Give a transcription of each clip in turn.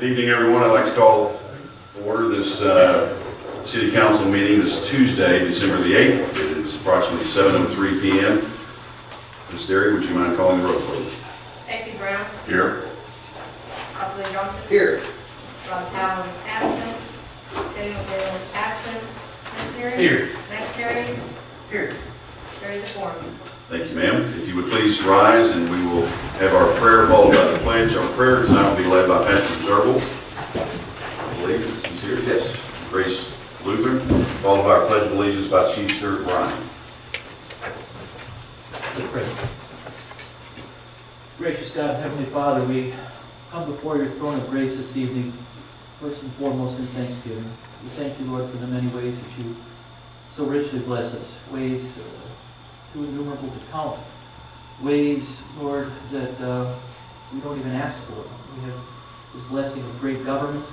evening, everyone. I'd like to call to order this City Council meeting this Tuesday, December the 8th. It is approximately 7:03 p.m. Ms. Derry, would you mind calling the roll, please? Casey Brown. Here. Robert Johnson. Here. Rob Powell is absent. Daniel Bell is absent. Ms. Terry. Here. Max Terry. Here. There is a quorum. Thank you, ma'am. If you would please rise, and we will have our prayer followed by the pledge. Our prayer tonight will be led by Pastor Zerble. I believe it's sincere. Yes. Grace Luther, followed by our pledge of allegiance by Chief Stewart Bryan. Let's pray. Gracious God and Heavenly Father, we come before your throne of grace this evening, first and foremost in thanksgiving. We thank you, Lord, for the many ways that you so richly bless us, ways too innumerable to count, ways, Lord, that we don't even ask for. We have this blessing of great government,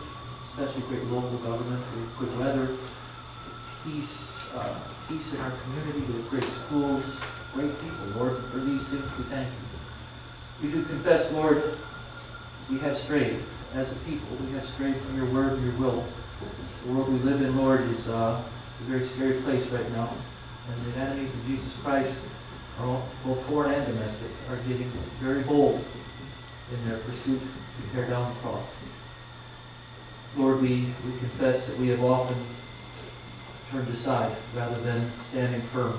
especially great local government, great good weather, peace in our community, with great schools, great people. Lord, for these things we thank you. We do confess, Lord, we have strayed as a people. We have strayed from your word and your will. The world we live in, Lord, is a very scary place right now. And the enemies of Jesus Christ, both foreign and domestic, are getting very bold in their pursuit to tear down the cross. Lord, we confess that we have often turned aside rather than standing firm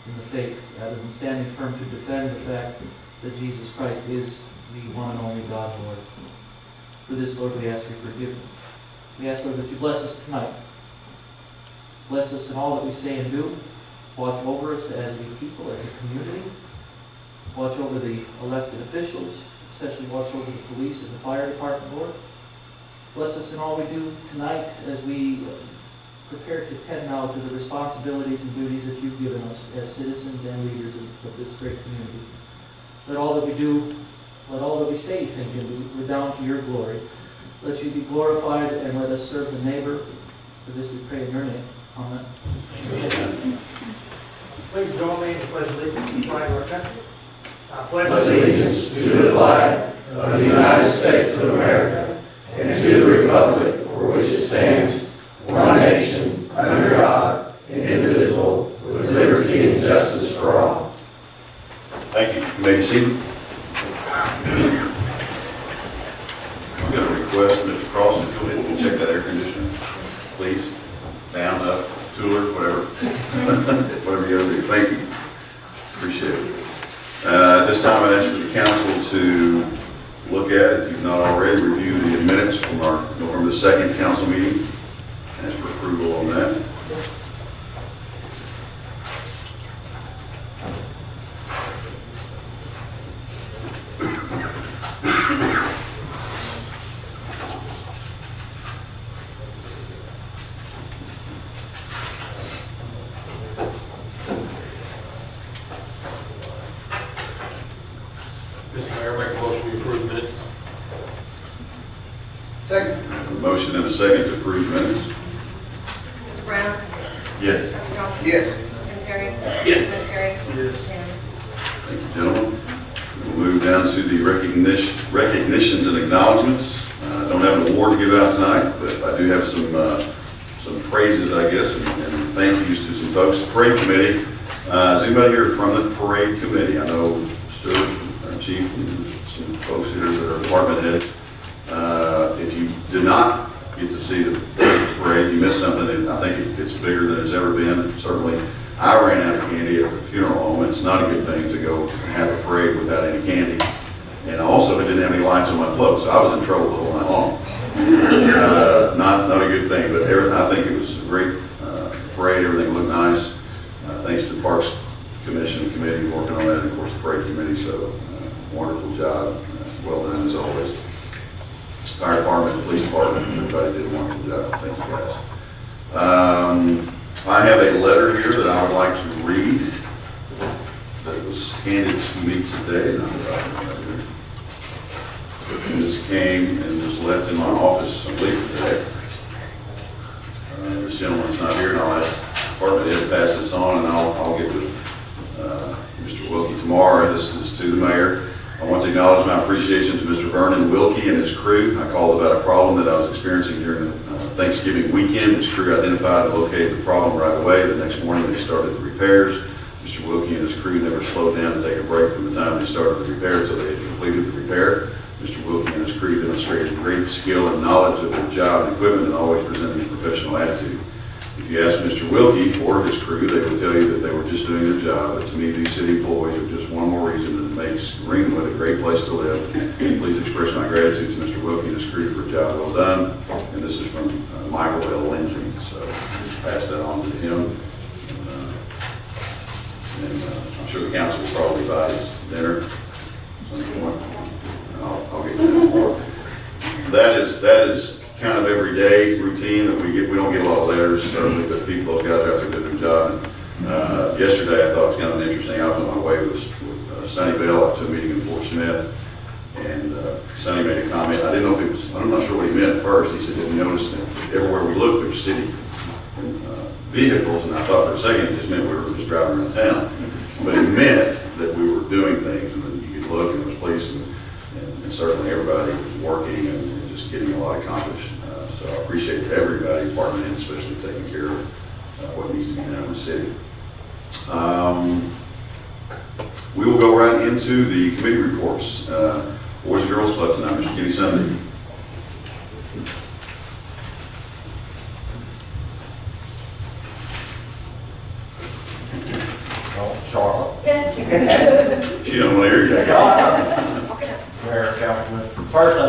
in the faith, rather than standing firm to defend the fact that Jesus Christ is the one and only God, Lord. For this, Lord, we ask your forgiveness. We ask, Lord, that you bless us tonight. Bless us in all that we say and do. Watch over us as a people, as a community. Watch over the elected officials, especially watch over the police and the fire department, Lord. Bless us in all we do tonight as we prepare to tend now to the responsibilities and duties that you've given us as citizens and leaders of this great community. Let all that we do, let all that we say, think, and do redound to your glory. Let you be glorified, and let us serve the neighbor. For this we pray in your name. Amen. Amen. Please join me in the pledge of allegiance to the flag of our country. I pledge allegiance to the flag of the United States of America and to the republic for which it stands, one nation, under God, indivisible, with liberty and justice for all. Thank you. You may be seated. I've got a request, Mr. Cross, if you'll hit and check that air conditioner, please. Down, up, cooler, whatever. Whatever you gotta do. Thank you. Appreciate it. At this time, I'd ask for the council to look at, if you've not already, review the minutes from our November 2nd council meeting. Ask for approval on that. Mr. Mayor, make a motion to approve minutes. Second. A motion and a second to approve minutes. Mr. Brown. Yes. Robert Johnson. Yes. Tim Terry. Yes. Ms. Terry. Yes. Unanimous. Thank you, gentlemen. We'll move down to the recognitions and acknowledgements. I don't have an award to give out tonight, but I do have some praises, I guess, and thank yous to some folks. The parade committee. Is anybody here from the parade committee? I know Stuart, our chief, and some folks here that are department heads. If you did not get to see the parade, you missed something. I think it's bigger than it's ever been. Certainly, I ran out of candy at the funeral home. It's not a good thing to go have a parade without any candy. And also, it didn't have any lights on my float, so I was in trouble the whole night long. Not a good thing, but I think it was a great parade. Everything looked nice. Thanks to the Parks Commission committee working on that, and of course the parade committee. So wonderful job. Well done as always. Fire department, police department, everybody did a wonderful job. Thank you guys. I have a letter here that I would like to read that was handed to me today. This came and was left in my office, I believe, today. This gentleman's not here, and I'll ask department head to pass this on, and I'll get with Mr. Wilkie tomorrow. This is to the mayor. I want to acknowledge my appreciation to Mr. Vernon Wilkie and his crew. I called about a problem that I was experiencing during the Thanksgiving weekend. His crew identified and located the problem right away. The next morning they started the repairs. Mr. Wilkie and his crew never slowed down to take a break from the time they started the repair until they had completed the repair. Mr. Wilkie and his crew demonstrated great skill and knowledge of their job and equipment and always presenting a professional attitude. If you ask Mr. Wilkie or his crew, they will tell you that they were just doing their job. But to me, these city employees are just one more reason that makes Greenwood a great place to live. Please express my gratitude to Mr. Wilkie and his crew for a job well done. And this is from Michael L. Lindsay. So just pass that on to him. And I'm sure the council will probably buy his dinner. I'll get that more. That is kind of everyday routine that we get. We don't get a lot of letters, certainly, but people, those guys out there did their job. And yesterday I thought it was kind of interesting. I was on my way with Sonny Bell up to a meeting in Fort Smith, and Sonny made a comment. I didn't know if it was, I'm not sure what he meant at first. He said, "Didn't notice that everywhere we look there's city vehicles," and I thought for a second it just meant we were just driving around town. But it meant that we were doing things, and then you could look and there was police, and certainly everybody was working and just getting a lot accomplished. So I appreciate everybody, department heads especially, taking care of what needs to be done in the city. We will go right into the committee reports. Boys and Girls Club tonight, Mr. Kenny Sunday. Charlotte. She don't want to hear you. Mayor, Councilman. First, I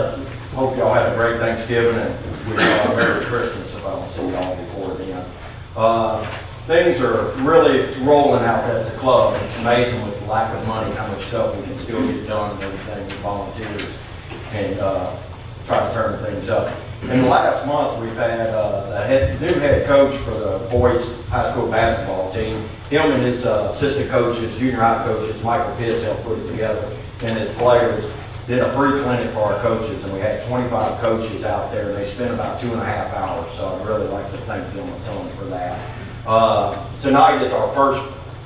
hope y'all had a great Thanksgiving and we a Merry Christmas if I don't see y'all before then. Things are really rolling out at the club. It's amazing with the lack of money, how much stuff we can still get done and everything with volunteers and try to turn things up. In the last month, we've had the new head coach for the boys high school basketball team. Him and his assistant coaches, junior high coaches, Michael Pitts, helped put it together, and his players did a free clinic for our coaches, and we had 25 coaches out there, and they spent about 2.5 hours, so I'd really like to thank them a ton for that. Tonight is our first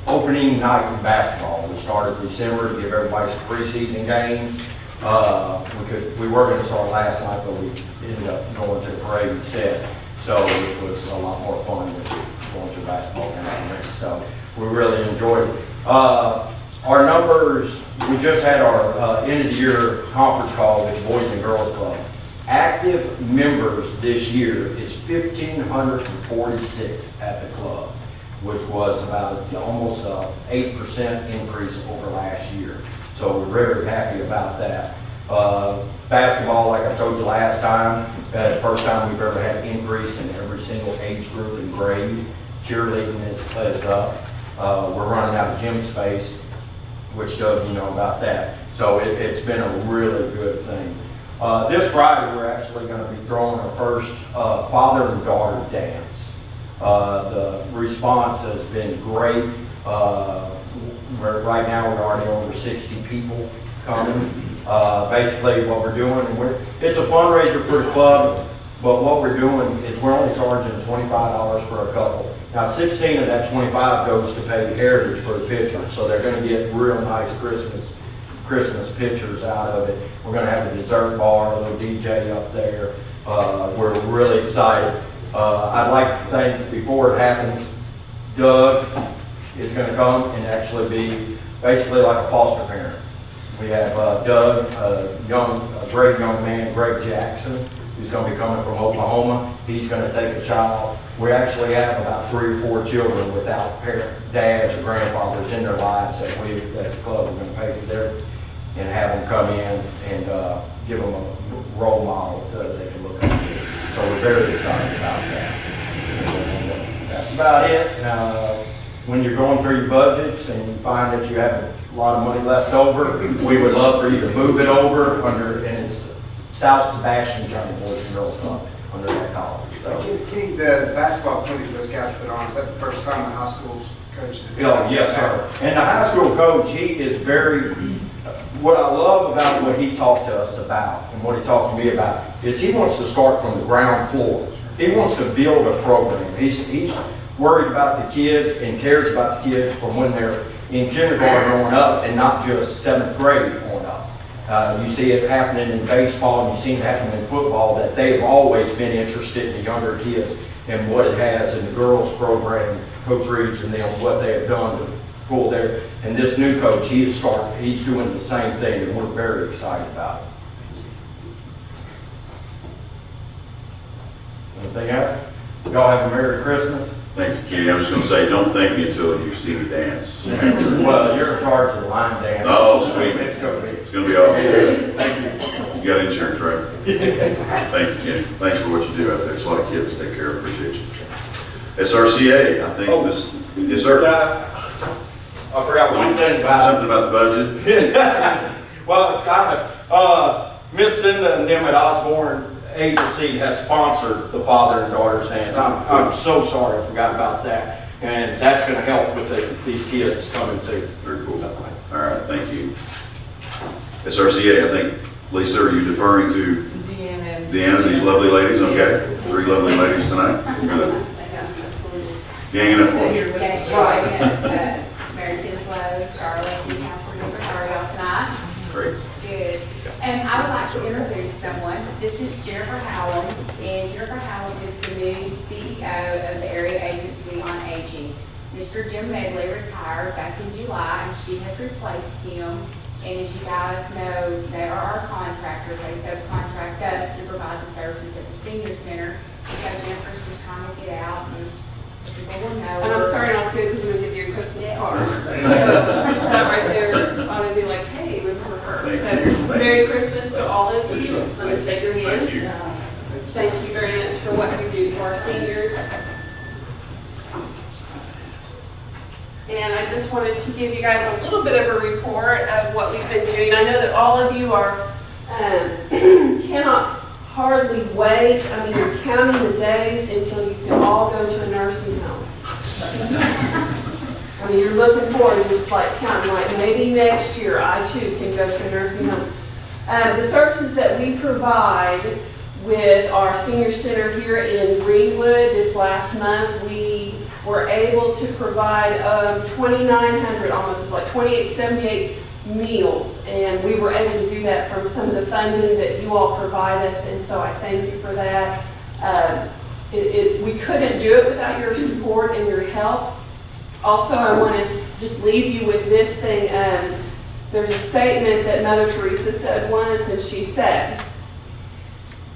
opening night in basketball. We started December to give everybody some preseason games. We were going to start last night, but we ended up going to the parade instead, so it was a lot more fun than going to a basketball game. So we really enjoyed it. Our numbers, we just had our end of the year conference call with the Boys and Girls Club. Active members this year is 1,546 at the club, which was about almost 8% increase over last year. So we're very happy about that. Basketball, like I told you last time, the first time we've ever had an increase in every single age group and grade. Cheerleading is up. We're running out of gym space, which Doug, you know about that. So it's been a really good thing. This Friday, we're actually going to be throwing our first father and daughter dance. The response has been great. Right now, we're already over 60 people coming. Basically, what we're doing, it's a fundraiser for the club, but what we're doing is we're only charging $25 for a couple. Now, 16 of that 25 goes to pay Heritage for the pictures, so they're going to get real nice Christmas pictures out of it. We're going to have a dessert bar, a little DJ up there. We're really excited. I'd like to thank, before it happens, Doug is going to come and actually be basically like a foster parent. We have Doug, a great young man, Greg Jackson, who's going to be coming from Oklahoma. He's going to take a child. We actually have about 3 or 4 children without dads or grandfathers in their lives that we, as a club, are going to pay for their, and have them come in and give them a role model that they can look up to. So we're very excited about that. And that's about it. When you're going through your budgets and you find that you have a lot of money left over, we would love for you to move it over under, and it's South Sebastian County Boys and Girls Club under that college. So. Kenny, the basketball clinic those guys put on, is that the first time the high school's coaches have been? Oh, yes, sir. And the high school coach, he is very, what I love about what he talked to us about and what he talked to me about is he wants to start from the ground floor. He wants to build a program. He's worried about the kids and cares about the kids from when they're in kindergarten going up and not just 7th grade going up. You see it happening in baseball, and you see it happening in football, that they've always been interested in the younger kids and what it has in the girls program, Coach Reeves and them, what they have done to pull their, and this new coach, he's doing the same thing, and we're very excited about it. Anything else? Y'all have a Merry Christmas. Thank you, Kenny. I was gonna say, don't thank me until you see me dance. Well, you're in charge of the line dance. Oh, sweet. It's gonna be. It's gonna be awesome. Thank you. You got insurance, right? Thank you, Kenny. Thanks for what you do out there. It's a lot of kids to take care of. Appreciate you. SRCA, I think this, yes, sir. I forgot one thing about Something about the budget? Well, kind of, Miss Cinda and them at Osborne Agency has sponsored the father and daughter's dance. I'm so sorry I forgot about that. And that's gonna help with these kids coming too. Very cool. All right, thank you. SRCA, I think, Lisa, are you deferring to Deanna, these lovely ladies? Okay, 3 lovely ladies tonight. We're gonna gang it up for us. Mary Kinslow, Charlotte, and Councilmember, how are y'all tonight? Great. Good. And I would like to introduce someone. This is Jennifer Howland, and Jennifer Howland is the new CEO of the Area Agency on Aging. Mr. Jim Medley retired back in July, and she has replaced him. And as you guys know, they are our contractors. They subcontract us to provide the services at the senior center. So Jennifer's just trying to get out and people will know. And I'm her. starting off good because I'm gonna give you a Christmas Yeah. card. So that right there, I'm gonna be like, hey, remember her. Thank So you. Merry Christmas to all of you. Sure. Let me take your hand. Thank you. Thank you very much for what you do for our seniors. And I just wanted to give you guys a little bit of a report of what we've been doing. I know that all of you are, cannot hardly wait. I mean, you're counting the days until you can all go to a nursing home. I mean, you're looking forward, just like counting, like maybe next year I too can go to a nursing home. The services that we provide with our senior center here in Greenwood this last month, we were able to provide 2,900, almost, it's like 2,878 meals. And we were able to do that from some of the funding that you all provide us, and so I thank you for that. We couldn't do it without your support and your help. Also, I want to just leave you with this thing. There's a statement that Mother Teresa said once, and she said,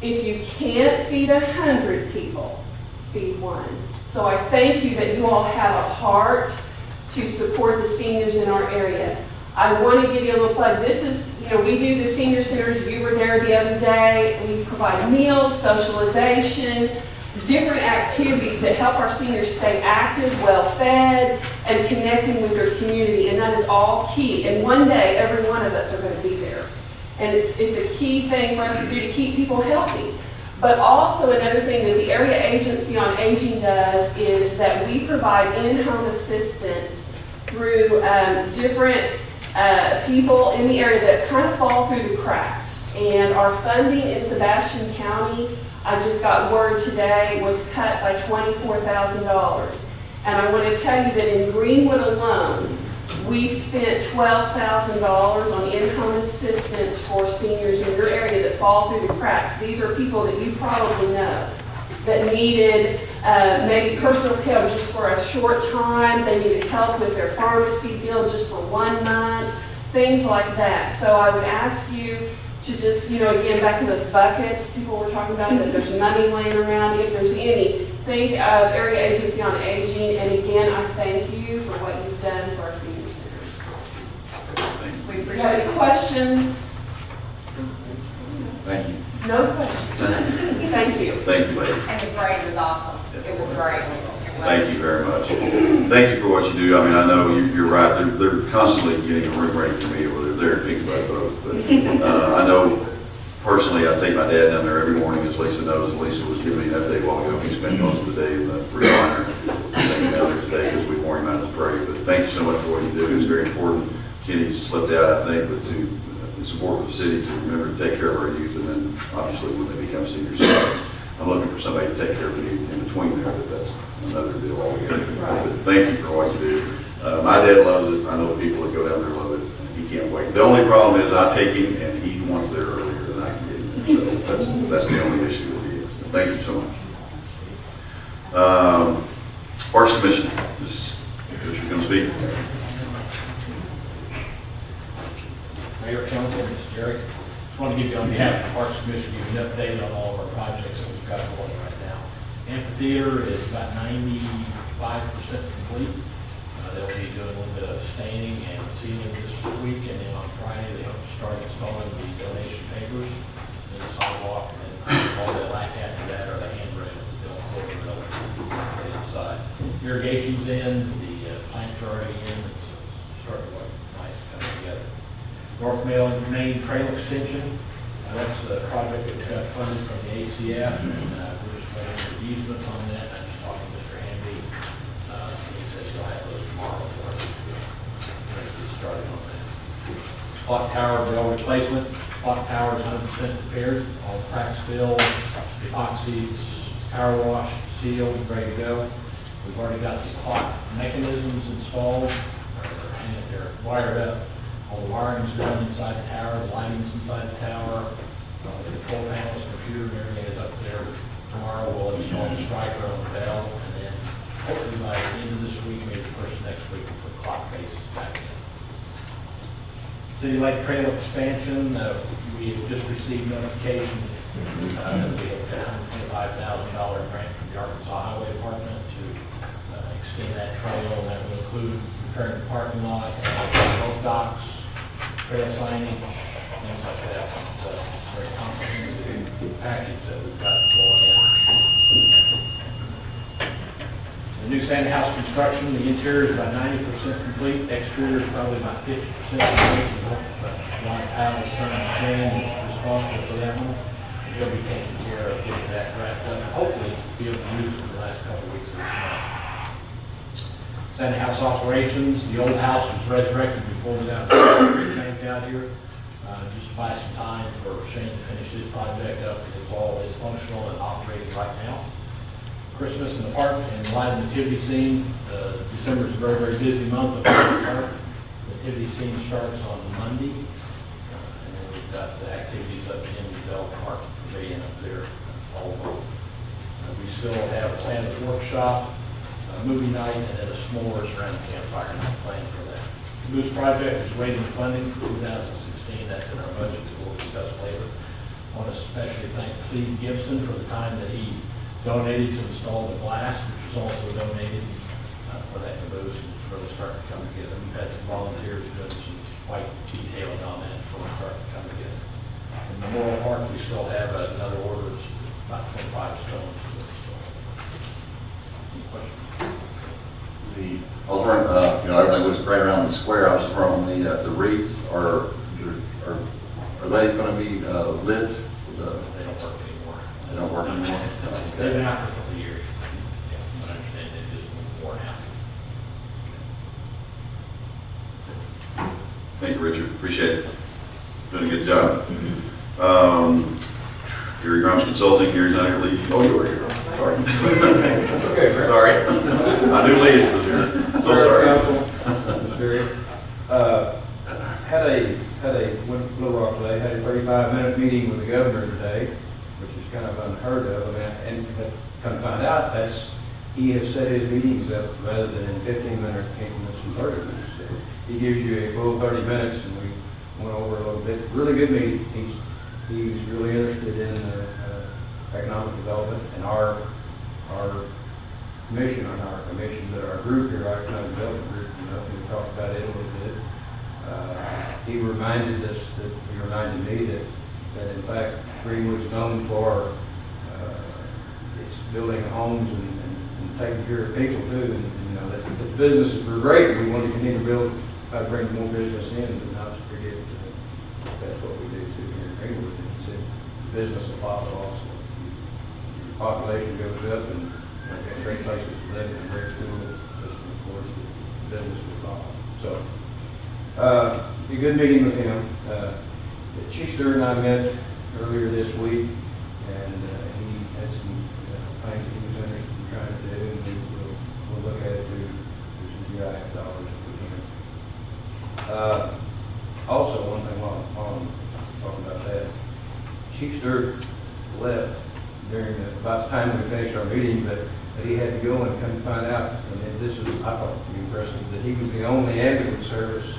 if you can't feed 100 people, feed 1. So I thank you that you all have a heart to support the seniors in our area. I want to give you a little plug. This is, we do the senior centers. You were there the other day. We provide meals, socialization, different activities that help our seniors stay active, well-fed, and connecting with their community. And that is all key. And one day, every one of us are going to be there. And it's a key thing for us to do to keep people healthy. But also another thing that the Area Agency on Aging does is that we provide in-home assistance through different people in the area that kind of fall through the cracks. And our funding in Sebastian County, I just got word today, was cut by $24,000. And I want to tell you that in Greenwood alone, we spent $12,000 on in-home assistance for seniors in your area that fall through the cracks. These are people that you probably know that needed maybe personal care just for a short time. They needed help with their pharmacy bill just for 1 month, things like that. So I would ask you to just, again, back in those buckets people were talking about, that there's money laying around. If there's any, think of Area Agency on Aging. And again, I thank you for what you've done for our seniors. We If you appreciate have it. any questions? Thank you. No questions. Thank you. Thank you, lady. And the parade was awesome. It was great. It was. Thank you very much. Thank you for what you do. I mean, I know you're right. They're constantly getting a room ready for me, whether they're there at Kingsbury both. But I know personally, I take my dad down there every morning, as Lisa knows, and Lisa was giving me an update a while ago. He spent most of the day in the recliner. Taking down there today because we wore him out of his parade. But thank you so much for what you do. It's very important. Kenny slipped out, I think, but it's important for the city to remember to take care of our youth, and then obviously when they become seniors, I'm looking for somebody to take care of me in between there, but that's another deal altogether. But thank you for what you do. My dad loves it. I know the people that go down there love it. He can't wait. The only problem is I take him and that's the only issue with it. So thank you so much. Parks Commission, Ms. Richard, going to speak? Mayor, Council, Mr. Jerry, just want to give you, on behalf of the Parks Commission, give you an update on all of our projects that we've got going right now. Amphitheater is about 95% complete. They'll be doing a little bit of staining and sealing this week, and then on Friday, they hope to start installing the donation papers in the sidewalk, and then all they lack after that are the handrails that they'll put on the inside. Irrigation's in, the plants are already in, it's starting to look nice coming together. North Main Trail Extension, that's the project that got funded from the ACF, and we're just waiting for easements on that. I just talked to Mr. Hamby. He says he'll have those tomorrow for us to get started on that. Clock tower rail replacement. Clock tower is 100% repaired. All the cracks filled, epoxies, power washed, sealed, ready to go. We've already got the clock mechanisms installed, and they're wired up. All the wiring's done inside the tower, the lighting's inside the tower, the control panels, computer, and everything is up there. Tomorrow we'll install the striker on the bell, and then hopefully by the end of this week, maybe first next week, we'll put clock faces back in. City Lake Trail expansion, we have just received notification that we have a $125,000 grant from the Arkansas Highway Department to extend that trail, and that will include repairing the parking lot, boat docks, trail signage, things like that. It's a very comprehensive package that we've got going in. The new sand house construction, the interior is about 90% complete, exterior is probably about 50% complete. Ron Powell's son Shane is responsible for that one. He'll be taking care of getting that wrapped up, and hopefully be able to use it for the last couple of weeks of this month. Sand house operations, the old house was resurrected, we pulled it out, banked out here, just to buy some time for Shane to finish his project up. It's functional and operating right now. Christmas in the park and live nativity scene. December is a very, very busy month of the park. Nativity scene starts on Monday, and then we've got the activities up in the Bell Park Pavilion up there all month. We still have a Santa's workshop, a movie night, and then a s'mores around the campfire night planned for that. The Goose project is waiting funding for 2016. That's in our budget that we'll discuss later. I want to especially thank Cleve Gibson for the time that he donated to install the glass, which was also donated for that caboose, and it's really starting to come together. We've had some volunteers doing some quite detailing on that, it's really starting to come together. In Memorial Park, we still have another order of about 25 stones. Any questions? I was wondering, everything looks great around the square. I was just wondering on the wreaths, are they going to be lit? They don't work anymore. They don't work anymore? They've been out for a couple of years. Yeah, but I understand they've just been worn out. Thank you, Richard. Appreciate it. Doing a good job. Gary Grimes Consulting, Gary's not here lead. Oh, you were here. Sorry. Okay, fair. Sorry. I knew Lee was here. So sorry. Mr. Derry. Went to Little Rock today, had a 35-minute meeting with the governor today, which is kind of unheard of. And come to find out, he has set his meetings up rather than in 15-minute increments and 30 minutes. So he gives you a full 30 minutes, and we went over a little bit. Really good meeting. He's really interested in economic development, and our group here, our economic development group, we talked about it a little bit. He reminded me that in fact Greenwood is known for its building homes and taking care of people too, and that the businesses were great. We wanted to continue to build, bring more business in, but not to forget that that's what we do too here in Greenwood. It's business will follow also. Your population goes up, and we've got great places to live and great school system, of course, the business will follow. So, a good meeting with him. Chief Stewart and I met earlier this week, and he had some things he was interested in trying to do, and we'll look at it through some GIF dollars if we can. Also, one thing while I'm talking about that, Chief Stewart left during about the time we finished our meeting, but he had to go and come find out, and then this was, I thought, pretty impressive, that he was the only ambulance service,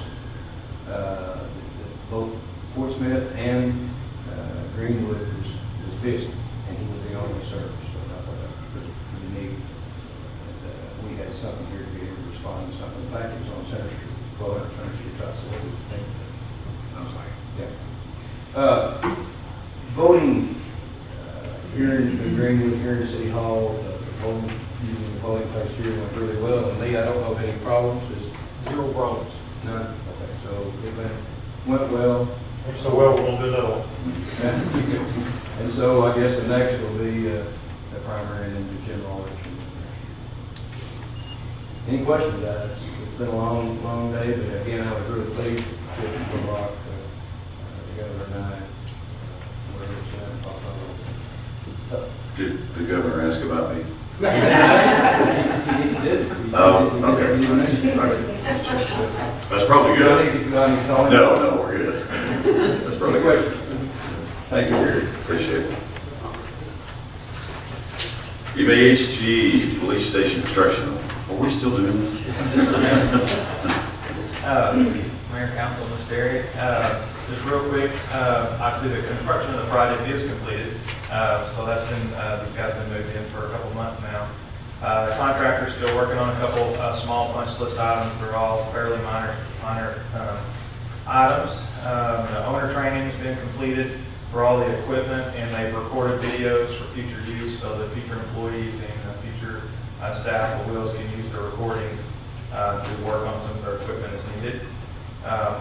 that both Fort Smith and Greenwood was busy, and he was the only service, so I thought that was pretty neat. And we had something here to be able to respond to something. In fact, it was on Center Street, 1200 Center Street, so thank you. Sounds like it. Yeah. Voting here in Greenwood, here in City Hall, voting, using the polling place here went really well. And Lee, I don't know of any problems, is Zero problems. none? Okay, so it went well. So well, we're gonna do another one. And so I guess the next will be the primary and then the general election. Any questions, guys? It's been a long, long day, but again, I was really pleased with the rock, the governor and I, whatever it's at, Did the governor ask about me? He did. Oh, okay. That's probably good. No, we're good. That's probably Any good. questions? Thank you, Gary. Appreciate it. UMAHG, Police Station Construction. Are we still doing this? Mayor, Council, Mr. Derrick, just real quick, obviously the construction of the project is completed, so that's been, these guys have been moved in for a couple months now. The contractor's still working on a couple small punch list items. They're all fairly minor items. The owner training's been completed for all the equipment, and they've recorded videos for future use so that future employees and future staff or wills can use their recordings to work on some of their equipment as needed.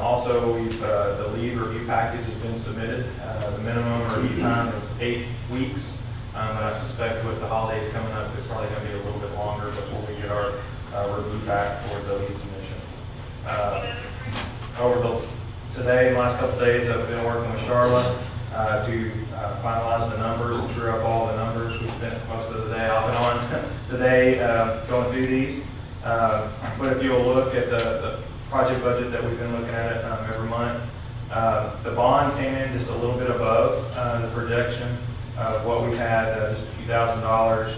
Also, the lead review package has been submitted. The minimum review time is 8 weeks, but I suspect with the holidays coming up, it's probably going to be a little bit longer before we get our review back for the lead submission. Today, the last couple of days, I've been working with Charlotte to finalize the numbers and true up all the numbers. We spent most of the day off and on today going through these. But if you'll look at the project budget that we've been looking at every month, the bond came in just a little bit above the projection of what we had, just a few $1,000s.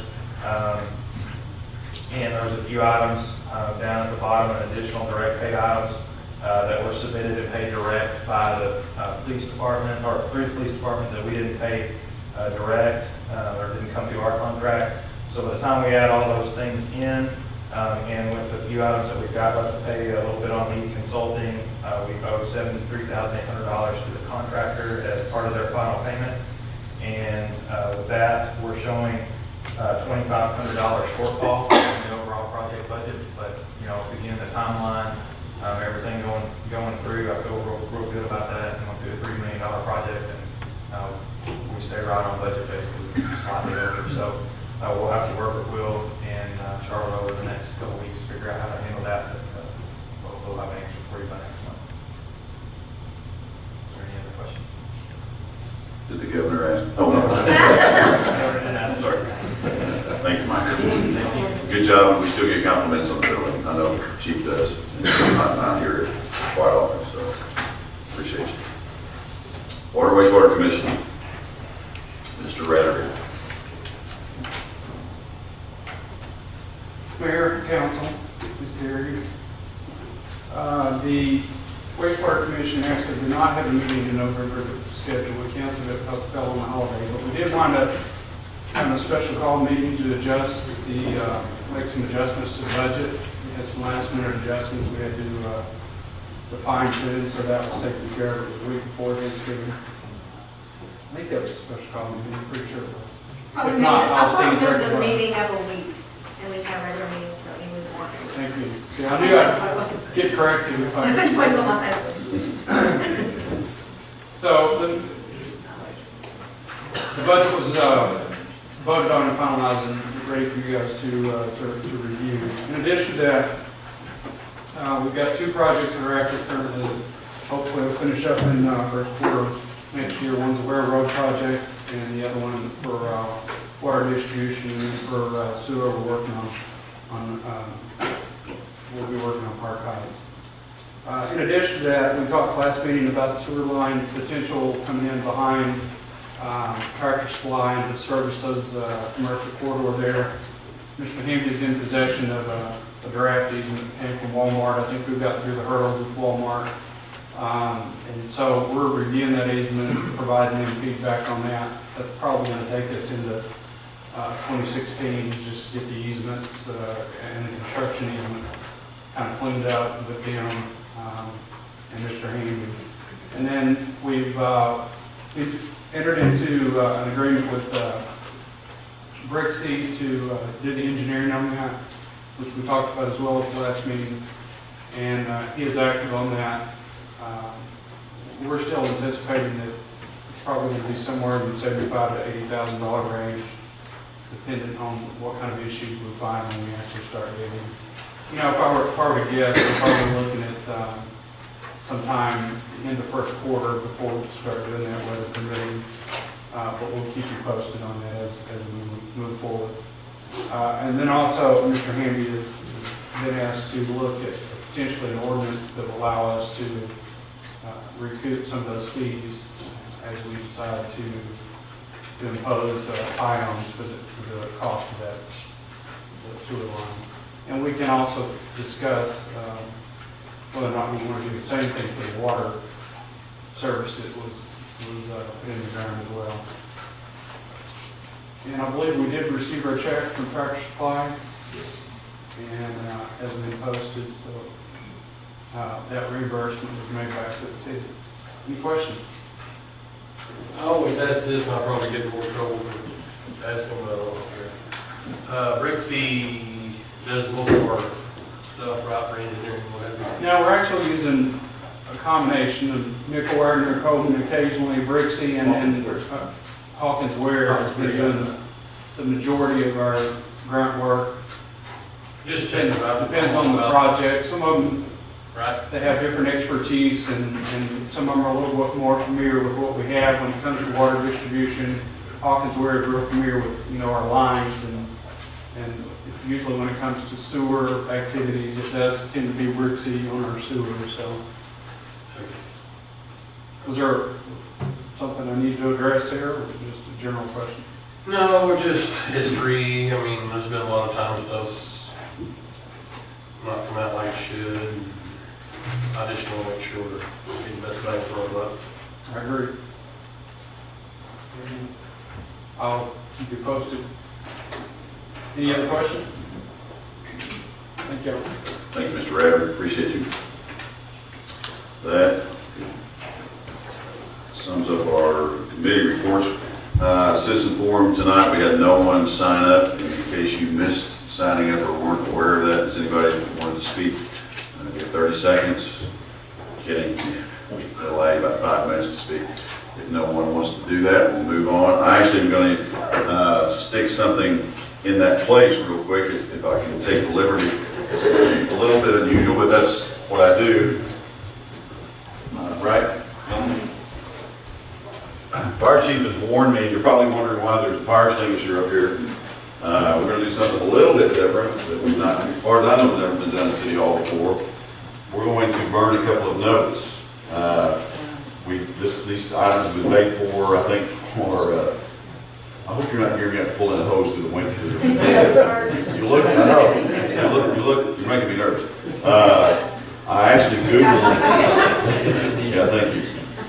And there was a few items down at the bottom, additional direct pay items that were submitted and paid direct by the police department, or through the police department, that we didn't pay direct or didn't come through our contract. So by the time we add all those things in, and with the few items that we've got left to pay a little bit on lead consulting, we owe $73,800 to the contractor as part of their final payment. And with that, we're showing $2,500 shortfall in the overall project budget. But, you know, again, the timeline, everything going through, I feel real good about that. Going through a $3 million project, and we stay right on budget, basically slightly over. So we'll have to work with Will and Charlotte over the next couple weeks to figure out how to handle that. But we'll have an answer for you by next month. Is there any other questions? Did the governor ask? Oh, no. Sorry. Thank you, Mike. Good job. We still get compliments on the building. I know Chief does. I hear it quite often, so appreciate you. Water Wastewater Commission, Mr. Ratterby. Mayor, Council, Ms. Derry. The wastewater commission actually did not have a meeting in November scheduled. We canceled it because it fell on the holiday, but we did wind up having a special call meeting to adjust make some adjustments to the budget. We had some last minute adjustments we had to fine tune, so that was taken care of the week before Thanksgiving. I think that was a special call meeting, I'm pretty sure it was. Probably If not, I'll stand moved the corrected. meeting of a week, and we have regular meetings, but we move the work. Thank you. See, I knew I'd get corrected if I. It was on my Facebook. So the budget was voted on and finalized and ready for you guys to review. In addition to that, we've got two projects that are active currently. Hopefully we'll finish up in first quarter next year. One's a Ware Road project, and the other one for water distribution and for sewer. We're working on we'll be working on Park Heights. In addition to that, we talked last meeting about the sewer line potential coming in behind Tractor Supply and to service those commercial corridor there. Mr. Hamby is in possession of a draft easement that came from Walmart. I think we've got through the hurdles with Walmart. And so we're reviewing that easement, providing them feedback on that. That's probably going to take us into 2016, just to get the easements and the construction easement kind of cleaned up with them and Mr. Hamby. And then we've entered into an agreement with Brixie to do the engineering on that, which we talked about as well at the last meeting. And he is active on that. We're still anticipating that it's probably going to be somewhere in the $75,000 to $80,000 range, depending on what kind of issues we find when we actually start digging. You know, if I were to guess, we're probably looking at sometime in the first quarter before we start doing that, weather permitting. But we'll keep you posted on that as we move forward. And then also, Mr. Hamby has been asked to look at potentially an ordinance that will allow us to recoup some of those fees as we decide to impose ions for the cost of that sewer line. And we can also discuss whether or not we want to do the same thing for the water service that was in the ground as well. And I believe we did receive our check from Tractor Supply, and has been posted, so that reimbursement was made back to the city. Any questions? I always ask this, and I'll probably get in more trouble for asking about it here. Brixie does most of our stuff, right, for engineering, whatever. Now, we're actually using a combination of Nickel Wagner, Coleman, occasionally Brixie, and Hawkins Ware has been doing the majority of our grunt work. Just depends on the project. Some of them, right, they have different expertise, and some of them are a little bit more familiar with what we have when it comes to water distribution. Hawkins Ware is real familiar with, our lines, and usually when it comes to sewer activities, it does tend to be Brixie on our sewer, so. Was there something I need to address there, or just a general question? No, we're just history. I mean, there's been a lot of times stuff's not come out like it should. I just want to make sure we're getting the best bang for our buck. I agree. I'll keep you posted. Any other questions? Thank you. Thank you, Mr. Radford. Appreciate you. That sums up our committee reports. Citizen forum tonight, we had no one sign up. In case you missed signing up or weren't aware of that, does anybody want to speak? You have 30 seconds. Kidding. We'll allow you about 5 minutes to speak. If no one wants to do that, we'll move on. I actually am going to stick something in that place real quick, if I can take the liberty. It's a little bit unusual, but that's what I do. Right? Fire chief has warned me, you're probably wondering why there's a fire extinguisher up here. We're going to do something a little bit different that we've not, as far as I know, never been done in City Hall before. We're going to burn a couple of notes. These items have been paid for, I think, for, I hope you're not hearing me pulling a hose through the window. You look, I know, you're making me nervous. I actually Googled, yeah, thank you.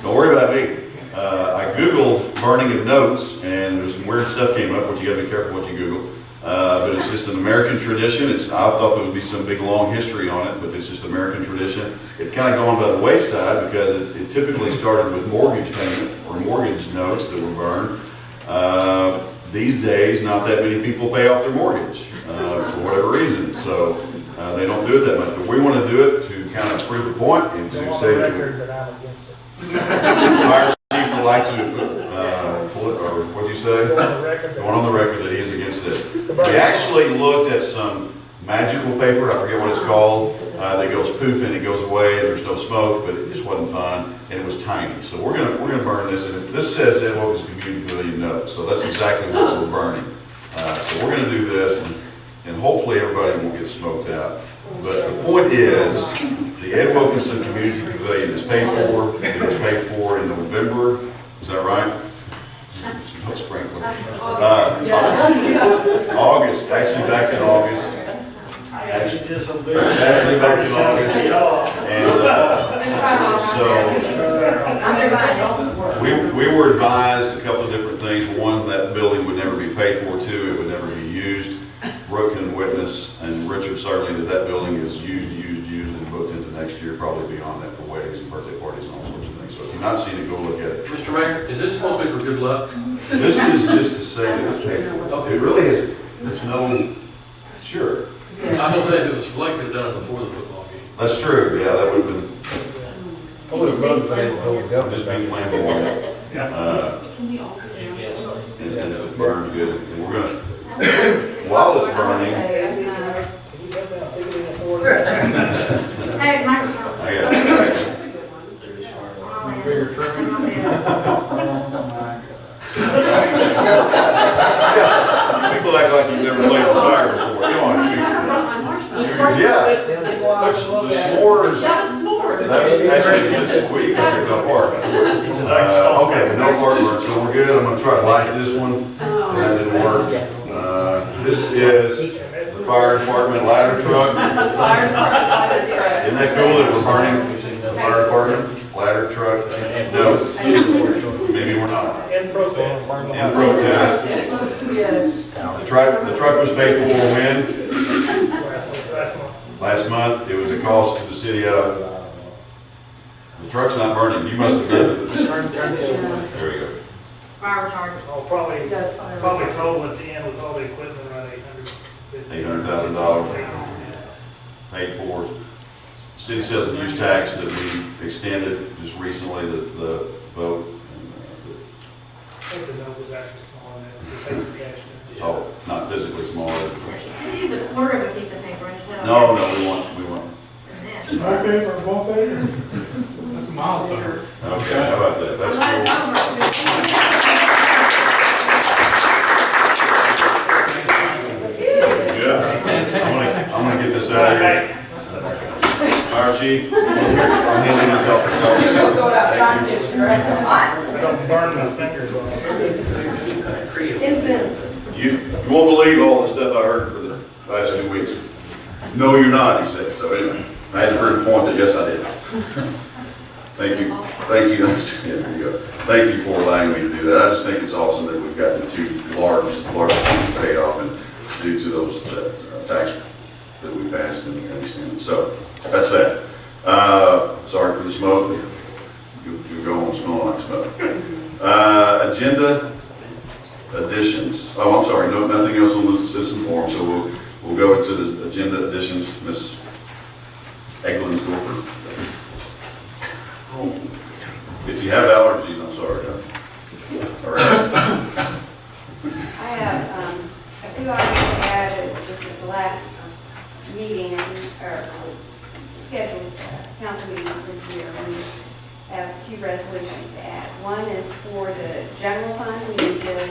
Don't worry about me. I Googled burning of notes, and there's some weird stuff came up, which you gotta be careful what you Google. But it's just an American tradition. I thought there would be some big long history on it, but it's just American tradition. It's kind of gone by the wayside because it typically started with mortgage payment or mortgage notes that were burned. These days, not that many people pay off their mortgage for whatever reason, so they don't do it that much. But we want to do it to kind of prove a point and to say that I'm against it. fire chief would like to pull it, or what'd you say? Going on the record that he is against this. We actually looked at some magical paper, I forget what it's called, that goes poof and it goes away, there's no smoke, but it just wasn't fun, and it was tiny. So we're gonna burn this, and if this says Ed Wilkins Community Pavilion, no, so that's exactly what we're burning. So we're gonna do this, and hopefully everybody won't get smoked out. But the point is, the Ed Wilkinson Community Pavilion is paid for. It was paid for in November. Is that right? August, actually back in August. Actually back in August. And we were advised a couple of different things. One, that building would never be paid for. Two, it would never be used. Brooke can witness, and Richard certainly, that building is used and booked into next year, probably beyond that, for weddings and birthday parties and all sorts of things. So if you've not seen it, go look at it. Mr. Mayor, is this supposed to be for good luck? This is just to say that it's paid for. Okay. It really is, there's no, sure. I don't think it was like they've done it before the football game. That's true, yeah, that would have been, I would have motivated the whole government. just being flamboyant. And if it burns good, and we're gonna, while it's burning, Hey, microphone. I got it. Bigger truck. People act like you've never played with fire before, come on. Yeah, the s'mores, that's actually this week, I picked up Park. Okay, no heartburn, so we're good, I'm gonna try to light this one, and that didn't work. This is the fire department ladder truck. Isn't that cool that we're burning the fire department ladder truck? No, maybe we're not. In protest. In protest. The truck was paid for when? Last month. It was a cost to the city of, the truck's not burning, you must have done it. There we go. Fire retardant. Oh, probably total at the end with all the equipment around $800,000 paid for. City sales and use tax that we extended just recently, the vote. I think the note was actually small, and it takes the action. Oh, not physically small. You use a quarter of a piece of paper instead of. No, we want. this. My paper, one paper. That's a milestone. Okay, how about that? That's cool. Yeah, I'm gonna get this out of here. Fire chief, I'm handing this off. Go outside and get stressed. I don't burn my fingers on it. Incense. You won't believe all the stuff I heard for the last 2 weeks. No, you're not, he said. So anyway, I had to prove the point that yes, I did. Thank you. Yeah, there you go. Thank you for allowing me to do that. I just think it's awesome that we've got the two large things paid off and due to those tax that we passed and extended. So that's that. Sorry for the smoke. You go on smelling like smoke. Agenda additions. Oh, I'm sorry. No, nothing else on the citizen forum. So we'll go into the agenda additions. Ms. Eglensdorfer. If you have allergies, I'm sorry. All right. I have a few items to add. It's just at the last meeting, or scheduled council meeting for the year. We have a few resolutions to add. One is for the general fund. We need to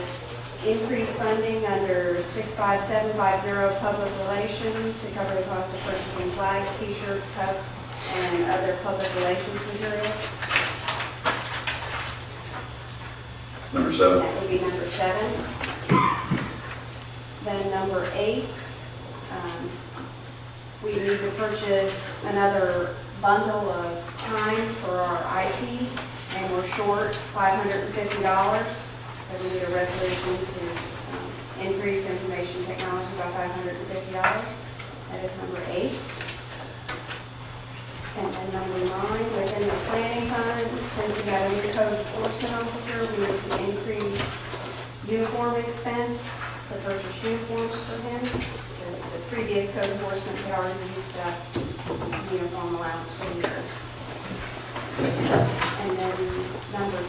increase funding under 65750 public relations to cover the cost of purchasing flags, t-shirts, cups, and other public relations materials. Number 7. That would be number 7. Then number 8, we need to purchase another bundle of time for our IT, and we're short $550. So we need a resolution to increase information technology by $550. That is number 8. And then number 9, within the planning fund, since we have a new code enforcement officer, we need to increase uniform expense to purchase uniforms for him, because the previous code enforcement had already used up uniform allowance for the year. And then number 10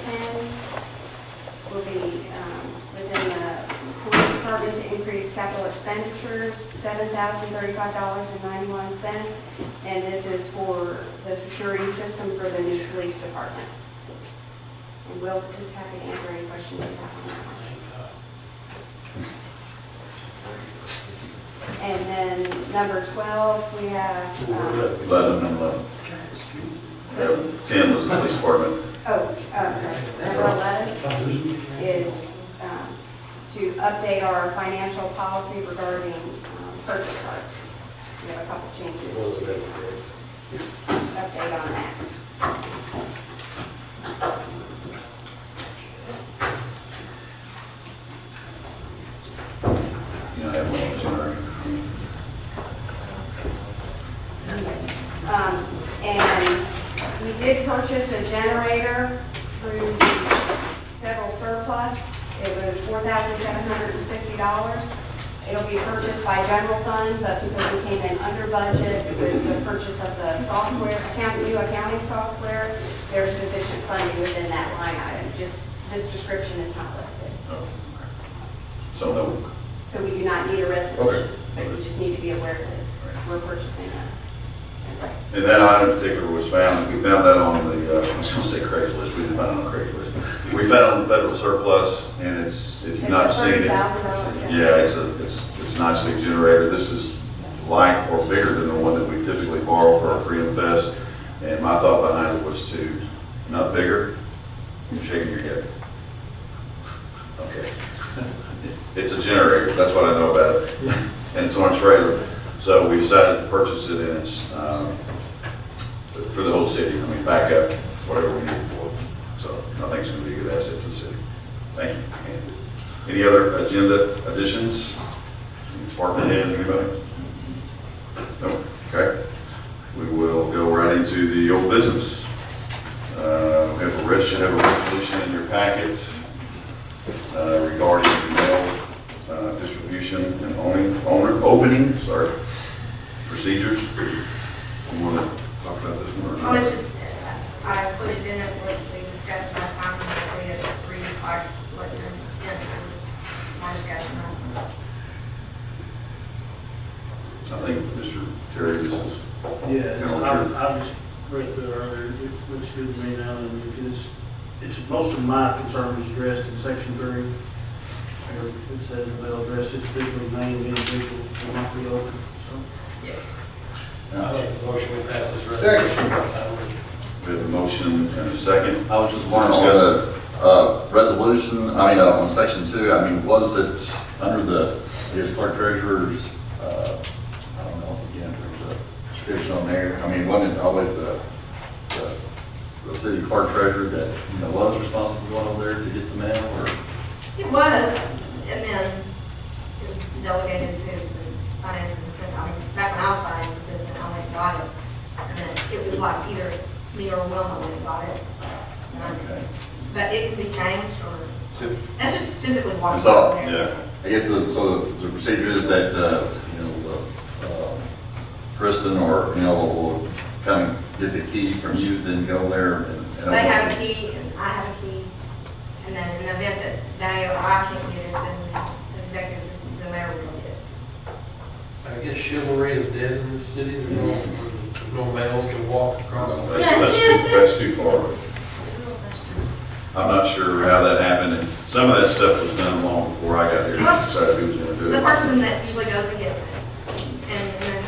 will be within the police department to increase capital expenditures, $7,035.91. And this is for the security system for the new police department. And Will is happy to answer any questions you have on that one. And then number 12, we have, 11, number 11. 10 was the police department. sorry, number 11 is update our financial policy regarding purchase cards. We have a couple changes to update on that. You know, have one on the generator. And we did purchase a generator through the federal surplus. It was $4,750. It'll be purchased by general fund, but because we came in under budget with the purchase of the software, new accounting software, there's sufficient funding within that line item. Just this description is not listed. Oh, okay. So no. So we do not need a resolution, Okay. but you just need to be aware that we're purchasing that. And that item in particular was found, we found that on the, I was going to say Craigslist, we didn't find it on Craigslist. We found it on the federal surplus, and it's, if you've not seen it, yeah, it's a nice big generator. This is like or bigger than the one that we typically borrow for our Freedom Fest. And my thought behind it was to, not bigger, you're shaking your head. Okay. It's a generator, that's what I know about it. And it's on a trailer. So we decided to purchase it, and it's for the whole city. I mean, back up, whatever we need it for. So I think it's going to be a good asset to the city. Thank you. And any other agenda additions? Department head, anybody? No? Okay. We will go right into the old business. Should have a resolution in your packet regarding the mail distribution and opening procedures. You want to talk about this one or not? Oh, it's just, I put it in what we discussed last time, and we had re-described what was my discussion last month. I think Mr. Terry, this is. Yeah, I just read through it earlier, it looks good to me now, and it's, most of my concern is addressed in section 3. Where it says they'll address its particular named individual will not be open, so. Yes. I make the motion we pass this resolution. We have a motion and a second. I was just wondering on the resolution, on section 2, was it under the, I guess, clerk treasurer's, I don't know, again, there's a description on there. Wasn't it always the city clerk treasurer that, was responsible for going over there to get the mail, or? It was, and then it was delegated to the finance assistant. Back when I was finance assistant, I went and got it. And then it was like either me or Wilma went and got it. Okay. But it can be changed, or, that's just physically I walking saw, over there. yeah. I guess the procedure is that, Kristen or, will come get the key from you, then go there and. They have a key, and I have a key. And then in the event that they or I can't get it, then the executive assistant to the mayor will get it. I guess chivalry is dead in this city. There's no males can walk across. That's too far. I'm not sure how that happened, and some of that stuff was done long before I got here. Just decided who was going to do it. The person that usually goes and gets it. And then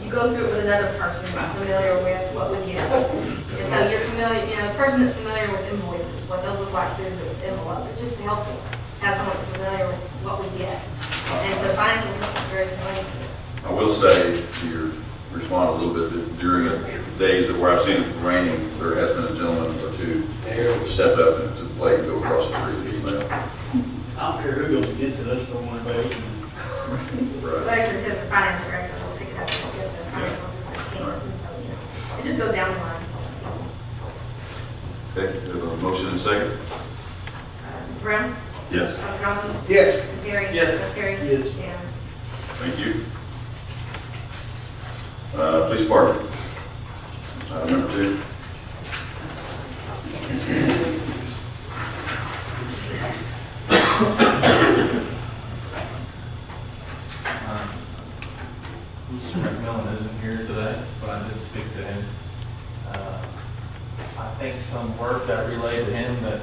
you go through it with another person that's familiar with what we get. And so you're familiar, the person that's familiar with invoices, what those look like through the envelope. It's just helpful to have someone that's familiar with what we get. And so financial assistance is very familiar. I will say, to respond a little bit, that during the days where I've seen it raining, there has been a gentleman or two who stepped up into the plate and go across the street with email. I don't care who goes against it, I just don't want to pay. But actually says the finance director will pick it up and get the financial assistant can't. And so, it just goes down the line. Okay, we have a motion and a second. Mr. Brown? Yes. Dr. Johnson? Yes. Mr. Terry? Yes. Mr. Terry? Yes. Yes. Thank you. Police department. Number 2. Mr. McMillan isn't here today, but I did speak to him. I think some work got relayed to him that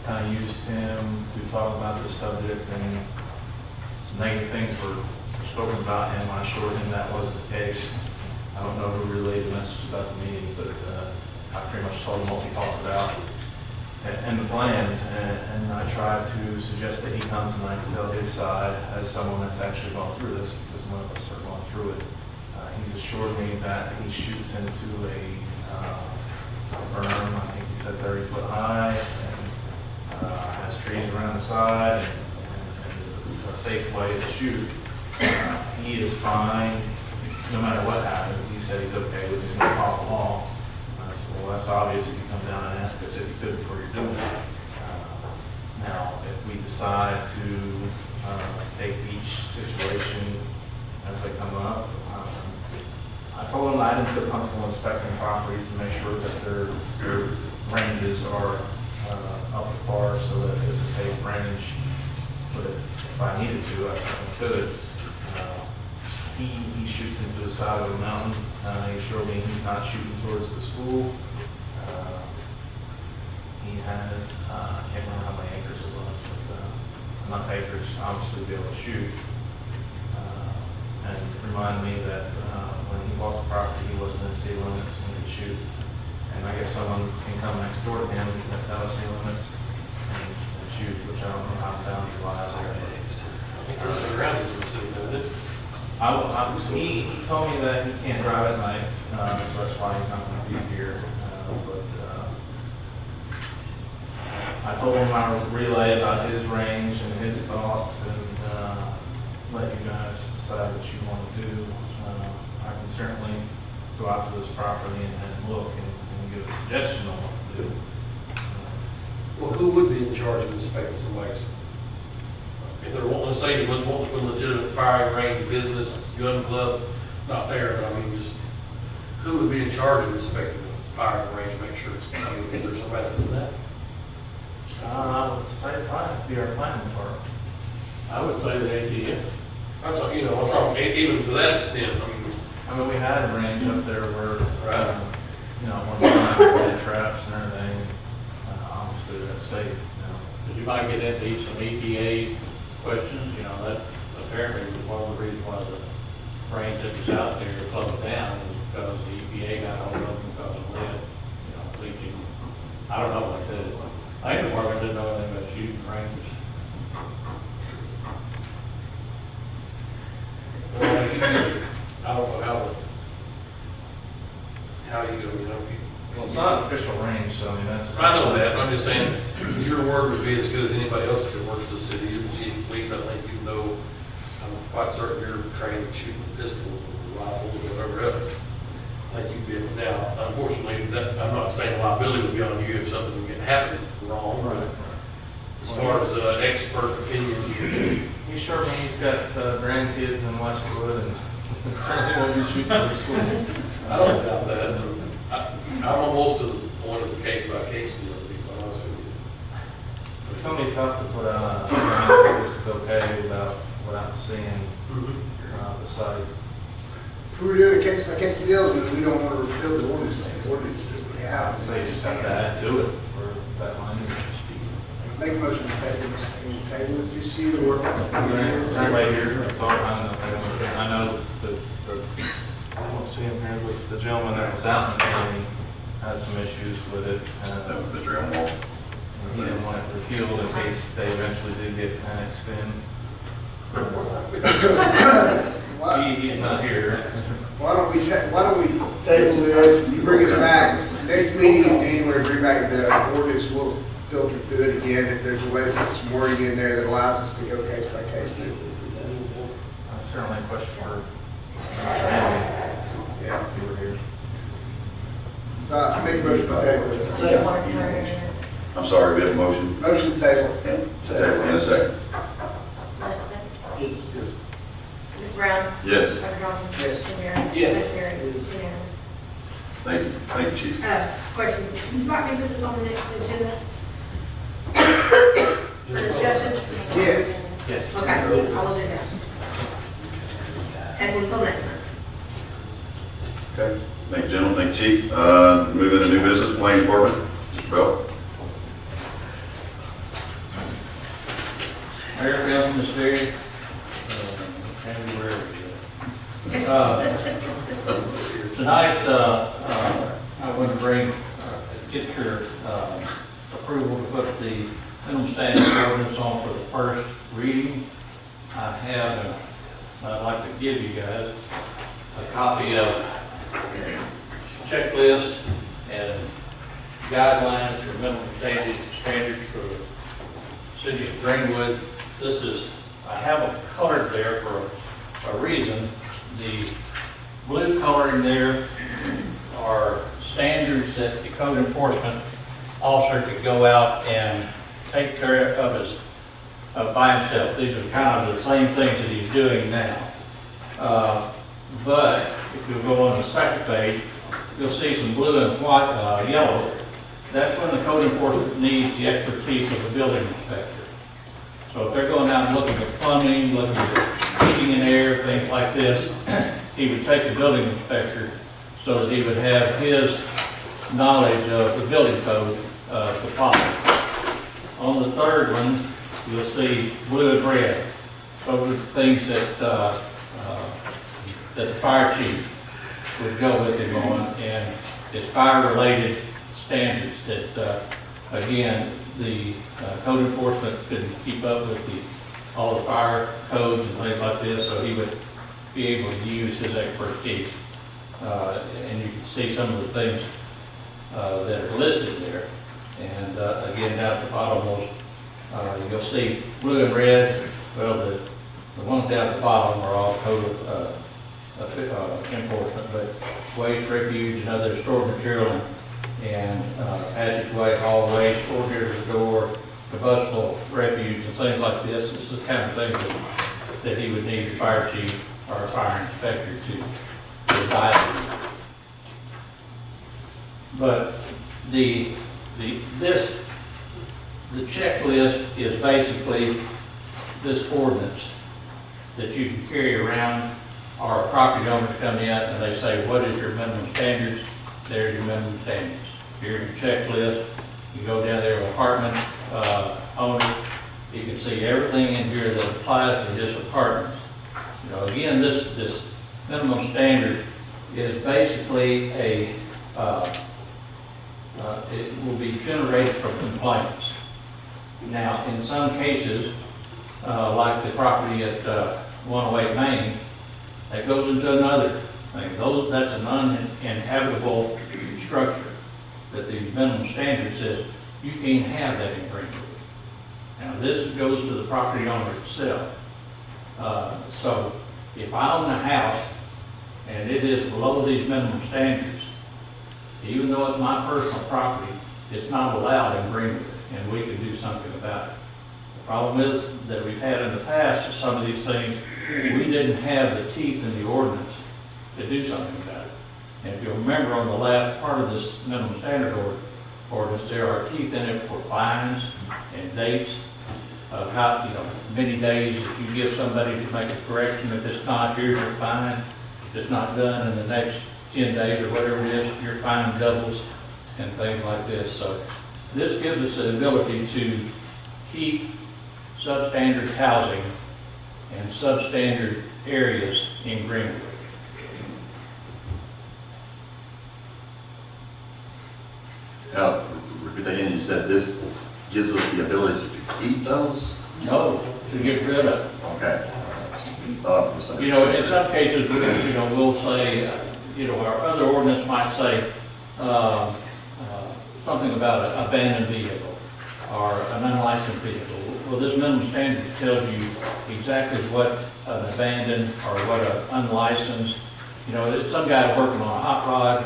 kind of used him to talk about this subject, and some negative things were spoken about him. I assured him that wasn't the case. I don't know who relayed the message about the meeting, but I pretty much told him what we talked about. and the plans, and I tried to suggest that he comes and I can tell his side as someone that's actually gone through this, because none of us are going through it. He's assured me that he shoots into a berm, I think he said 30 foot high, and has trees around the side, and is a safe way to shoot. He is fine, no matter what happens. He said he's okay with just going to follow along. I said, well, that's obvious if you come down and ask us if you could before you're doing it. Now, if we decide to take each situation as they come up, I told them I didn't feel comfortable inspecting properties to make sure that their ranges are up to par so that it's a safe range. But if I needed to, I certainly could. He shoots into the side of the mountain. He showed me he's not shooting towards the school. He has, I can't remember how many acres it was, but enough acres obviously to be able to shoot. And remind me that when he bought the property, he wasn't in city limits and he could shoot. And I guess someone can come next door to him that's out of city limits and shoot, which I don't know how the boundary lies there. I think there's a ground in the city, doesn't it? He told me that he can't drive at night, so that's why he's not going to be here. But I told him I would relay about his range and his thoughts and let you guys decide what you want to do. I can certainly go out to this property and look and give a suggestion on what to do. Well, who would be in charge of inspecting somebody's? If they're wanting to say, wanting to put a legitimate firing range, business, gun club, not there, but I mean, just, who would be in charge of inspecting the firing range, make sure it's, I mean, is there somebody that does that? I would say it's fine, it'd be our planning department. I would say the ATM. I'm talking, you know, I'm talking, even to that extent, I mean, we had a range up there where, Right. you know, one time we had traps and everything, obviously that's safe, you know. But you might get into some EPA questions, you know, that apparently was one of the reasons why the range that was out there closed down, was because the EPA got hold of them because of lead, you know, leaching. I don't know, like I said, the department didn't know anything about shooting ranges. I don't know how you go, you know, Well, it's not an official range, so I mean, that's. I know that, but I'm just saying, your word would be as good as anybody else's that works for the city. You're the chief of police, I think you know, I'm quite certain you're trained shooting pistols or rifles or whatever else. I think you'd be able, now, unfortunately, that, I'm not saying liability would be on you if something would happen wrong. Right. As far as expert opinion, He's sure he's got grandkids in Westwood and certainly won't be shooting at the school. I don't doubt that. I'm almost to the point of the case by case deal, to be quite honest with you. It's gonna be tough to put out a, this is okay without seeing the site. If we were doing a case-by-case deal, then we don't want to repeal the ordinances we I have. would say you just have to add to it for that language. Make a motion to table this issue, or. Is there anybody here to talk about it? I know that, I don't see him here, but the gentleman that was out in the county has some issues with it. That was Mr. Elmore. He didn't want it repealed in case they eventually did get annexed in. He's not here. Why don't we table this, you bring us back, next meeting in January, bring back the ordinance, we'll filter through it again, if there's a way to put some wording in there that allows us to go case by case. Certainly a question for Yeah. see we're here. So I make a motion to table this. I'm sorry, we have a motion. Motion to table. Table in a second. Ms. Brown? Yes. Dr. Johnson? Yes. Jim Aaron? Yes. Ms. Terry? It's unanimous. Thank you, Chief. Question, would you like me to put this on the next agenda? For discussion? Yes. Yes. Okay, I will do that. And until next month. Okay. Thank you, gentlemen. Thank you, Chief. Moving to new business, planning department. Mr. Bell. Mayor, Council, Ms. Terry, Andy, where are you? Tonight, I want to get your approval to put the minimum standard ordinance on for the first reading. I have, I'd like to give you guys a copy of checklist and guidelines for minimum standards for the city of Greenwood. This is, I have them colored there for a reason. The blue coloring there are standards that the code enforcement officer could go out and take care of by himself. These are kind of the same things that he's doing now. But if you go on the second page, you'll see some blue and white, yellow. That's when the code enforcement needs the expertise of the building inspector. So if they're going out and looking at plumbing, looking at heating and air, things like this, he would take the building inspector so that he would have his knowledge of the building code to follow. On the third one, you'll see blue and red. Those are the things that that the fire chief would go with him on, and it's fire-related standards that, again, the code enforcement couldn't keep up with all the fire codes and things like this, so he would be able to use his expertise. And you can see some of the things that are listed there. And again, down at the bottom, you'll see blue and red. Well, the ones down at the bottom are all code enforcement, but waste, refuge, and other stored material and passageway, hallway, ordinary door, combustible refuge, and things like this. This is the kind of thing that he would need a fire chief or a fire inspector to advise him. But the checklist is basically this ordinance that you can carry around. Our property owners come in and they say, what is your minimum standards? There's your minimum standards. Here's your checklist. You go down there with apartment owner, you can see everything in here that applies to his apartments. You know, again, this minimum standard is basically it will be generated from complaints. Now, in some cases, like the property at 108 Main, that goes into another thing. That's an uninhabitable structure that the minimum standard says you can't have that in Greenwood. Now, this goes to the property owner itself. So if I own a house and it is below these minimum standards, even though it's my personal property, it's not allowed in Greenwood, and we can do something about it. The problem is that we've had in the past, some of these things, we didn't have the teeth in the ordinance to do something about it. And if you remember on the last part of this minimum standard ordinance, there are teeth in it for fines and dates of how, many days if you give somebody to make a correction. If it's not, here's your fine. If it's not done in the next 10 days or whatever it is, your fine doubles and things like this. So this gives us the ability to keep substandard housing and substandard areas in Greenwood. Now, repeat again, you said this gives us the ability to keep those? No, to get rid of them. Okay. In some cases, we'll say, our other ordinance might say something about an abandoned vehicle or an unlicensed vehicle. Well, this minimum standard tells you exactly what an abandoned or what an unlicensed, some guy working on a hot rod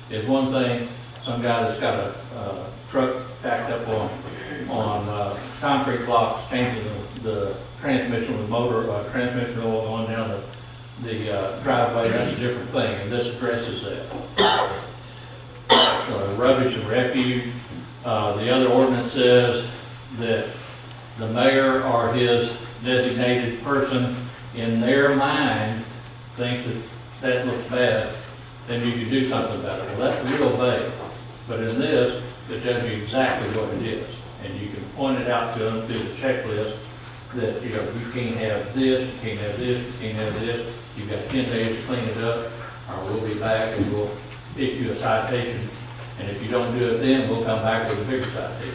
is one thing. Some guy that's got a truck backed up on concrete blocks, changing the transmission with motor, transmission oil going down the driveway, that's a different thing, and this addresses that. Rubbish and refuge. The other ordinance says that the mayor or his designated person in their mind thinks that looks bad, then you can do something about it. Well, that's real vague. But in this, it tells you exactly what it is. And you can point it out to them through the checklist that, you can't have this, you can't have this, you can't have this. You've got 10 days to clean it up, or we'll be back and we'll issue a citation And if you don't do it then, we'll come back with a bigger site here.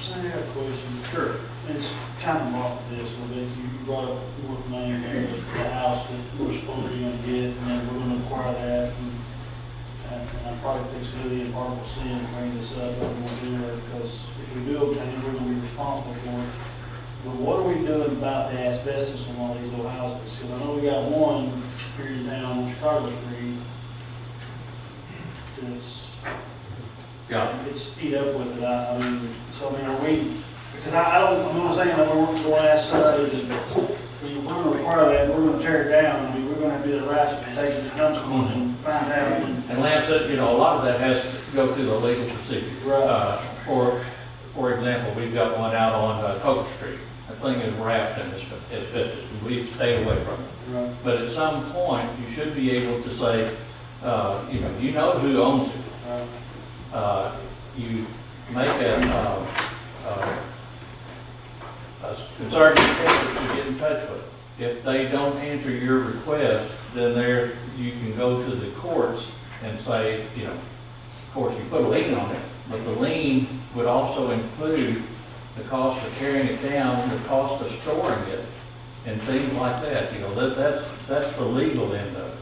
So I have a question. Sure. It's kind of off of this a little bit. You brought up North Main, the house that we're supposed to be gonna get, and then we're gonna acquire that. And I probably think it's really a horrible sin to bring this up, but we'll do it, because if we do obtain it, we're gonna be responsible for it. But what are we doing about the asbestos in all these old houses? Because I know we got one here in town on Chicago Street that's, it's eat up with it. I mean, so I mean, are we, because I don't, I'm not saying that we're going to ask somebody to, we're going to require that, we're going to tear it down. I mean, we're going to have to do the right to take it, come someone and find out. And Lance said, you know, a lot of that has to go through the legal procedure. Right. For example, we've got one out on Coker Street. That thing is wrapped in asbestos. We've stayed away from it. Right. But at some point, you should be able to say, you know who owns it. Right. You make a concerted effort to get in touch with them. If they don't answer your request, then you can go to the courts and say, you know, of course, you put a lien on it, but the lien would also include the cost of tearing it down, the cost of storing it, and things like that. You know, that's the legal end of it.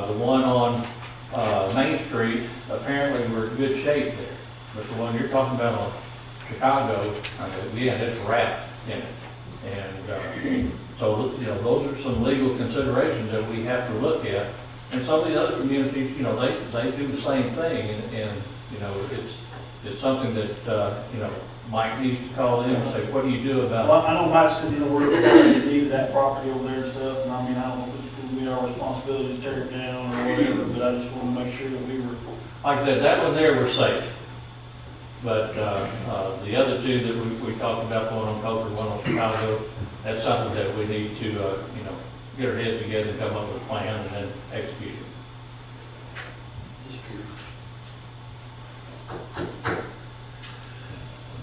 The one on Main Street, apparently we're in good shape there. But the one you're talking about on Chicago, again, it's wrapped in it. And so, you know, those are some legal considerations that we have to look at. And some of the other communities, you know, they do the same thing. And you know, it's something that, you know, Mike needs to call in and say, what do you do about it? Well, I know Mike said, you know, we're going to leave that property over there and stuff, and I mean, I don't know if it's going to be our responsibility to tear it down or whatever, but I just want to make sure that we were. Like I said, that one there, we're safe. But the other two that we talked about, one on Coker, one on Chicago, that's something that we need to, you know, get our heads together and come up with a plan and then execute it.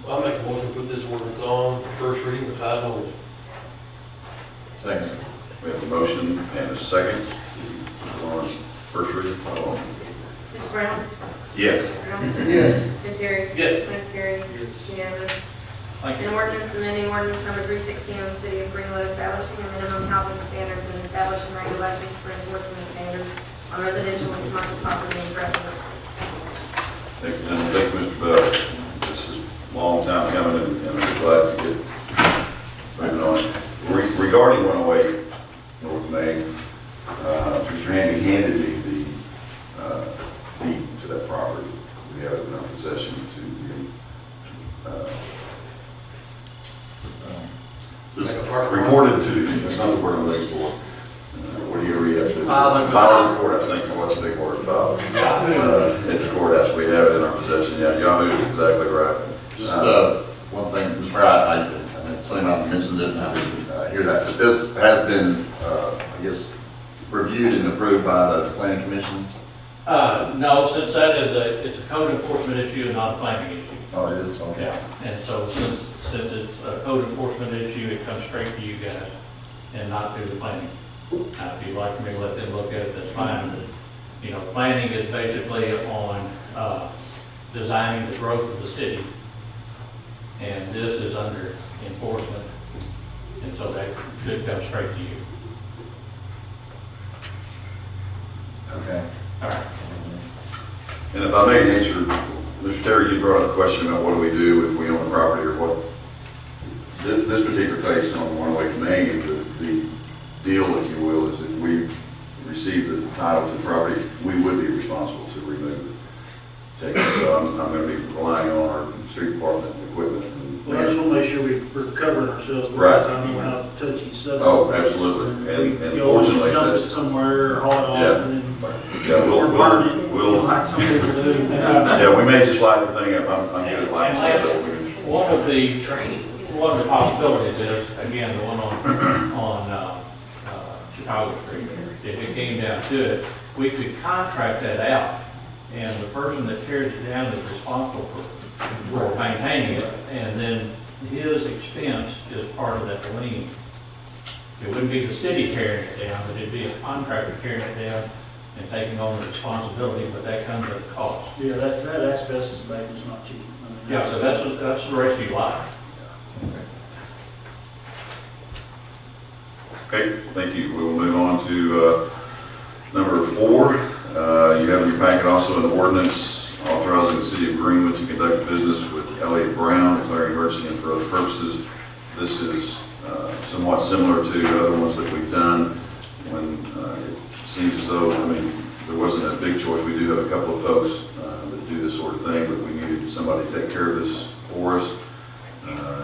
I'll make a motion to put this ordinance on for first reading by title only. Second. We have a motion and a second on first reading. Mr. Brown? Yes. Mr. Johnson? Yes. Jim Terry? Yes. Lance Terry? Unanimous. Thank you. An ordinance amending ordinance number 316 of the city of Greenwood establishing a minimum housing standards and establishing regulations for enforcement of standards on residential and commercial property and precedents. Thank you, gentlemen. Thank you, Mr. Bell. This is a long time coming, and I'm glad to get moving on. Regarding 108 North Main, Mr. Handy handed me the deed to that property. We have it in our possession to just reported to, that's not the word I'm looking for. What do you read? Filing. Filing the courthouse. Thank you. What's the big word? File. It's a courthouse. We have it in our possession. Yeah, Yahoo is exactly right. Just one thing, Mr. Wright, I something I mentioned it, and I didn't hear that, but this has been, I guess, reviewed and approved by the planning commission. No, since that is it's a code enforcement issue and not a planning issue. Oh, it is, okay. Yeah, and so since it's a code enforcement issue, it comes straight to you guys and not through the planning. Now, if you'd like me to let them look at it, that's fine. But, you know, planning is basically on designing the growth of the city, and this is under enforcement, and so that should come straight to you. Okay. All right. And if I may answer, Mr. Terry, you brought up a question about what do we do if we own the property or what. This particular case on 108 Main, the deal, if you will, is if we receive the title to the property, we would be responsible to remove it. So I'm going to be relying on our street department equipment. Well, I just want to make sure we're covering ourselves. Right. I know how touchy subject. Oh, absolutely. And fortunately, dump it that's, somewhere or haul it off Yeah. and then. yeah, Or burn it, we'll, like some people do. yeah, we may just light the thing up. I'm good at lighting And stuff up. one of the possibilities is, again, the one on Chicago Street, if it came down to it, we could contract that out, and the person that tears it down is responsible for maintaining it, and then his expense is part of that lien. It wouldn't be the city tearing it down, but it'd be a contractor tearing it down, and taking on the responsibility, but that comes at a cost. Yeah, that asbestos abatement's not cheap. I mean, Yeah, so that's the rest of your life. Okay, thank you. We will move on to number 4. You have in your packet also an ordinance authorizing the city of Greenwood to conduct business with Elliott Brown, declaring emergency and for other purposes. This is somewhat similar to other ones that we've done when it seems as though, I mean, there wasn't a big choice. We do have a couple of folks that do this sort of thing, but we needed somebody to take care of this for us.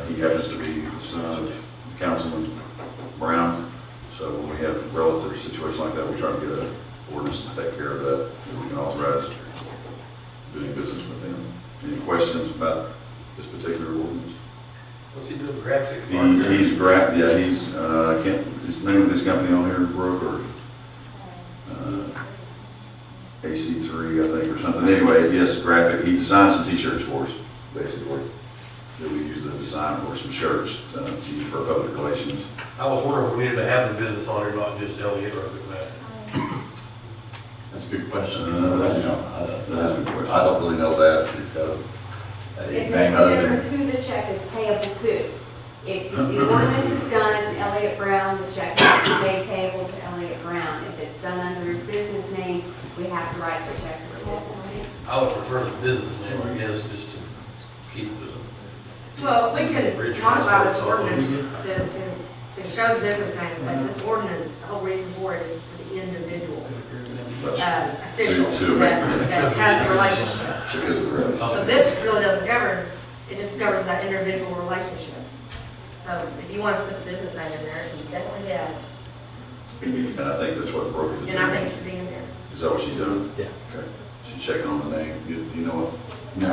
He happens to be the son of Councilman Brown. So when we have a relative situation like that, we try to get an ordinance to take care of that. We can authorize doing business with them. Any questions about this particular ordinance? What's he doing, graphic? He's I can't, his name of his company on here, Brooke, or AC3, I think, or something. Anyway, yes, graphic. He designed some t-shirts for us, basically, that we use the design for some shirts to use for public relations. I was wondering if we needed to have the business on here, not just Elliott or that. That's a good question. That is a good question. I don't really know that. He's got a It name makes a other than. difference who the check is payable to. If the ordinance is done, Elliott Brown, the check has to be made payable to Elliott Brown. If it's done under his business name, we have to write the check for his business name. I would prefer the business name, I guess, just to keep the. Well, we can modify this ordinance to show the business name, but this ordinance, the whole reason for it is for the individual official that has the relationship. So this really doesn't govern, it just governs that individual relationship. So if you want us to put the business name in there, you definitely have. And I think that's what Brooke is doing. And I think it should be in there. Is that what she's doing? Yeah. Okay. She's checking on the name. You know what? No,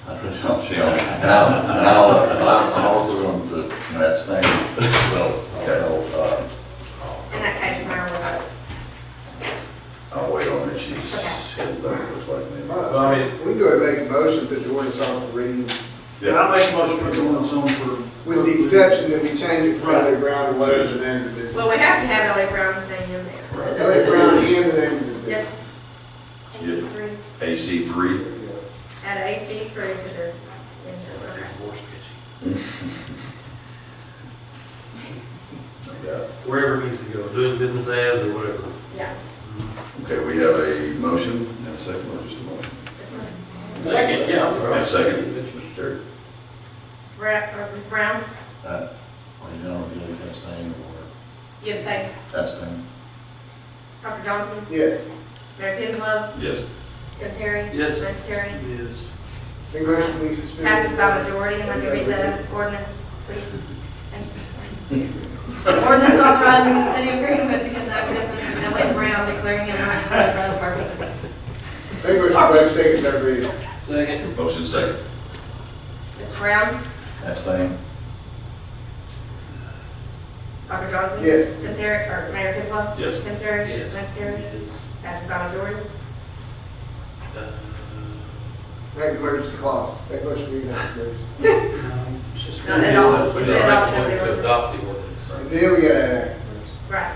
I really don't. She don't. I'm also going to abstain. So, In that case, Mayor will I'll wait on her. She's Okay. headed back, looks like me. Well, I mean, we can go ahead and make a motion, put the ordinance on for reading, Yeah, I'll make a motion to put the ordinance on for. with the exception that we change it from Elliott Brown to whatever the name of the business. Well, we have to have Elliott Brown's name in there. Elliott Brown and the name of the business. Yes. Yeah. AC3. Add AC through to this. More sketchy. Yeah. Wherever it needs to go, doing business as or whatever. Yeah. Okay, we have a motion and a second, or just a motion? Second, yeah, I'm sorry. A second, Mr. Terry. Ms. Brown, well, you know, you abstain or you abstain. abstain. Dr. Johnson, Yes. Mayor Kinslow, Yes. Tim Terry. Yes. Lance Terry. Yes. Make a motion, please suspend. Passes by majority, and let me read the ordinance, please. Thank you. Ordinance authorizing the city of Greenwood to conduct business with Elliott Brown, declaring an emergency for other purposes. Make a motion, to waive second, third reading. Second. Motion second. Mr. Brown, Abstain. Dr. Johnson. Yes. Tim Terry, or Mayor Kinslow. Yes. Tim Terry. Yes. Lance Terry. Passes by majority. Make emergency clause. Make a motion, to read that, please. No, adopt. It's the adoption of the To ordinance. adopt the ordinance. And then we got to act. Right.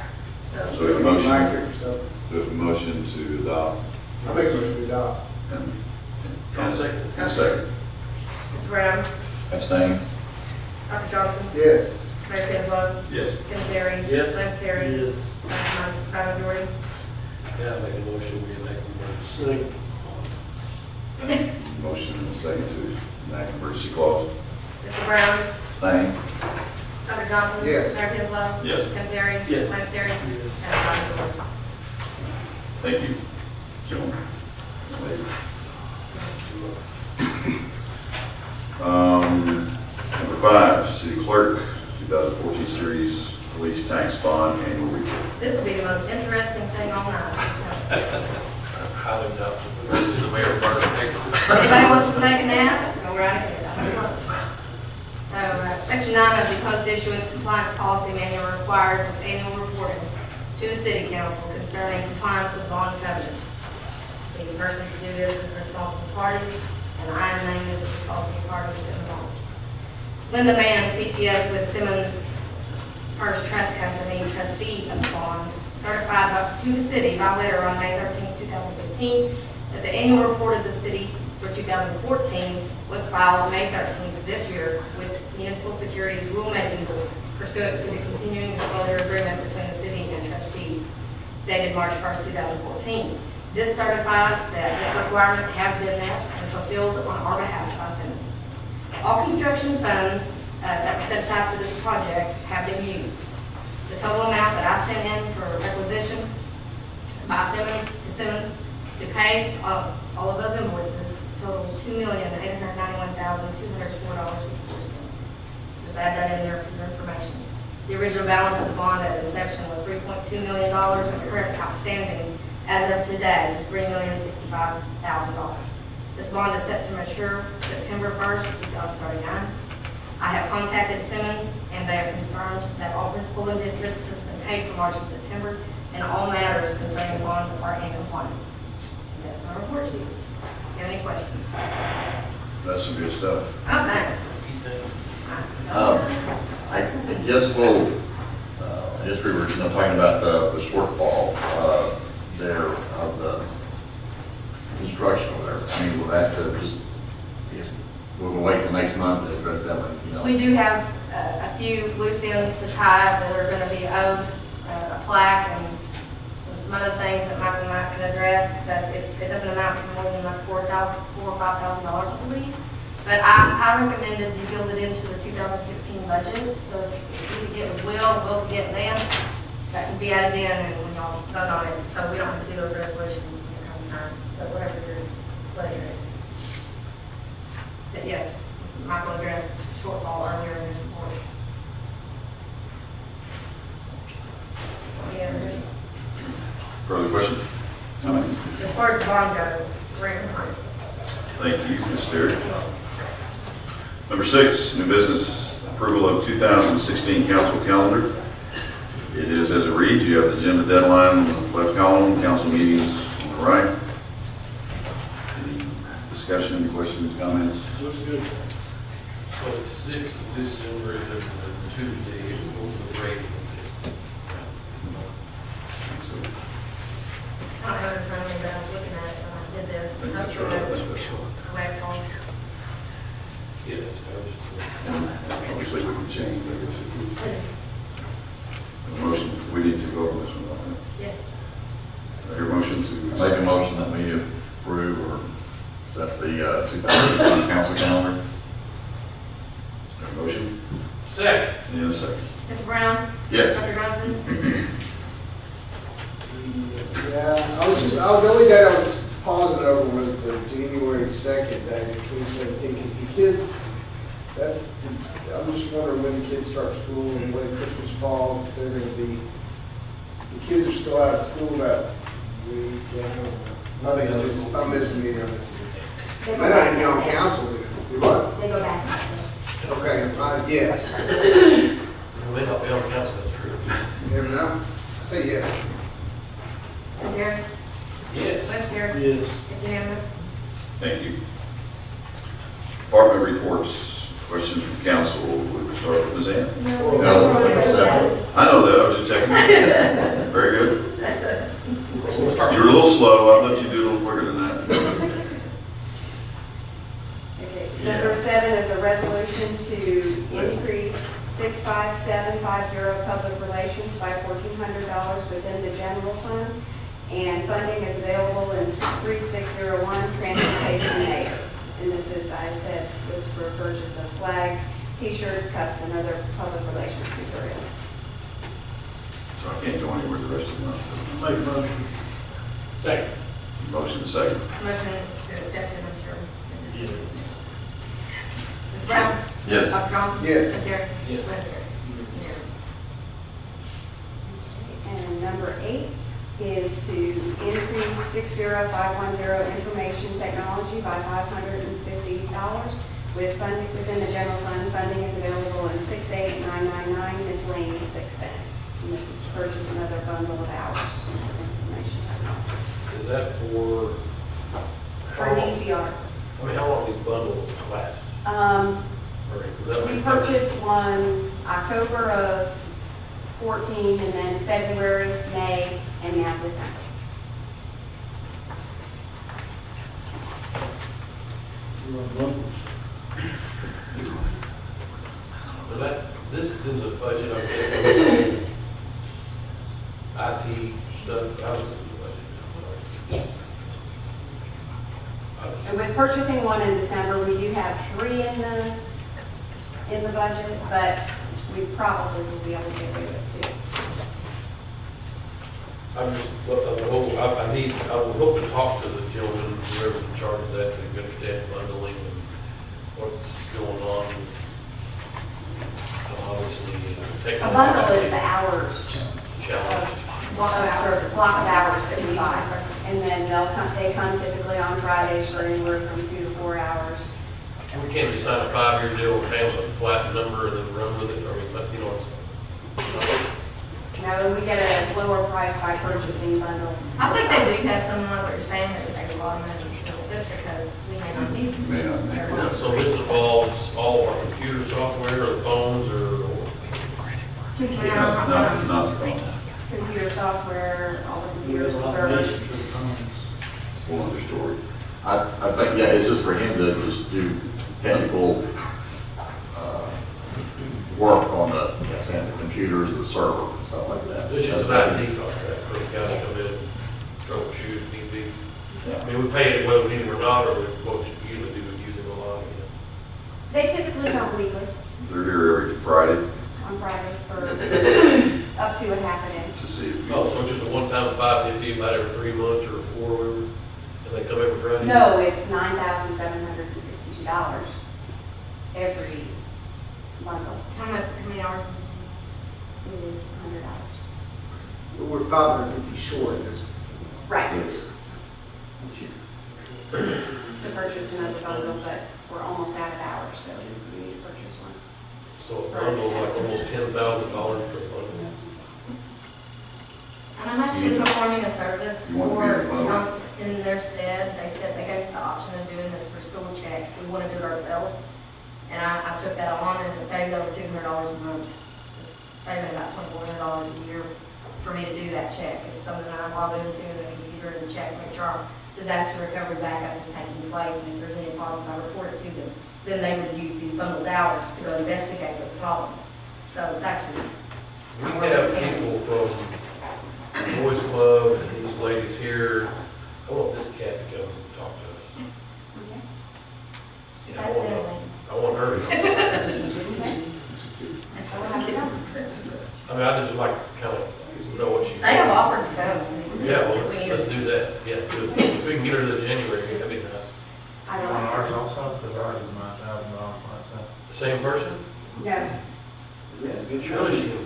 So So, we have a motion, Mike here for something. we have a motion to adopt I make a motion to adopt. and. I'll second. And a second. Mr. Brown, Abstain. Dr. Johnson, Yes. Mayor Kinslow, Yes. Tim Terry. Yes. Lance Terry. Yes. Passes by majority. Yeah, I make a motion, we enact the emergency. Motion and a second to enact emergency clause. Mr. Brown, Abstain. Dr. Johnson. Yes. Mayor Kinslow. Yes. Tim Terry. Yes. Lance Terry. Passes by majority. Thank you, gentlemen. Number 5, city clerk, 2014 series police tax bond annual report. This will be the most interesting thing all night. Highly doubt it. This is the mayor part of the paper. Anybody wants to take a nap? Go right ahead. So, section 9 of the post-issuance compliance policy manual requires this annual reporting to the city council concerning compliance with bond covenants. The person to do this is the responsible party, and I am named as the responsible party to the bond. Linda Mann, CTS with Simmons First Trust Company, trustee of the bond, certified to the city by letter on May 13, 2015, that the annual report of the city for 2014 was filed May 13th of this year with Municipal Securities Rulemaking Board pursuant to the continuing disclosure agreement between the city and trustee dated March 1st, 2014. This certifies that this requirement has been met and fulfilled on our behalf by Simmons. All construction funds that were set aside for this project have been used. The total amount that I sent in for requisition by Simmons to pay all of those invoices total $2,891,204.54. Just add that in there for your information. The original balance of the bond at inception was $3.2 million, and current outstanding as of today is $3,065,000. This bond is set to mature September 1st, 2039. I have contacted Simmons, and they have confirmed that all principal and interest has been paid for March and September, and all matters concerning the bond are in compliance. And that's my report to you. Do you have any questions? That's some good stuff. Oh, thanks. I guess we'll, history, we're talking about the shortfall there of the construction over there. I mean, we'll have to just, we'll wait till next month to address that one, you know. We do have a few loose ends to tie that are going to be owed, a plaque and some other things that Michael and I can address, but it doesn't amount to more than like $4,000 or $5,000, I believe. But I recommended you build it into the 2016 budget, so if you could get with Will could get them, that can be added in and when y'all vote on it, so we don't have to do those resolutions when it comes time, but whatever your pleasure is. But yes, Michael addressed the shortfall earlier in his report. Yeah. Further questions? Comments? As far as the bond goes, we're in compliance. Thank you, Ms. Terry. Number 6, new business, approval of 2016 council calendar. It is as it reads. You have the agenda deadline on the left column, council meetings on the right. Any discussion, any questions, comments? Looks good. So it's 6th of December, is a Tuesday, over the break. I don't have it in front of me, but I was looking at it when I did this. I'm sure that's correct, Paul. Yeah, that's how Obviously, we can change, I guess. The motion, we need to go over this one, don't Yes. we? Your motion to Make a motion that we approve or set the 2016 council calendar. motion? Second. Any other second? Mr. Brown? Yes. Dr. Johnson? Yeah, the only day I was pausing over was the January 2nd day of 2017, because the kids, I'm just wondering when the kids start school and when Christmas falls, if they're gonna be, the kids are still out of school that week. I'm missing meeting on this. I don't even be on council then. Do what? They go back. Okay, yes. We may not be on council, that's true. You never know. I say yes. So Derek? Yes. What's Derek? Yes. It's unanimous. Thank you. Department reports, questions from council. We'll start with Ms. Ann. No. I know that, I was just checking. Very good. You were a little slow, I thought you'd do a little quicker than that. Okay. Number 7 is a resolution to increase 65750 public relations by $1,400 within the general fund, and funding is available in 63601 transportation and aid. And this is, I said, was for purchase of flags, t-shirts, cups, and other public relations materials. So I can't go anywhere the rest of the month. Make a motion. Second. Motion to second. Motion to accept it, I'm sure. Yeah. Mr. Brown? Yes. Dr. Johnson? Yes. Mr. Terry? Yes. What's Derek? Unanimous. And number 8 is to increase 60510 information technology by $550 with funding within the general fund. Funding is available in 68999 miscellaneous expense. And this is to purchase another bundle of hours of information technology. Is that for? For DCR. I mean, how long these bundles last? We purchased one October of 14, and then February, May, and now December. Well, this is in the budget, I'm guessing. IT stuff, I was in the budget. Yes. And with purchasing one in December, we do have 3 in the budget, but we probably will be able to get rid of it too. I'm just, I would hope to talk to the gentleman, whoever's in charge of that, to understand bundling and what's going on. Obviously, A bundle is the hours, challenge. block of hours that we buy. And then they come typically on Fridays for anywhere from 2 to 4 hours. And we can't just sign a 5-year deal, pay them a flat number and then run with it, or, you know, No, we get a lower price by purchasing bundles. I think they do have someone, what you're saying, that would save a lot of money just because we may not need. May not need them. so this involves all our computer software or phones or Not the phone. Computer software, all the computers and servers. One other story. I think, yeah, it's just for him to just do technical, work on the computers, the server, and stuff like that. This is an IT contract, so they've got to come in and troubleshoot if need be. I mean, we pay it whether we need it or not, or what we usually do is use it a lot. They typically come weekly They're here every Friday on Fridays for up to a half a day. to see if. Oh, so it's just a one-time $550 about every 3 months or 4, whatever, and they come every Friday? No, it's $9,762 every bundle. How many hours? It is $100. We're $550 short this. Right. Yes. To purchase another bundle, but we're almost out of hours, so we need to purchase one. So a bundle's like almost $10,000 per bundle. And I'm actually performing a service You want to be in the bundle? in their stead. They said they gave us the option of doing this for school checks. We want to do it ourselves. And I took that on and it saves over $200 a month. It's saving about $2,400 a year for me to do that check. It's something that I'm logged into the computer and check, make sure our disaster recovery backup is taking place. And if there's any problems, I report it to them. Then they would use these bundled hours to go investigate those problems. So it's actually. We have people from the Boys Club and these ladies here. I want this cat to come and talk to us. Yeah, I want her to come. I mean, I just like to kind of know what she. They have offered to go. Yeah, well, let's do that. Yeah, good. If we can get her to January, that'd be nice. I On don't know. ours also, because ours is $9,000 myself. The same person? No. Surely she can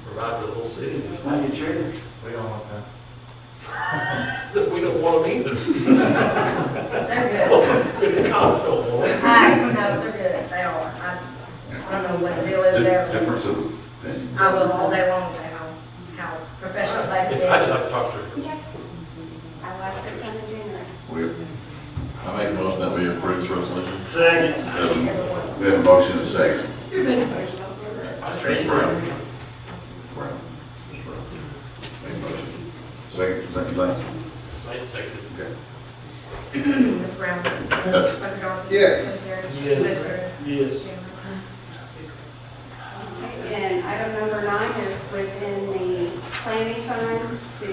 provide for the whole city. We don't want that. We don't want them either. They're good. The cops don't want them. No, they're good. They are. I don't know what the deal is there. Difference of opinion. I will all day long say how professional they I can just be. like to talk to her. Okay. I will ask her to come in January. I make a motion that we approve this resolution. Second. We have a motion and a second. Tracy. Brown. Ms. Brown. Make a motion. Second Lance? Second. Okay. Ms. Brown? Yes. Dr. Johnson? Yes. Ms. Terry? Yes. Ms. Terry? Yes. Jim? And item number 9 is within the planning fund to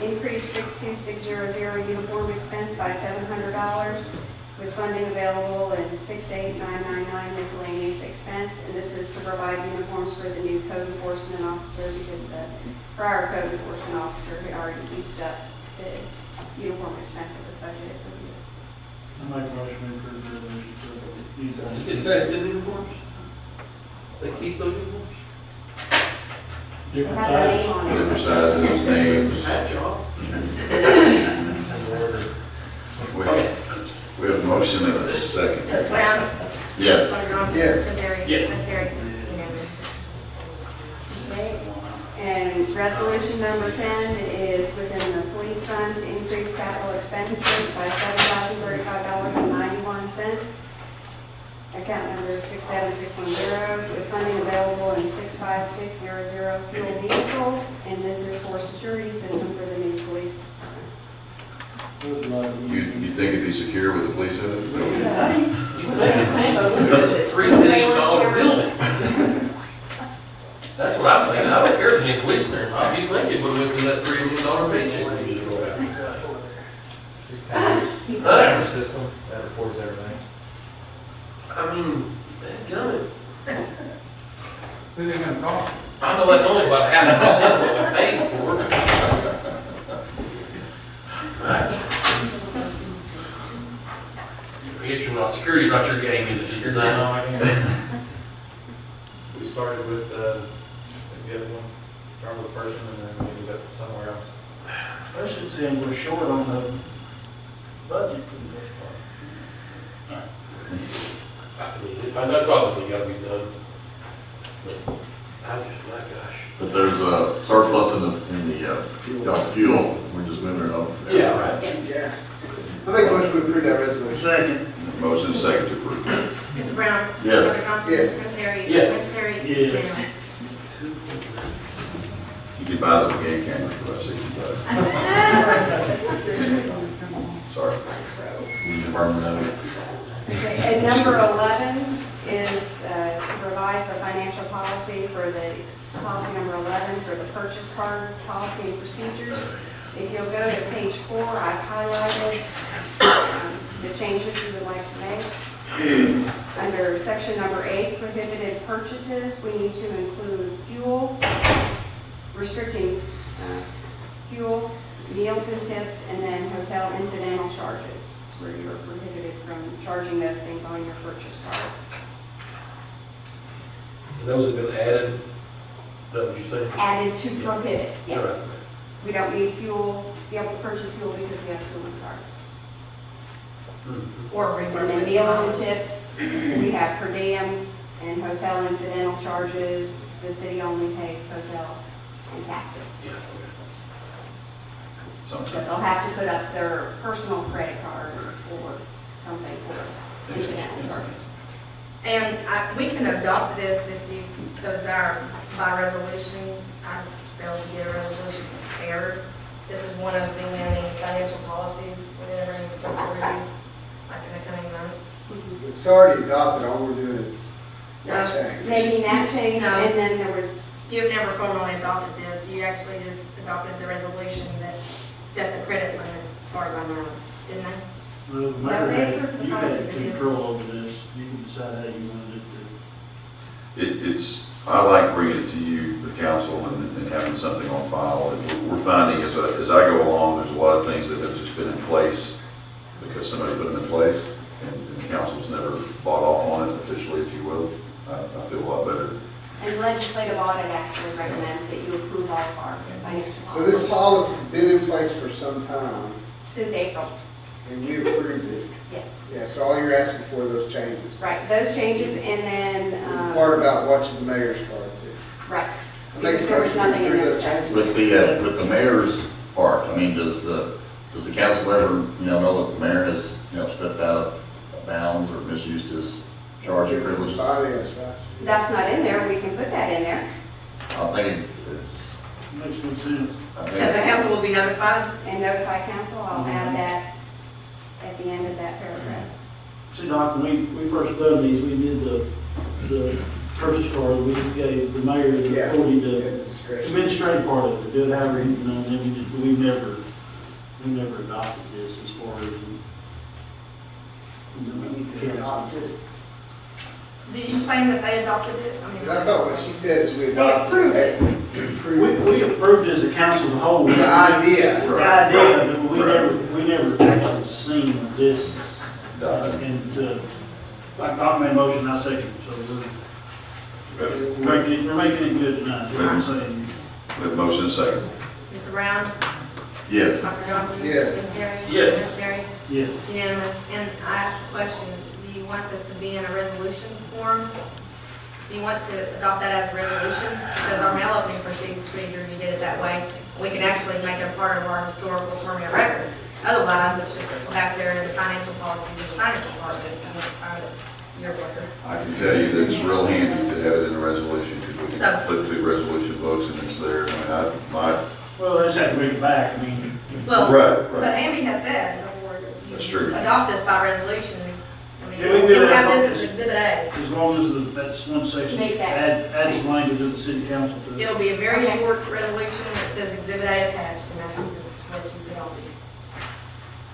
increase 62600 uniform expense by $700 with funding available in 68999 miscellaneous expense. And this is to provide uniforms for the new code enforcement officer because the prior code enforcement officer had already used up the uniform expense that was budgeted for the year. I make a motion to approve the resolution for these items. Is that the uniforms? They keep those uniforms? Different Have their name types. on it. Different sizes, names. Hat job? We have a motion and a second. Ms. Brown? Yes. Dr. Johnson? Yes. Ms. Terry? Yes. Ms. Terry? Unanimous. Okay. And resolution number 10 is within the police fund to increase capital expenditures by $7,035.91 account number 67610, with funding available in 65600 fuel vehicles, and this is for security system for the new police department. You think it'd be secure with the police in it? Is that what you- $3 building. That's what I'm thinking. I don't care if any police there. I'll be thinking, but with that $3 million paycheck. This camera system that records everything. I mean, dadgummit. Who they gonna call? I know that's only about 0.5% of what we paid for. Security's not your game either, is I that? know, I can. We started with, a good one, started with person, and then we ended up somewhere else. Especially seeing we're short on the budget for the next part. I mean, that's obviously gotta be done. But I just, my gosh. But there's a surplus in the fuel, we're just moving it over. Yeah, right. Yes. I make a motion to approve that resolution. Second. Motion is second to approve. Mr. Brown? Yes. Dr. Johnson? Yes. Mr. Terry? Yes. Mr. Terry? Yes. You could buy those game cameras for about $60. Sorry. Department of And number 11 is to revise the financial policy for the, policy number 11 for the purchase card policy and procedures. If you'll go to page 4, I've highlighted the changes we would like to make. Under section number 8, prohibited purchases, we need to include fuel, restricting fuel, meals and tips, and then hotel incidental charges, where you're prohibited from charging those things on your purchase card. Those have been added, is that what you're saying? Added to prohibit, yes. Right. We don't need fuel, to be able to purchase fuel because we have fuel in cards. Or And then reimbursement. meals and tips, we have per diem and hotel incidental charges. The city only pays hotel and taxes. Yeah. Sounds But good. they'll have to put up their personal credit card or something for incidental charges. And we can adopt this if you so desire by resolution. I failed to get a resolution prepared. This is one of the many financial policies we're going to bring to review, like in the coming months. It's already adopted, all we're doing is that No. change. Making that change, No. and then there was, You've never formally adopted this. You actually just adopted the resolution that set the credit limit, as far as I know, didn't they? Well, the No, mayor they had, approved the you had policy. control over this, you can decide how you wanted it It's, I like bringing it to you, the council, and having something on file. And we're finding as I go along, there's a lot of things that have just been in place because somebody put them in place, and the council's never bought off on it officially, if you will. I feel a lot better. and legislative audit actually recommends that you approve all of our financial So policies. this policy's been in place for some time, Since April, and we approved it. yes. Yeah, so all you're asking for are those changes. Right, those changes, and then, The part about watching the mayor's card too. right. I make a Because there was motion to nothing in approve those those changes. changes. with the mayor's part, I mean, does the council ever, know that the mayor has, stepped out of bounds or misused his charging privileges? Finance, right? That's not in there, we can put that in there, I think it's, to. Makes no sense. I think The it's, council will be notified. and notify council, I'll add that at the end of that paragraph. See, Doc, when we first done these, we did the purchase card, we gave the mayor the Yeah. authority Yeah, to discretion. administrate part of it, do it however, and then we never adopted this as far as. We need to adopt it. Did you claim that they adopted it? I mean, And I thought what she said is we They adopted approved it. We approved as a council as a whole. The idea. The idea, but we never actually seen this, and, like Doc made a motion, I second, so we're making it good tonight, you know what I'm saying? We have a motion and a second. Mr. Brown? yes. Dr. Johnson? Yes. Tim Terry? Yes. Ms. Terry? Yes. It's unanimous. And I asked the question, do you want this to be in a resolution form? Do you want to adopt that as a resolution? Because our mail opening procedure, you did it that way. We can actually make it a part of our historical permanent record. Otherwise, it's just back there in the financial policies and finance department, your record. tell you that it's real handy to have it in a resolution, because we can So- flip through resolution books and it's there. I mean, Well, they just have to bring it back, I mean. Well, Right, but right. Andy has said, That's true. adopt this by resolution. I mean, Yeah, we can do you'll that have as long this as exhibit A. As long as that's one section, Make that. add some language of the city council to it. It'll be a very Okay. short resolution that says exhibit A attached, and that's what you put on.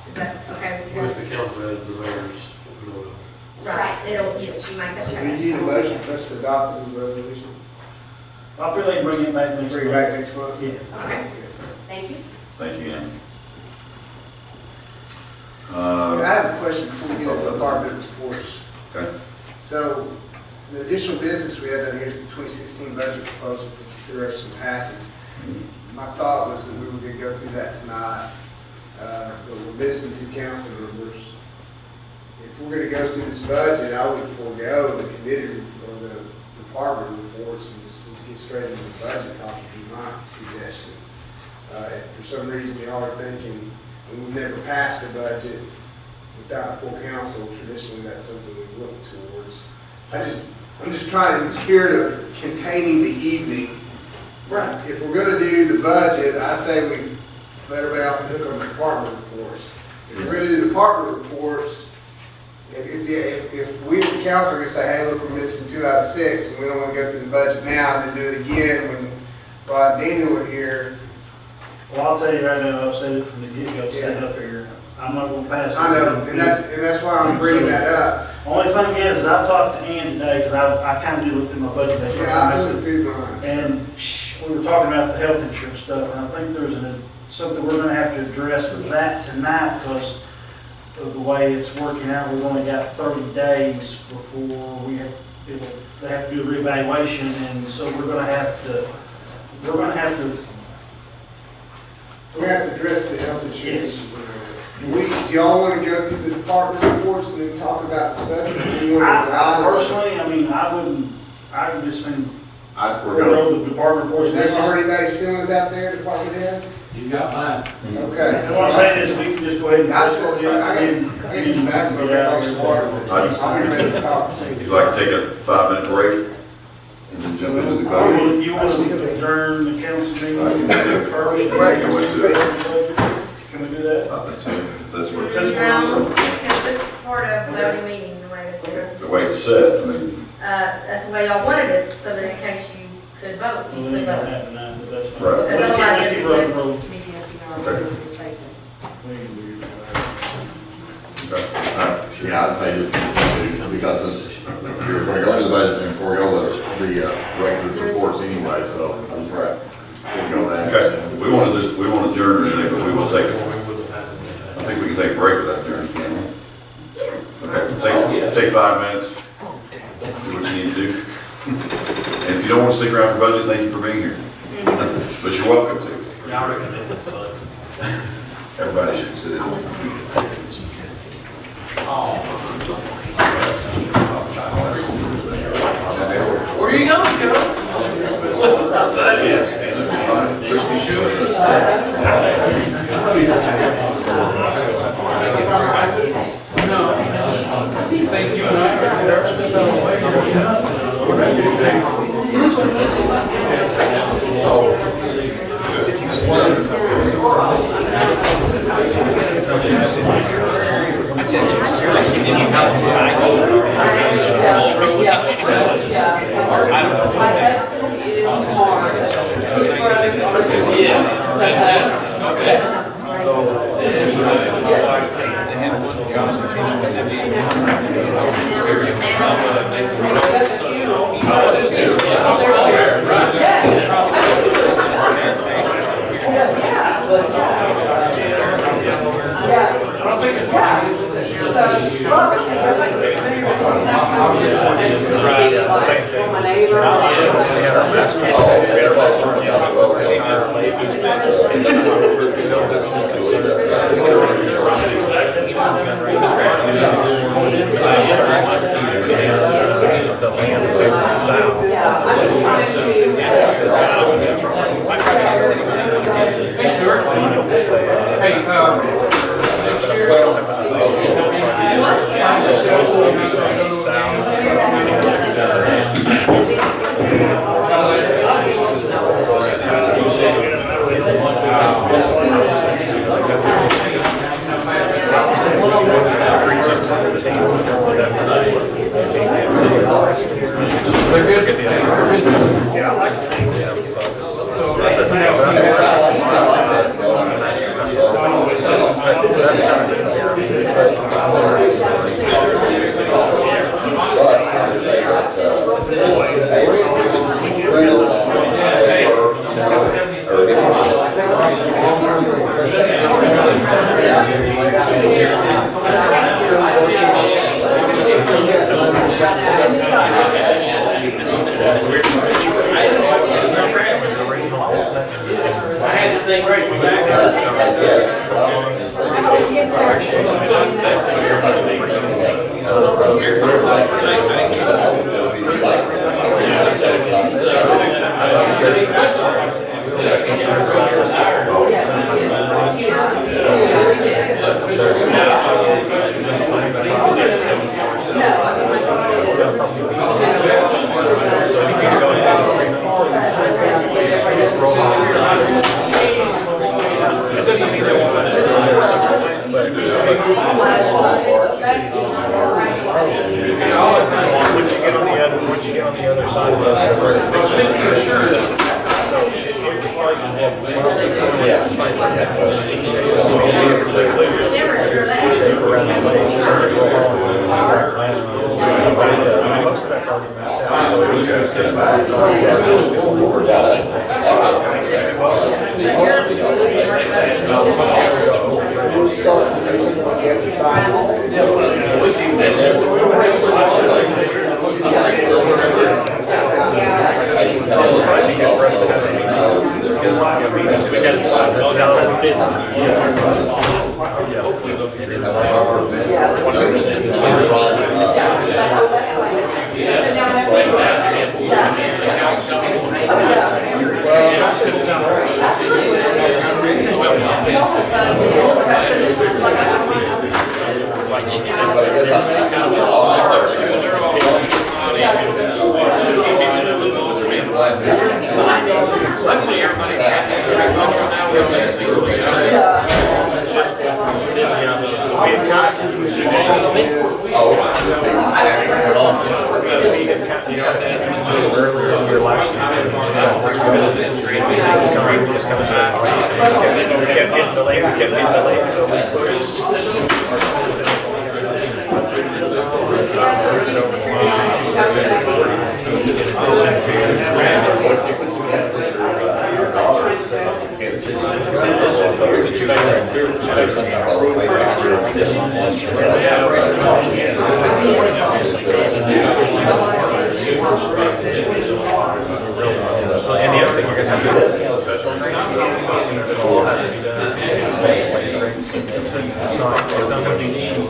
Is that okay with you With guys? the council as the mayor's, Right, it'll, yes, you make that So we change. need a motion for us to adopt this resolution. I feel like bring it back next Bring it month. back next month? Yeah. Okay. Thank you. Thank you, Ann. I have a question before we get into department reports. Okay. So, the additional business we had down here is the 2016 budget proposal for consideration and passage. My thought was that we were going to go through that tonight, but we're missing two council members. If we're going to go through this budget, I would forego the committee or the department reports and just get straight into the budget talk, would be my suggestion. If for some reason y'all are thinking, and we've never passed a budget without a full council, traditionally that's something we look towards. I'm just trying, in the spirit of containing the evening, Right. if we're gonna do the budget, I say we let everybody off the hook on the department reports. If we're gonna do the department reports, if we as the council are gonna say, hey, look, we're missing 2 out of 6, and we don't wanna go through the budget now, and then do it again when Rod and Daniel were here, Well, I'll tell you right now, I've said it from the get-go, set up here, I'm not gonna pass it. I know, and that's why I'm bringing that up. Only thing is, I talked to Ann today, because I kind of did look through my budget. Yeah, I looked through mine. And we were talking about the health insurance stuff, and I think there's something we're gonna have to address with that tonight, because of the way it's working out. We've only got 30 days before they have to do a reevaluation, and so we're gonna have to We have to address the health insurance. Yes. Do y'all want to go through the department reports and then talk about this budget? Or do you want to I personally, I mean, I would just think, I'd we're forego. going to the department reports. Is that everybody's feelings out there, department heads? You got mine. Okay. And what I'm saying is, we can just go ahead and. I get you back to the water. I'll be ready to talk. You'd like to take a 5-minute break and then jump into the budget? You want to adjourn the council meeting? Break. Can we do that? I think so, if that's what, No, because this is part of the voting meeting, the way it's there. the way it's set, I mean, That's the way y'all wanted it, so that in case you could vote, you Well, could it ain't gonna vote. happen now, but that's fine. Right. Because Let's otherwise, keep it'd rolling, be rolling. Yeah, I'd say just, because this, you're going to go into the budget and forego the regular reports anyway, so I'm right. Forego that. okay, we want to adjourn today, but we will take, I think we can take a break without adjourning, can we? Okay, take 5 minutes, do what you need to do. And if you don't want to stick around for budget, thank you for being here. But you're welcome to. Yeah, I recommend it's fun. Everybody should sit in. Where are you going, Joe? Yeah, stand up. Christmas shoes. Thank you, and Hey, Never sure that. Most of that's already mapped out, so Luckily, everybody's happy. So, and the other thing you're gonna have to do is it's not gonna be cheap.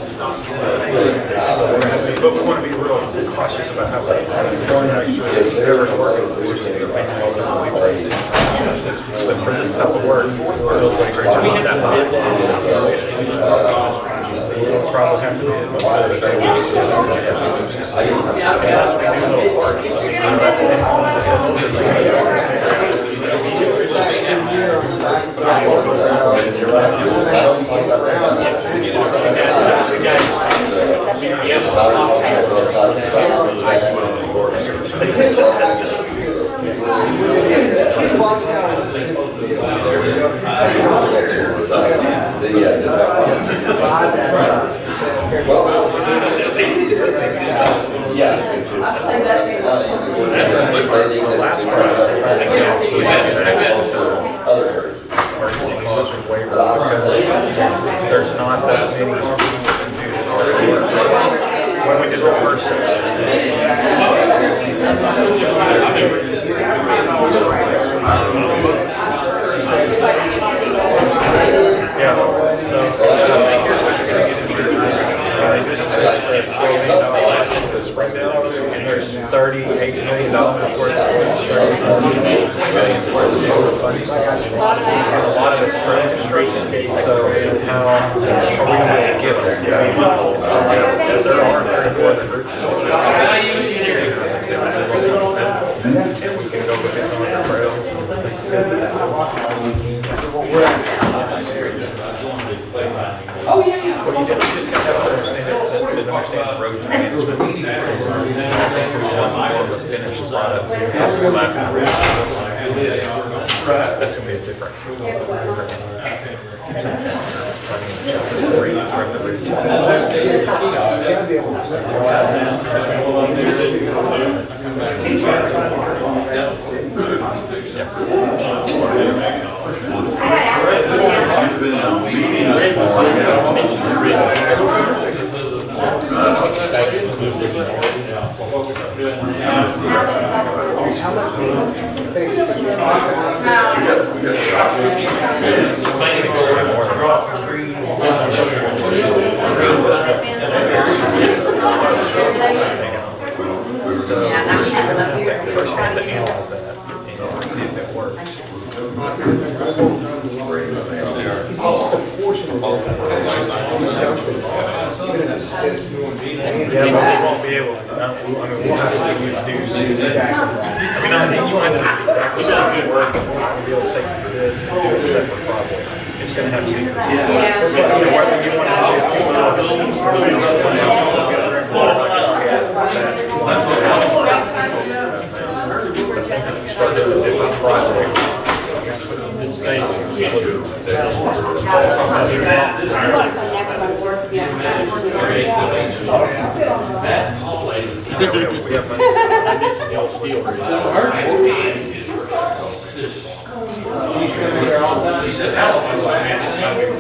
But we want to be real cautious about how we make sure that whatever's working for us, but for this type of work, we'll take great job on that line. We'll probably have to be able to unless we do little parts. There's not that many when we did the first and there's $38 million worth of work. A lot of it's for infrastructure, so how are we going to give them? There are 34 other groups. And we can go look at some of their trails. Oh, yeah. Well, you just got to understand it, so you understand the road management. Finished product. That's going to be a different. Yeah, but we won't be able to, we'll have to do these. You might not exactly what we work, but we'll be able to take this and do a separate project. It's going to have to be. Whether you want to start doing a different project. This stage, You want to come next one, work to be on the side for the Okay, so area. that tall lady. Y'all steal her. She said, that's why I had to stop here.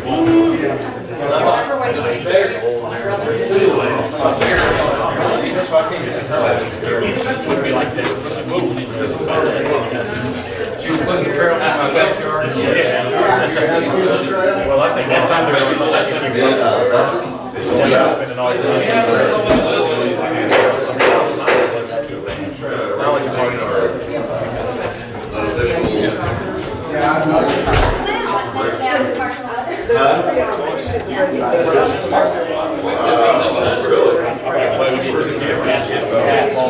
Remember when she was my brother? Would be like that. She was putting the trail down my backyard. Yeah. Well, I think that's time they're spending all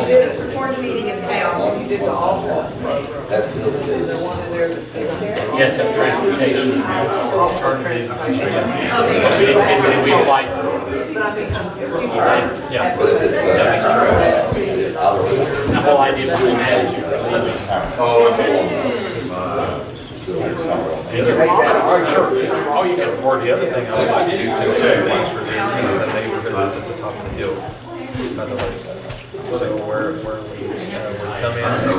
This recorded meeting is chaos. You did the awful. That's good. Yeah, it's a transportation. We applied for yeah. But if it's, it's out of The whole idea is to manage it. Sure. Oh, you can award the other thing I would like to do too, is for this, is the neighborhood that's at the top of the hill, by the way. So where we come in next to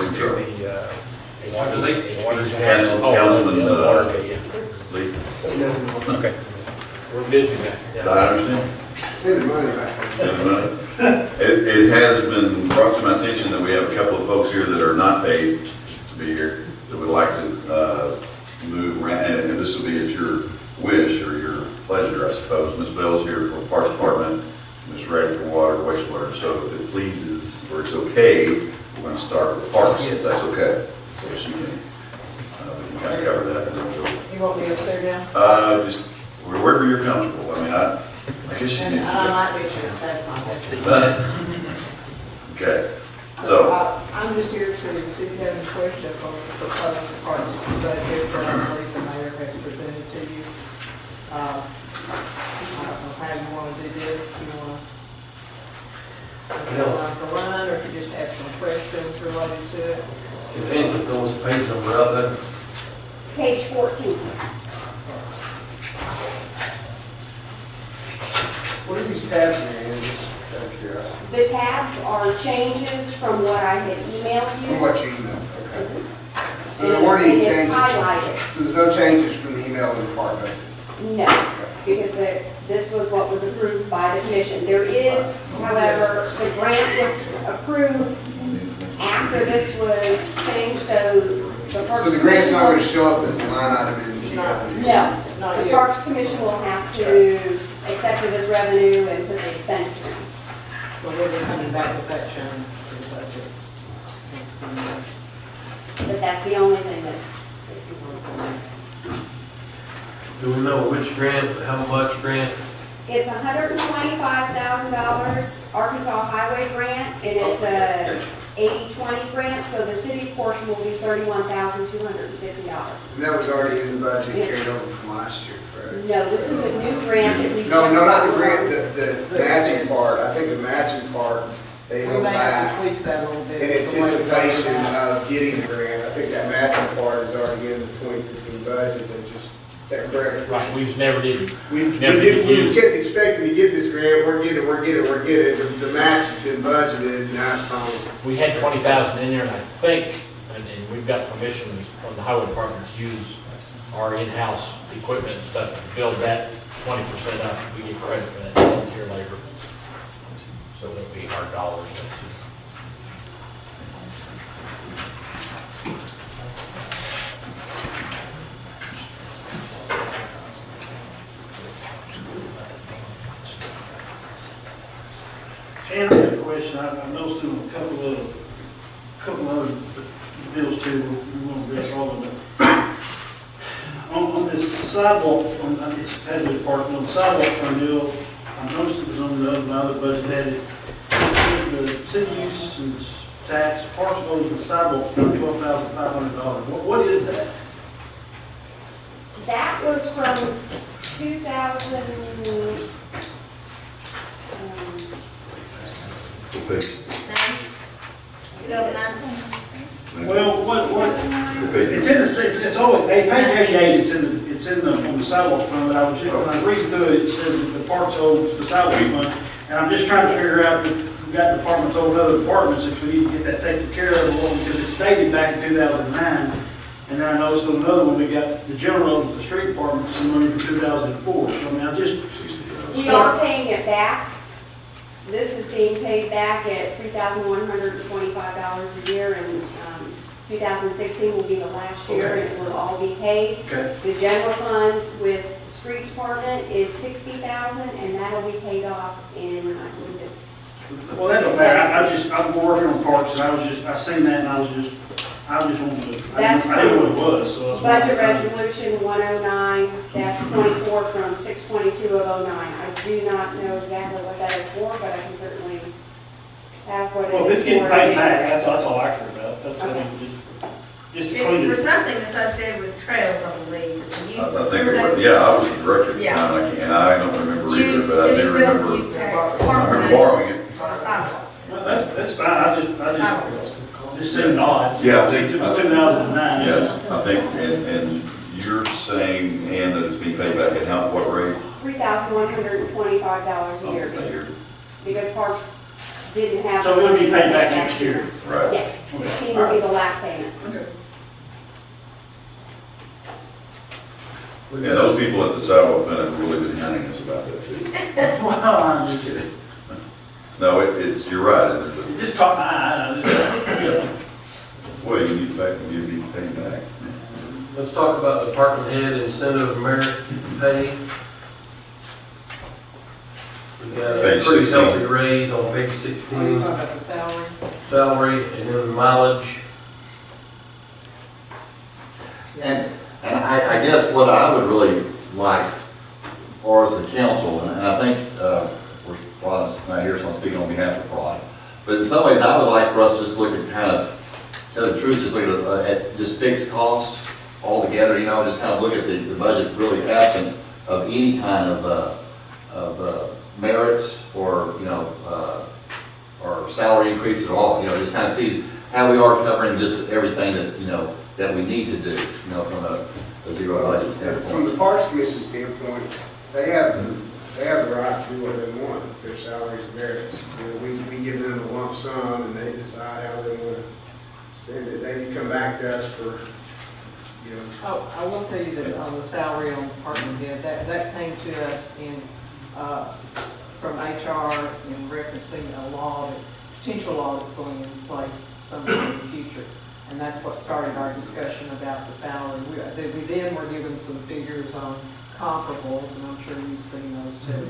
the, water. Councilman, Lee. Okay. We're busy now. I understand. Spend the money back. It has been brought to my attention that we have a couple of folks here that are not paid to be here, that would like to move around, and this will be at your wish or your pleasure, I suppose. Ms. Bell's here for Parks Department, Ms. Reddy for Water, Wastewater. So if it pleases, or it's okay, we're going to start with Parks, if that's okay. So she can, we can kind of cover that. You want me to stay down? Just wherever you're comfortable. I mean, I guess you can. I might be sure, that's fine. Okay, so, I'm just here to see if you have any questions on this proposed parts budget that I believe the mayor has presented to you. I don't know how you want to do this, if you want to run for run, or if you just have some questions related to it. Depends if those page number out there. Page 14. What are these tabs in here? Just out of curiosity. The tabs are changes from what I had emailed From you. what you emailed, okay. So And there weren't any it's changes? highlighted. So there's no changes from the email to the department? No, because this was what was approved by the commission. There is, however, the grant was approved after this was changed, so the Parks So the grant's not going to Commission show up as a line item in the will, no, Not the yet. Parks Commission will have to accept it as revenue and put the expenditure in. So we'll be coming back with that change in the budget. But that's the only thing that's existing. Do we know which grant, how much grant? It's $125,000 Arkansas Highway grant. It is a 80-20 grant, so the city's portion will be $31,250. And that was already in the budget carried over from last year, correct? No, this is a new grant that we just. No, not the got. grant, the matching part. I think the matching part, they We held may have back to tweak that a little bit. in anticipation of getting the grant. I think that matching part is already in the 2015 budget, that just, is that correct? Right, we just never did. We Never did use it. kept expecting to get this grant, we're getting it. The match has been budgeted, now it's from. We had 20,000 in there, and I think, and we've got permission from the highway department to use our in-house equipment and stuff to build that 20% up. We get credit for that volunteer labor. So it'll be our dollars. Shannon, I have a question. I noticed in a couple other bills too, we won't address all of them. On this sidewalk, it's Hadley Park, on the sidewalk fund deal, I noticed it was on my other budget, had it. It says the city use and tax, parks owes the sidewalk fund $12,500. What is that? That was from 2000, 2009. Well, what, it's in the, it's always, page 88, it's in it's in the, on the sidewalk fund, but I was just, when I was reading through it, it says that the parks owes the sidewalk fund. And I'm just trying to figure out if we've got departments over other departments, if we need to get that taken care of, because it's dated back in 2009. And then I noticed on another one, we got the general of the street department, some money from 2004. So I mean, I just. We are paying it back. This is being paid back at $3,125 a year, and 2016 will be the last year, and it will all be paid. Okay. The general fund with the street department is $60,000, and that'll be paid off in, I believe it's. Well, that don't matter. I'm working on parks, and I seen that, and I just wanted to, I didn't know what it was, so. that's why I was Budget trying to- resolution 109-24 from 6/22/09. I do not know exactly what that is for, but I can certainly have what it is for. Well, if it's getting paid back, that's all I care about. That's what Okay. just to It's clean for it. something associated with trails, I believe. I think, it was- yeah, I was a director at the Yeah. time, and I don't remember either, Used, but I city do sales remember. use tax, I park remember money borrowing it. on a sidewalk. Well, that's fine. I just seemed odd. Yeah, I think- It was 2009. Yes, I think, and you're saying, Ann, that it's being paid back at how, what rate? $3,125 a year, A year. because parks didn't have. So it'll be paid back next year. Right. Yes, 16 will be the last payment. Yeah, those people at the sidewalk fund have really been hounding us about that too. Well, I'm just kidding. No, it's, you're right. You just caught my eye. Well, you need to be paid back. Let's talk about department head incentive merit pay. We got a Page pretty 16. healthy raise on page Are you 16, talking about the salary? salary, and then mileage. And I guess what I would really like for us as a council, and I think, Rod's not here, so I'm speaking on behalf of Rod, but in some ways, I would like for us just to look at kind of, tell the truth, just look at just fixed costs altogether, you know, just kind of look at the budget really absent of any kind of merits or, you know, or salary increase at all, you know, just kind of see how we are covering just everything that, you know, that we need to do, you know, from a zero budget From the standpoint. Parks Commission standpoint, they have the right to do what they want with their salaries and merits. You know, we give them a lump sum and they decide how they want to spend it. They can come back to us for, you know. I will tell you that on the salary on department head, that came to us from HR in referencing a law, potential law that's going into place sometime in the future. And that's what started our discussion about the salary. We then were given some figures on comparables, and I'm sure you've seen those too.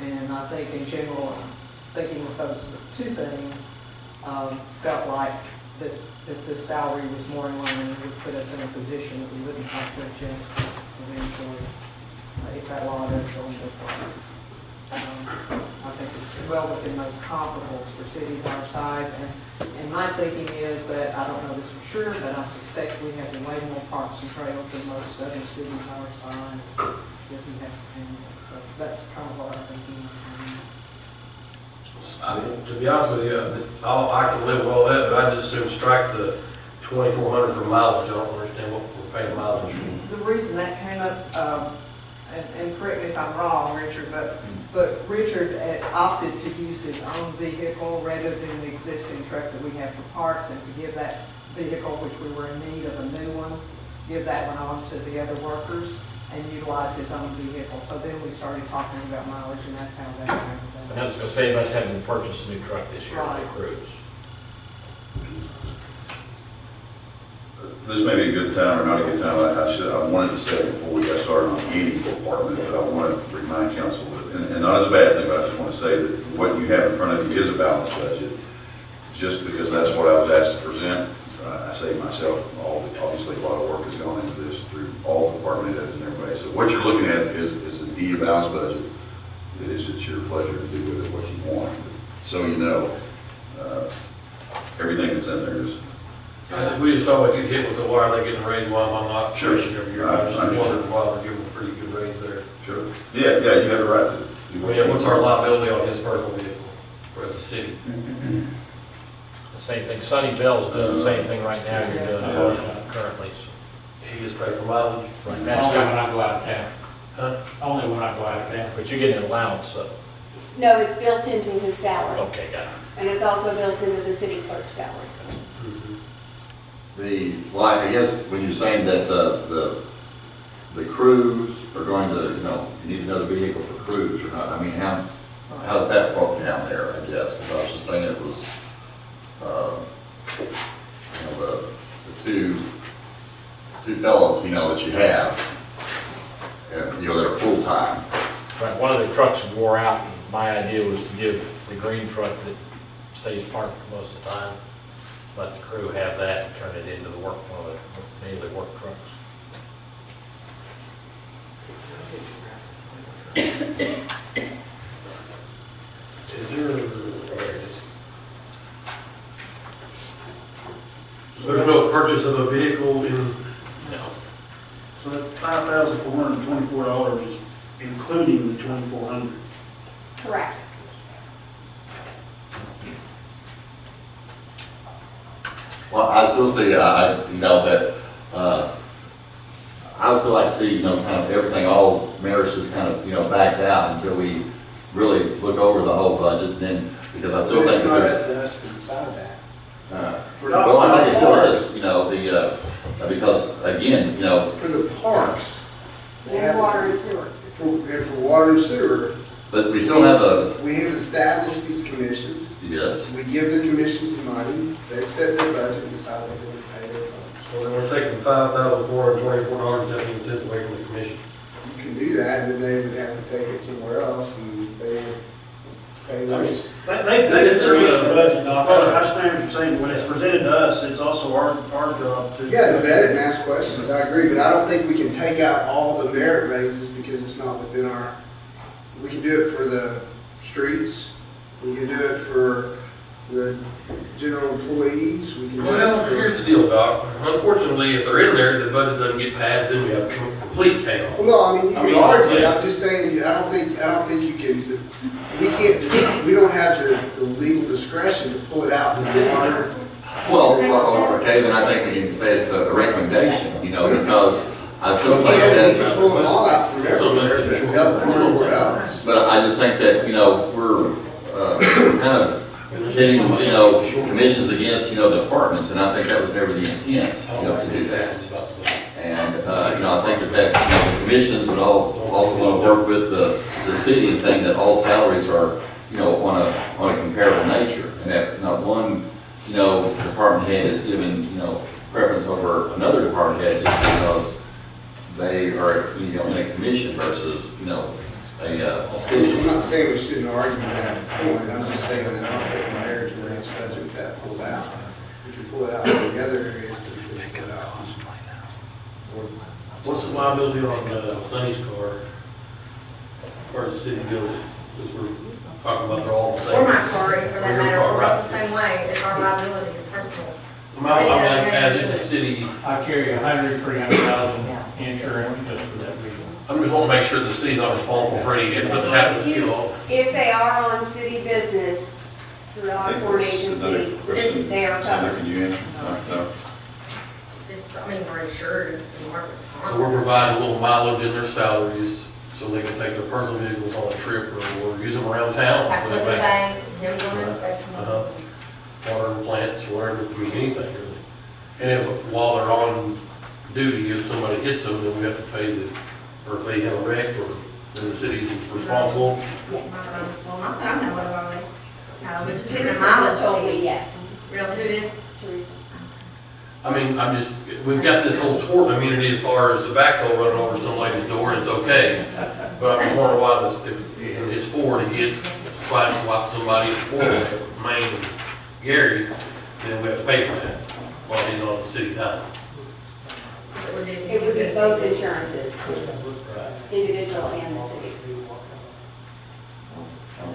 And I think in general, thinking with those two things, felt like that this salary was more in line and would put us in a position that we wouldn't have to adjust eventually if that law does go into place. I think it's well within those comparables for cities our size, and my thinking is that, I don't know this for sure, but I suspect we have way more parks and trails than most other cities our size that we have to handle. So that's kind of what I'm thinking. To be honest with you, I can live with all that, but I just assume strike the 2,400 for mileage. I don't understand what we're paying mileage for. The reason that came up, and correct me if I'm wrong, Richard, but Richard opted to use his own vehicle rather than the existing truck that we have for parks, and to give that vehicle, which we were in need of a new one, give that one on to the other workers and utilize his own vehicle. So then we started talking about mileage, and that's how that came about. And that was gonna save us having to purchase a new truck this year for Right. the cruise. This may be a good time or not a good time. I wanted to say before we got started on any department, but I want to remind council, and not as a bad thing, but I just want to say that what you have in front of you is a balanced budget. Just because that's what I was asked to present, I say myself, obviously a lot of work has gone into this through all department heads and everybody. So what you're looking at is indeed a balanced budget. It is at your pleasure to do with it what you want. So you know, everything that's in there is. We just always get hit with the why are they getting a raise, why am I not? Sure. Every year. I just wondered why they're giving a pretty good raise there. Sure. Yeah, you have the right to. Yeah, what's our liability on his personal vehicle for the city? The same thing, Sonny Bell's doing the same thing right now you're doing currently. He gets paid for mileage. Right, Only that's when good, I go out of town. Huh? Only when I go out of town. but you're getting an allowance, so, No, it's built into his salary, okay, got it. and it's also built into the city clerk's salary. Well, I guess when you're saying that the crews are going to, you need another vehicle for crews or not, I mean, how's that broken down there, I guess? Because I was just thinking it was, the two fellows, that you have, and, they're full-time. Right, one of the trucks wore out, and my idea was to give the green truck that stays parked most of the time, let the crew have that and turn it into the work, one of the daily work trucks. Is there, so there's no purchase of a vehicle in, No. So that $5,424 is including the 2,400. Correct. Well, I still see, that, I would still like to see, kind of everything, all merits just kind of, backed out until we really look over the whole budget, and then, because I still think that there's. us to decide that. Well, I think it still is, because again, For the parks, they And have, water and sewer. for water and sewer, but we still have a, we have established these commissions. yes, We give the commissions the money, they set their budget and decide what they're going to pay their folks. so then we're taking $5,424.17 away from the commission. You can do that, and then they would have to take it somewhere else, and they would pay less. They This is create a- the budget, Doc. I stand for saying, when it's presented to us, it's also our job to. Yeah, to vet it and ask questions, I agree, but I don't think we can take out all the merit raises because it's not within our, we can do it for the streets, we can do it for the general employees, we can do it Well, for. here's the deal, Doc. Unfortunately, if they're in there, the budget doesn't get passed, then we have complete chaos. Well, no, I mean, you I can mean, argue, yeah. I'm just saying, I don't think you can, we don't have the legal discretion to pull it out from the water. okay, then I think we can say it's a recommendation, because I still You think can't that. pull them all out from everywhere, but help from everywhere else. But I just think that, we're kind of pitting, commissions against, departments, and I think that was never the intent, to do that. And, I think that, the commissions would also want to work with the city in saying that all salaries are, on a comparable nature, and that not one, department head is given, preference over another department head just because they are, in a commission versus, a city. I'm not saying we shouldn't argue that point, I'm just saying that I don't think my area to raise budget with that pulled out. We can pull it out in the other areas, but we can pull it out. What's the liability on Sonny's car? As far as the city goes, since we're talking about they're all the same. Or my car, for that Or your matter, car, we're right. all the same way, it's our liability, it's personal. As is the city, I carry 100, 300,000 insurance just for that reason. I'm just wanting to make sure the city's not responsible for any, if it happens to kill all. If they are on city business through our court agency, they are covered. Can you answer? No. It's, we're insured, and market's So we're providing a little mileage in their salaries so they can take their personal vehicles on a trip or use them around town. Back for to the that matter. bank, them going to inspection. Water plants, whatever, it could be anything really. And if, while they're on duty, if somebody hits them, then we have to pay or if they have a wreck, or then the city's responsible. Yes. Well, not that I know of, are they? No, we're just hitting the Teresa has mileage. told me yes. Real, who did? Teresa. I mean, we've got this whole tort immunity as far as the backhoe running over some lady's door, and it's okay. But I was wondering why if in his Ford, he hits, swipes somebody at Ford, Maine, and Gary, then we have to pay for that while he's on the city time. It was in both insurances, individual and the cities.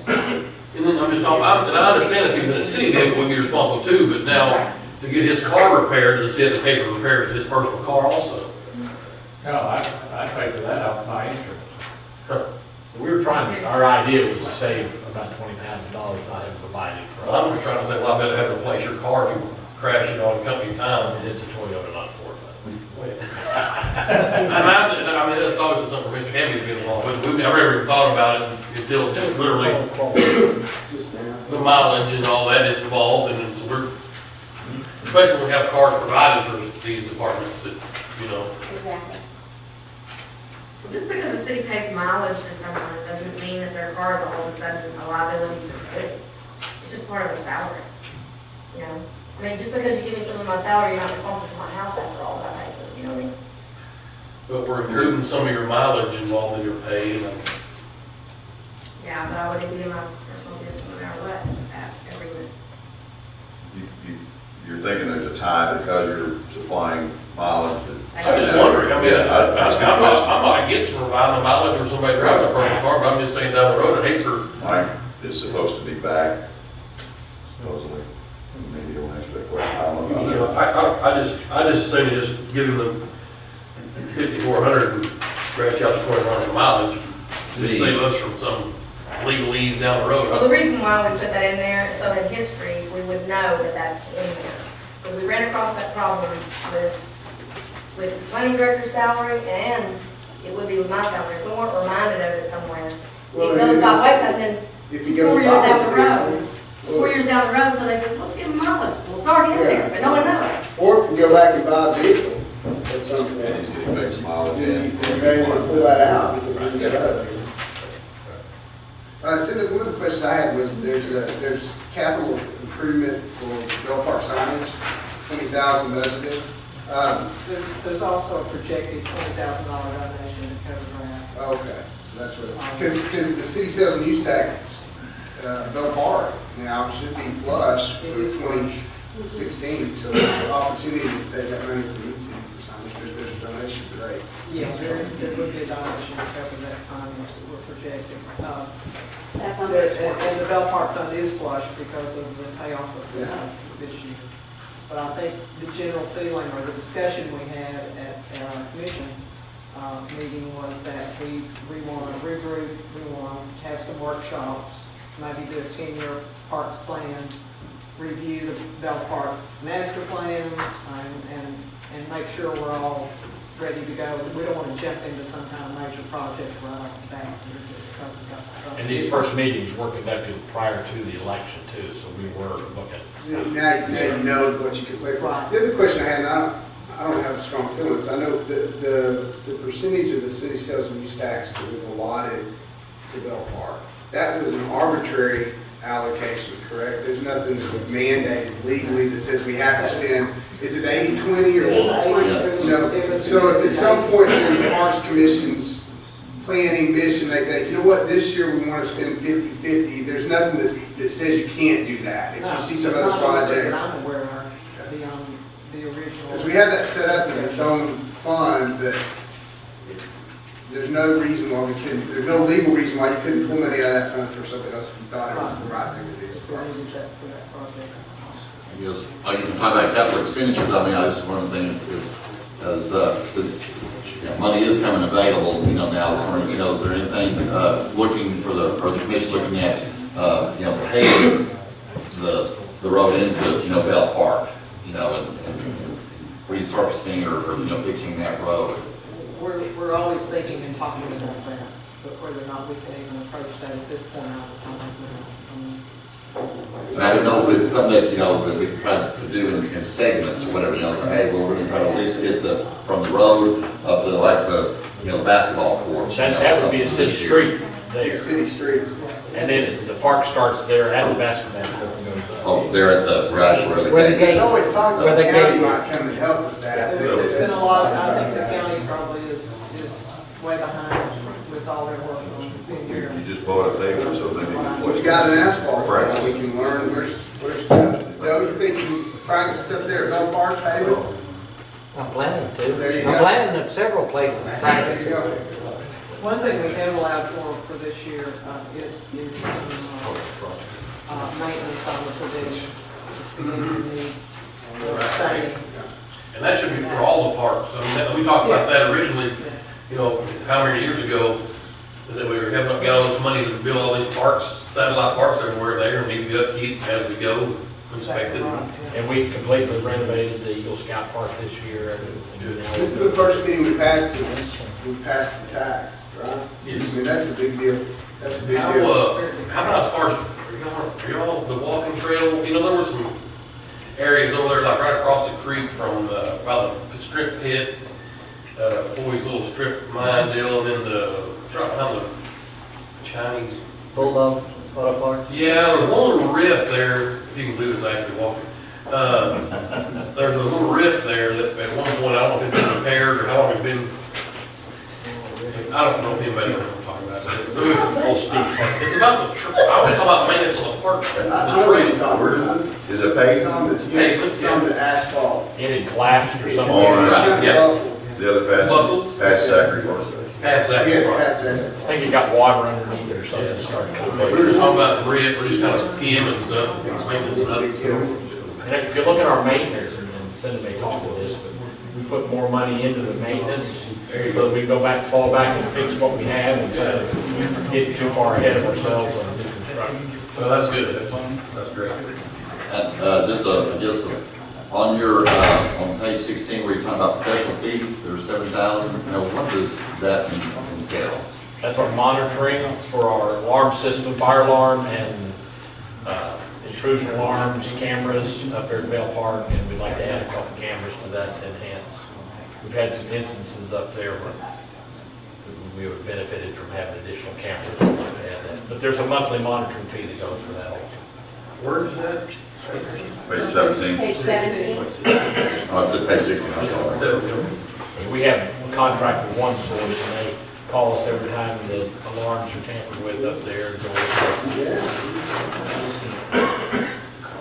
And then I'm just talking, and I understand if he was in a city vehicle, we'd be responsible too, but now to get his car repaired, does he have to pay for repair of his personal car also? No, I pay for that out of my insurance. So we were trying, our idea was to save about $20,000 not having provided for Well, I'm just trying to say, well, I better have to replace your car if you crash it on company time. And it's a Toyota, not a Ford. I mean, that's obviously something Mr. Hammond get along with. I've never even thought about it until it's just literally the mileage and all that is involved, and so we're, especially when we have cars provided for these departments that, you know. Exactly. Just because the city pays mileage to someone doesn't mean that their car is all of a sudden a liability to the city. It's just part of the salary, you know? I mean, just because you give me some of my salary, you're not responsible for my house after all that I pay for, you know what I mean? But we're including some of your mileage involved in your pay, and Yeah, but I would be my personal business no matter what, every week. You're thinking there's a tie because you're supplying mileage. I'm just wondering, I mean, Yeah, I'm not against providing the mileage for somebody driving a personal car, but I'm just saying down the road, I hate for. Mike is supposed to be back, supposedly. Maybe you'll answer that question. I don't know. You know, I just assume you just give him the 5,400 and scratch out the 2,100 mileage, just save us from some legalese down the road. Well, the reason why we put that in there, so in history, we would know that that's in there. But we ran across that problem with planning director's salary, and it would be with my salary, if we weren't reminded of it somewhere. Well, It goes by wayside, and then If you go 4 years down the by, road, 4 years down the road, somebody says, let's give them mileage. Well, it's already in there, but no one knows. or if you go back and buy a vehicle at some point, And he's getting back some mileage then in. you may want to pull that out because then you get out of it. So one of the questions I had was, there's capital improvement for Bell Park signage, 20,000 budgeted. There's also a projected $20,000 donation to cover grant. Okay, so that's where, because the city sales and use tax, Bell Park now should be flush for 2016, so there's an opportunity to take that money from YouTube for signage, if there's a donation, great. Yes, there would be a donation to cover that signage that we're projecting. That's on And the Bell Park Fund is flush because of the payoff of Yeah. this year. But I think the general feeling or the discussion we had at our commission meeting was that we want to regroup, we want to have some workshops, maybe do a 10-year parks plan, review the Bell Park master plan, and make sure we're all ready to go. We don't want to jump into some kind of major project right off the bat. And these first meetings were conducted prior to the election too, so we were looking. Now you know what you can play for. Right. The other question I had, and I don't have strong feelings, I know the percentage of the city sales and use tax that was allotted to Bell Park, that was an arbitrary allocation, correct? There's nothing that was mandated legally that says we have to spend, is it 80-20 or what? No. So if at some point in the Parks Commission's planning mission, they think, you know what, this year we want to spend 50-50, there's nothing that says you can't do that. If you see some other project. I'm aware of the original. Because we have that set up as its own fund, but there's no reason why we couldn't, there's no legal reason why you couldn't pull money out of that fund for something else if you thought it was the right thing to do. Yes, I can talk about capital expenditures. I mean, I just one of the things is, since money is coming available, now, is there anything looking for or the commission looking at, paving the road into, Bell Park, and resurfacing or fixing that road? We're always thinking and talking about that, but whether or not we can even approach that at this point, I don't know. And I don't know if it's something that, we can try to do in segments or whatever, say, hey, well, we're going to try to at least get from the road up to like the basketball courts. That would be a city street there. City streets. And then the park starts there at the basketball court and goes up. Oh, they're at the garage where the There's always talk about the county might come and help with that. There's been a lot, I think the county probably is way behind with all their work on being here. You just bought a paper, so maybe. We got an asphalt, Right. we can learn where's, Joe, you think you can practice up there at Bell Park, paving? I'm planning to. There you I'm go. planning at several places to There practice. you go. One thing we have allowed for this year is some maintenance on the pavilion. It's beginning to need staying. And that should be for all the parks. I mean, we talked about that originally, how many years ago, is that we were having got all this money to build all these parks, satellite parks everywhere there, and maybe upkeep as we go. inspected. And we've completely renovated the Eagle Scout Park this year. This is the first meeting we've had since we passed the tax, right? I mean, that's a big deal. That's a big How, deal. how about as far as, are y'all, the walking trail, you know, there were some areas over there, like right across the creek from, by the strip pit, Boy's little strip mine deal, and then behind the Chinese. Bulldog, Auto Park. Yeah, there's one little rift there, if you can believe it's actually walking. There's a little rift there that at one point, I don't know if it's been repaired or how long it's been. I don't know if anybody knows what I'm talking about. It's about I always talk about maintenance on the park. I know what you're talking about. Is it paved? It's on the asphalt. It had collapsed or something. Right, yeah. The other patch, patch Zachary Park. Past that. Yeah, it's part. past that. I think it got water underneath it or something. It started We coming. were just talking about the rig, we're just kind of PM and stuff, things maintenance stuff. And if you look at our maintenance, and Cindy may talk to this, but we put more money into the maintenance, so that we go back, fall back and fix what we have instead of getting too far ahead of ourselves on this construction. Well, that's good, that's great. I guess, on your, on page 16, where you're talking about professional fees, there's 7,000, what does that entail? That's our monitoring for our alarm system, fire alarm, and intrusion alarms, cameras up there at Bell Park, and we'd like to add a couple cameras to that to enhance. We've had some instances up there where we would have benefited from having additional cameras. We'd like to add that. But there's a monthly monitoring fee that goes for that also. Where is that? Page 17. Page 17. Oh, it's at page 16, I'm sorry. We have a contract with one source, and they call us every time the alarms are tampered with up there.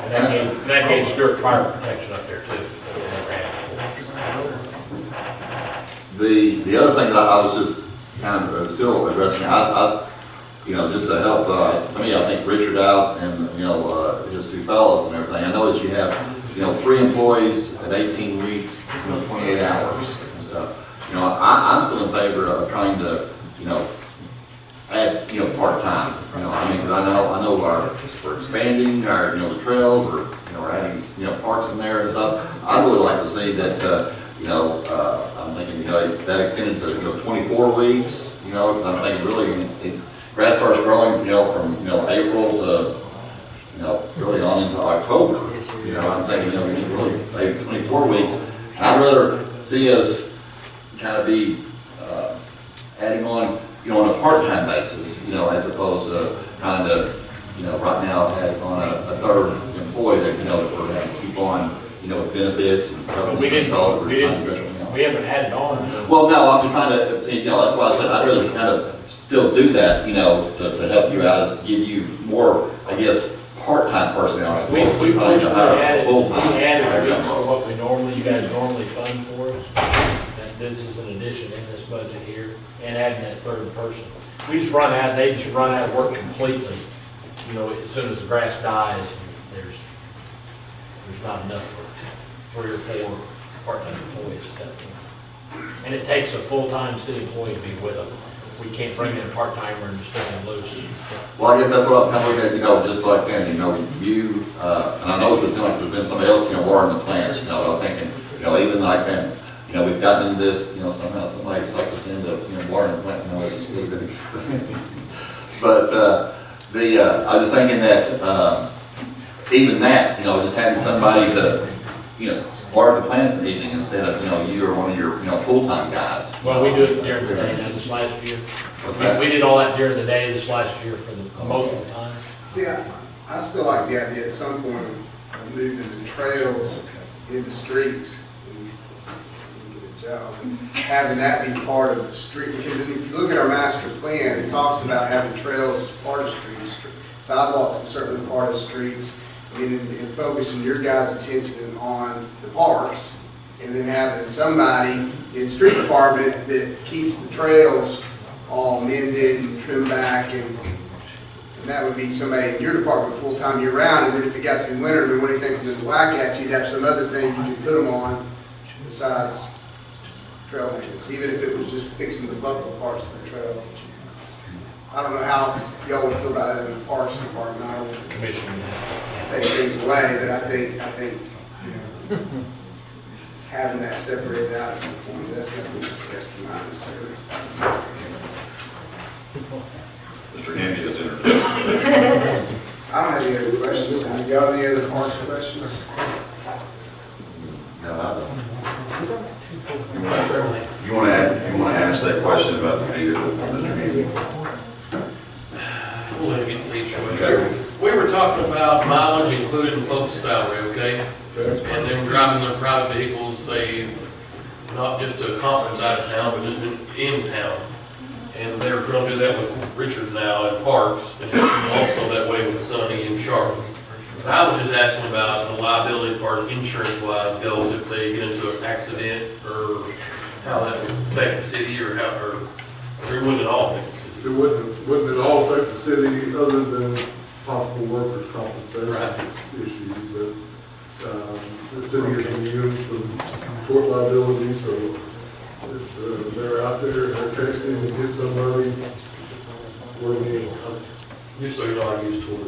And that gave Stewart fire protection up there too. The other thing that I was just kind of still addressing, just to help, I think Richard out and, his two fellows and everything, I know that you have, 3 employees at 18 weeks, 28 hours and stuff. I'm still in favor of trying to, add, part-time, I mean, 'cause I know we're expanding our, the trail, we're adding, parks in there and stuff. I would like to see that, I'm thinking, that extended to, 24 weeks, because I'm thinking really, grass starts growing, from, April to, really on into October. I'm thinking, we need really, maybe 24 weeks. And I'd rather see us kind of be, adding on, on a part-time basis, as opposed to trying to, right now add on a third employee that, that we're going to keep on, with benefits and. But we haven't added on. Well, no, I'm just trying to, that's why I said I'd rather kind of still do that, to help you out, is to give you more, I guess, part-time personnel. We added full-time. weeks for what you guys normally fund for us. This is an addition in this budget here, and adding that third person. They just run out of work completely, as soon as the grass dies, there's not enough for 3 or 4 part-time employees at that point. And it takes a full-time city employee to be with them. We can't bring in a part-timer and just turn them loose. Well, I guess that's what I was kind of looking at, just like saying, you, and I know it seems like there's been somebody else, watering the plants, I'm thinking, even like saying, we've gotten into this, somehow somebody sucked us into, watering the plant, it's really good. But, I was thinking that, even that, just having somebody to, water the plants in the evening instead of, you or one of your, full-time guys. Well, we do it during the day now this last year. We did all that during the day this last year for the most of the time. See, I still like the idea at some point of moving the trails into streets. Having that be part of the street, because if you look at our master plan, it talks about having trails as part of streets. Sidewalks is certainly part of streets, and focusing your guys' attention on the parks, and then having somebody in street department that keeps the trails all mended and trimmed back, and that would be somebody in your department full-time year-round. And then if it got to be winter, then when anything comes in whack at you, you'd have some other thing you could put them on besides trail maintenance, even if it was just fixing the buckle parts of the trail. I don't know how y'all would feel about it in the Parks Department. I don't Commission. take things away, but I think, you know, having that separated out at some point, that's nothing to discuss tonight necessarily. Mr. Handy has entered. I don't have any other questions. Have you got any other Parks questions? No, I don't. You want to ask that question about the vehicle, Mr. Handy? We'll let it get situated. Okay. We were talking about mileage included in folks' salary, okay? And them driving their private vehicles, say, not just to Constance out of town, but just in town. And they're going to do that with Richard now at Parks, and also that way with Sonny and Charlotte. I was just asking about the liability as far as insurance-wise goes, if they get into an accident, or how that would affect the city, or how, or it wouldn't at all affect the city. It wouldn't at all affect the city other than possible workers' compensation issues, but the city is immune from tort liability, so if they're out there, they're texting and hit somebody, we're being. Just so you know, I used tort.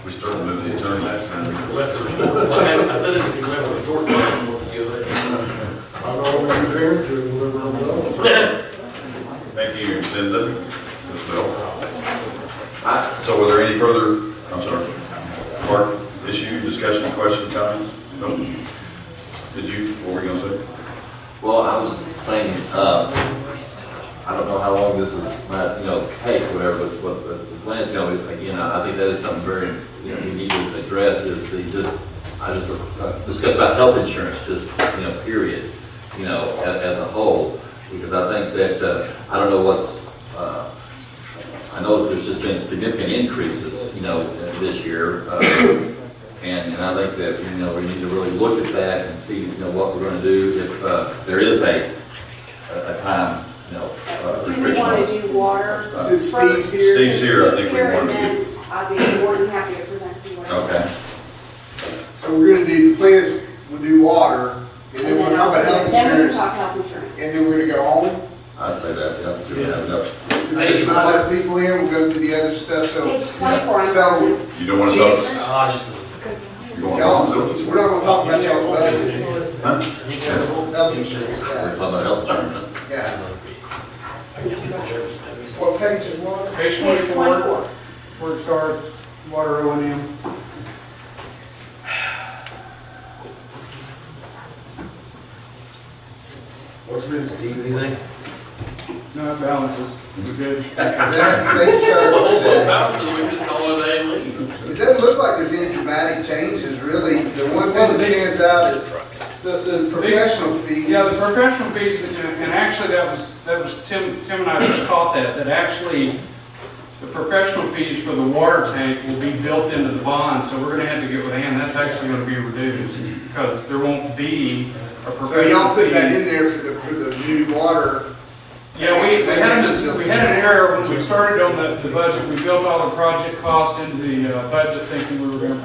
We started to move the attorney last time. I said if you left a tort license together. I don't want to hear to whatever I'm done. Thank you, Cindy, Ms. Bell. So were there any further, I'm sorry, Park issue, discussion, question, comments? No? Did you, what were you going to say? Well, I was thinking, I don't know how long this is, take, whatever, but what the plan's going to be, again, I think that is something very, we need to address is I just discussed about health insurance, just, period, as a whole, because I think that, I don't know what's, I know that there's just been significant increases, this year, and I think that, we need to really look at that and see, what we're going to do if there is a time, Do we restriction. want to do water Since first? Steve's here. Steve's here, I think we And wanted to then I'd be more than happy to present to you. Okay. So we're gonna do, the plan is, we'll do water, and then we'll talk about health Then we can insurance, talk health insurance. and then we're gonna go home. I'd say that, yes, we have enough. If there's not enough people here, we'll go through the other stuff, so. Page 24, I'm So- going You don't want to talk? Chiefs, I just. You want y'all, to we're not gonna talk about y'all's budgets. Huh? Health insurance, We're yeah. talking about health insurance. Yeah. What page is water? Page Page 24, 24. where it starts, water O&M. What's been, Steve, anything? No, it balances. We're good. Thank you, sir. Balances, we just call it a leave. It doesn't look like there's any dramatic changes, really. The one thing that stands out is The professional fees. Yeah, the professional fees, and actually that was Tim and I just caught that actually the professional fees for the water tank will be built into the bond, so we're gonna have to get with Ann, that's actually gonna be reduced, because there won't be a professional So y'all put that in fees. there for the new water. Yeah, we had an error when we started on the budget, we built all the project costs into the budget thinking we were gonna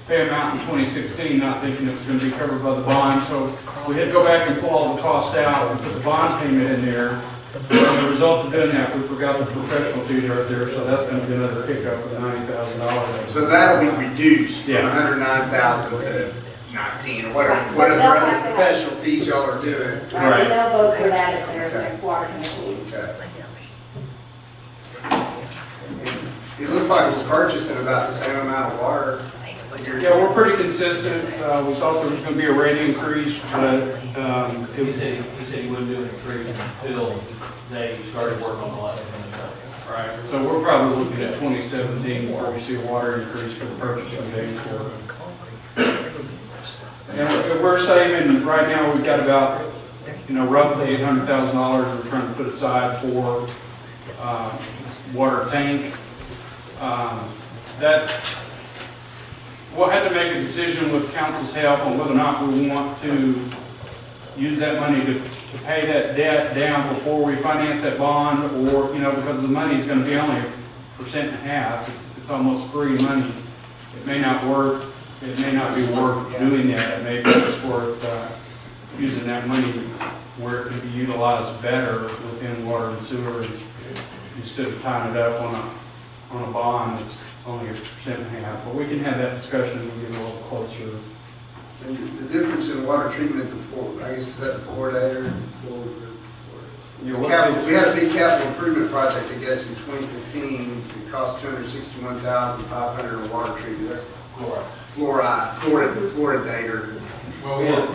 pay them out in 2016, not thinking it was going to be covered by the bond. So we had to go back and pull all the costs out and put the bond payment in there. As a result of doing that, we forgot the professional fees right there, so that's going to be another pickup of $90,000. So that'll be reduced from Yeah. 109,000 to 19, or whatever other professional fees y'all are doing. Right, and they'll vote for that at their next water commission meeting. Okay. It looks like we're purchasing about the same amount of water. Yeah, we're pretty consistent. We thought there was going to be a rate increase, but it was, He said he wouldn't do an increase until they started working on the line. right. So we're probably looking at 2017 before we see a water increase for the purchase of days for. And we're saving, right now, we've got about, roughly $800,000 we're trying to put aside for water tank. We'll have to make a decision with council's help on whether or not we want to use that money to pay that debt down before we finance that bond, or, because the money is going to be only 1.5%. It's almost free money. It may not be worth doing that. It may be just worth using that money where it can be utilized better within water and sewer, instead of tying it up on a bond that's only 1.5%. But we can have that discussion when we get a little closer. And the difference in water treatment at the floor, I guess, is that the fluoridator? You know, We had a big capital improvement project, I guess, in 2015. It cost $261,500 in water treatment. That's fluoridator. Well, yeah.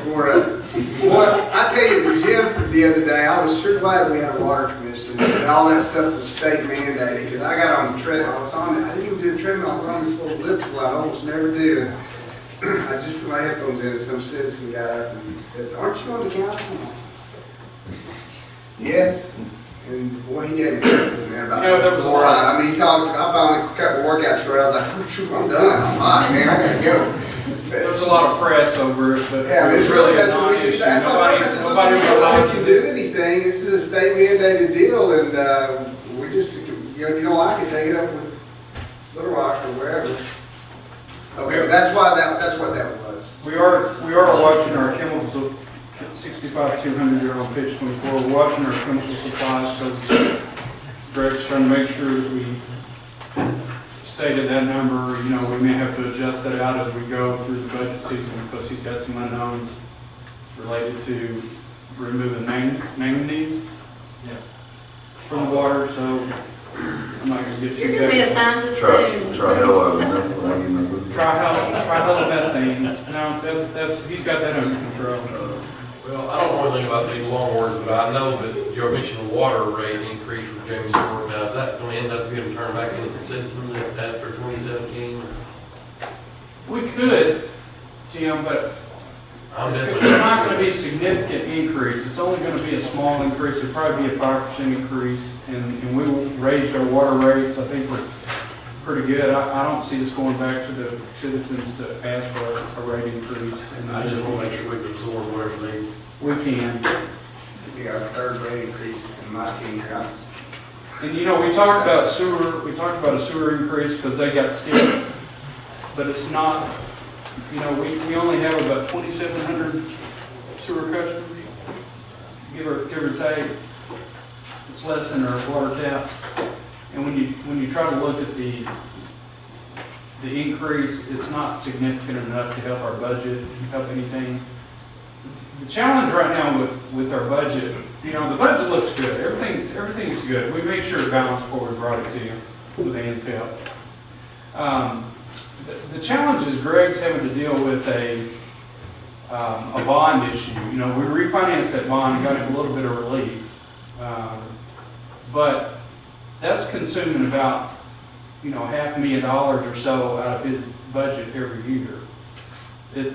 Boy, I tell you, the gym the other day, I was sure glad we had a water commission. And all that stuff was state mandated, because I got on the treadmill. I didn't even do the treadmill. I was on this little elliptical I almost never do. And I just put my headphones in, and some citizen got up and said, "Aren't you on the council?" Yes. And boy, he gave me a man about fluoride. I mean, he talked. I finally cut my workout short. I was like, "Oh, shoot, I'm done. I'm hot, man. I gotta go." There's a lot of press over it, but Yeah, it's really a non-issue. Nobody can do anything. This is a state mandated deal, and we just, if you don't like it, take it up with Little Rock or wherever. Okay, but that's what that was. We are watching our chemicals, 65-200 here on page 24. We're watching our chemical supplies, so Greg's trying to make sure that we stated that number. You know, we may have to adjust that out as we go through the budget season, because he's got some unknowns related to removing manganese from the water, so I'm not going to get too You're going to be a scientist soon. Trihalomethanes. No, he's got that under control. Well, I don't know anything about these long words, but I know that your mentioned water rate increase for James Ford. Now, is that going to end up getting turned back into the system after 2017? We could, Jim, but it's not going to be a significant increase. It's only going to be a small increase. It'll probably be a 5% increase, and we raised our water rates. I think we're pretty good. I don't see us going back to the citizens to ask for a rate increase. And I just want to make sure we can absorb whatever they. We can. We got a third rate increase in my tenure. And you know, we talked about sewer. We talked about a sewer increase because they got skipped, but it's not. You know, we only have about 2,700 sewer customers, give or take. It's less than our water tap. And when you try to look at the increase, it's not significant enough to help our budget, help anything. The challenge right now with our budget, you know, the budget looks good. Everything's good. We made sure it balanced before we brought it to you with Ann's help. The challenge is Greg's having to deal with a bond issue. You know, we refinanced that bond and got him a little bit of relief, but that's consuming about, you know, $500,000 or so out of his budget every year. And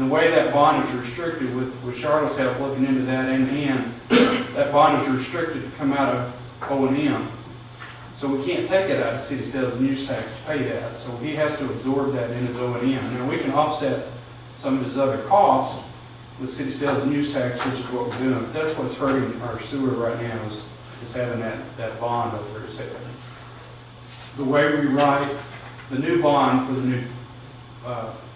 the way that bond is restricted, with Charlotte's help looking into that, and that bond is restricted to come out of O&M. So we can't take it out of city sales and use tax to pay that. So he has to absorb that in his O&M. Now, we can offset some of his other costs with city sales and use tax, which is what we're doing. But that's what's hurting our sewer right now, is having that bond over his head. The way we write the new bond for the new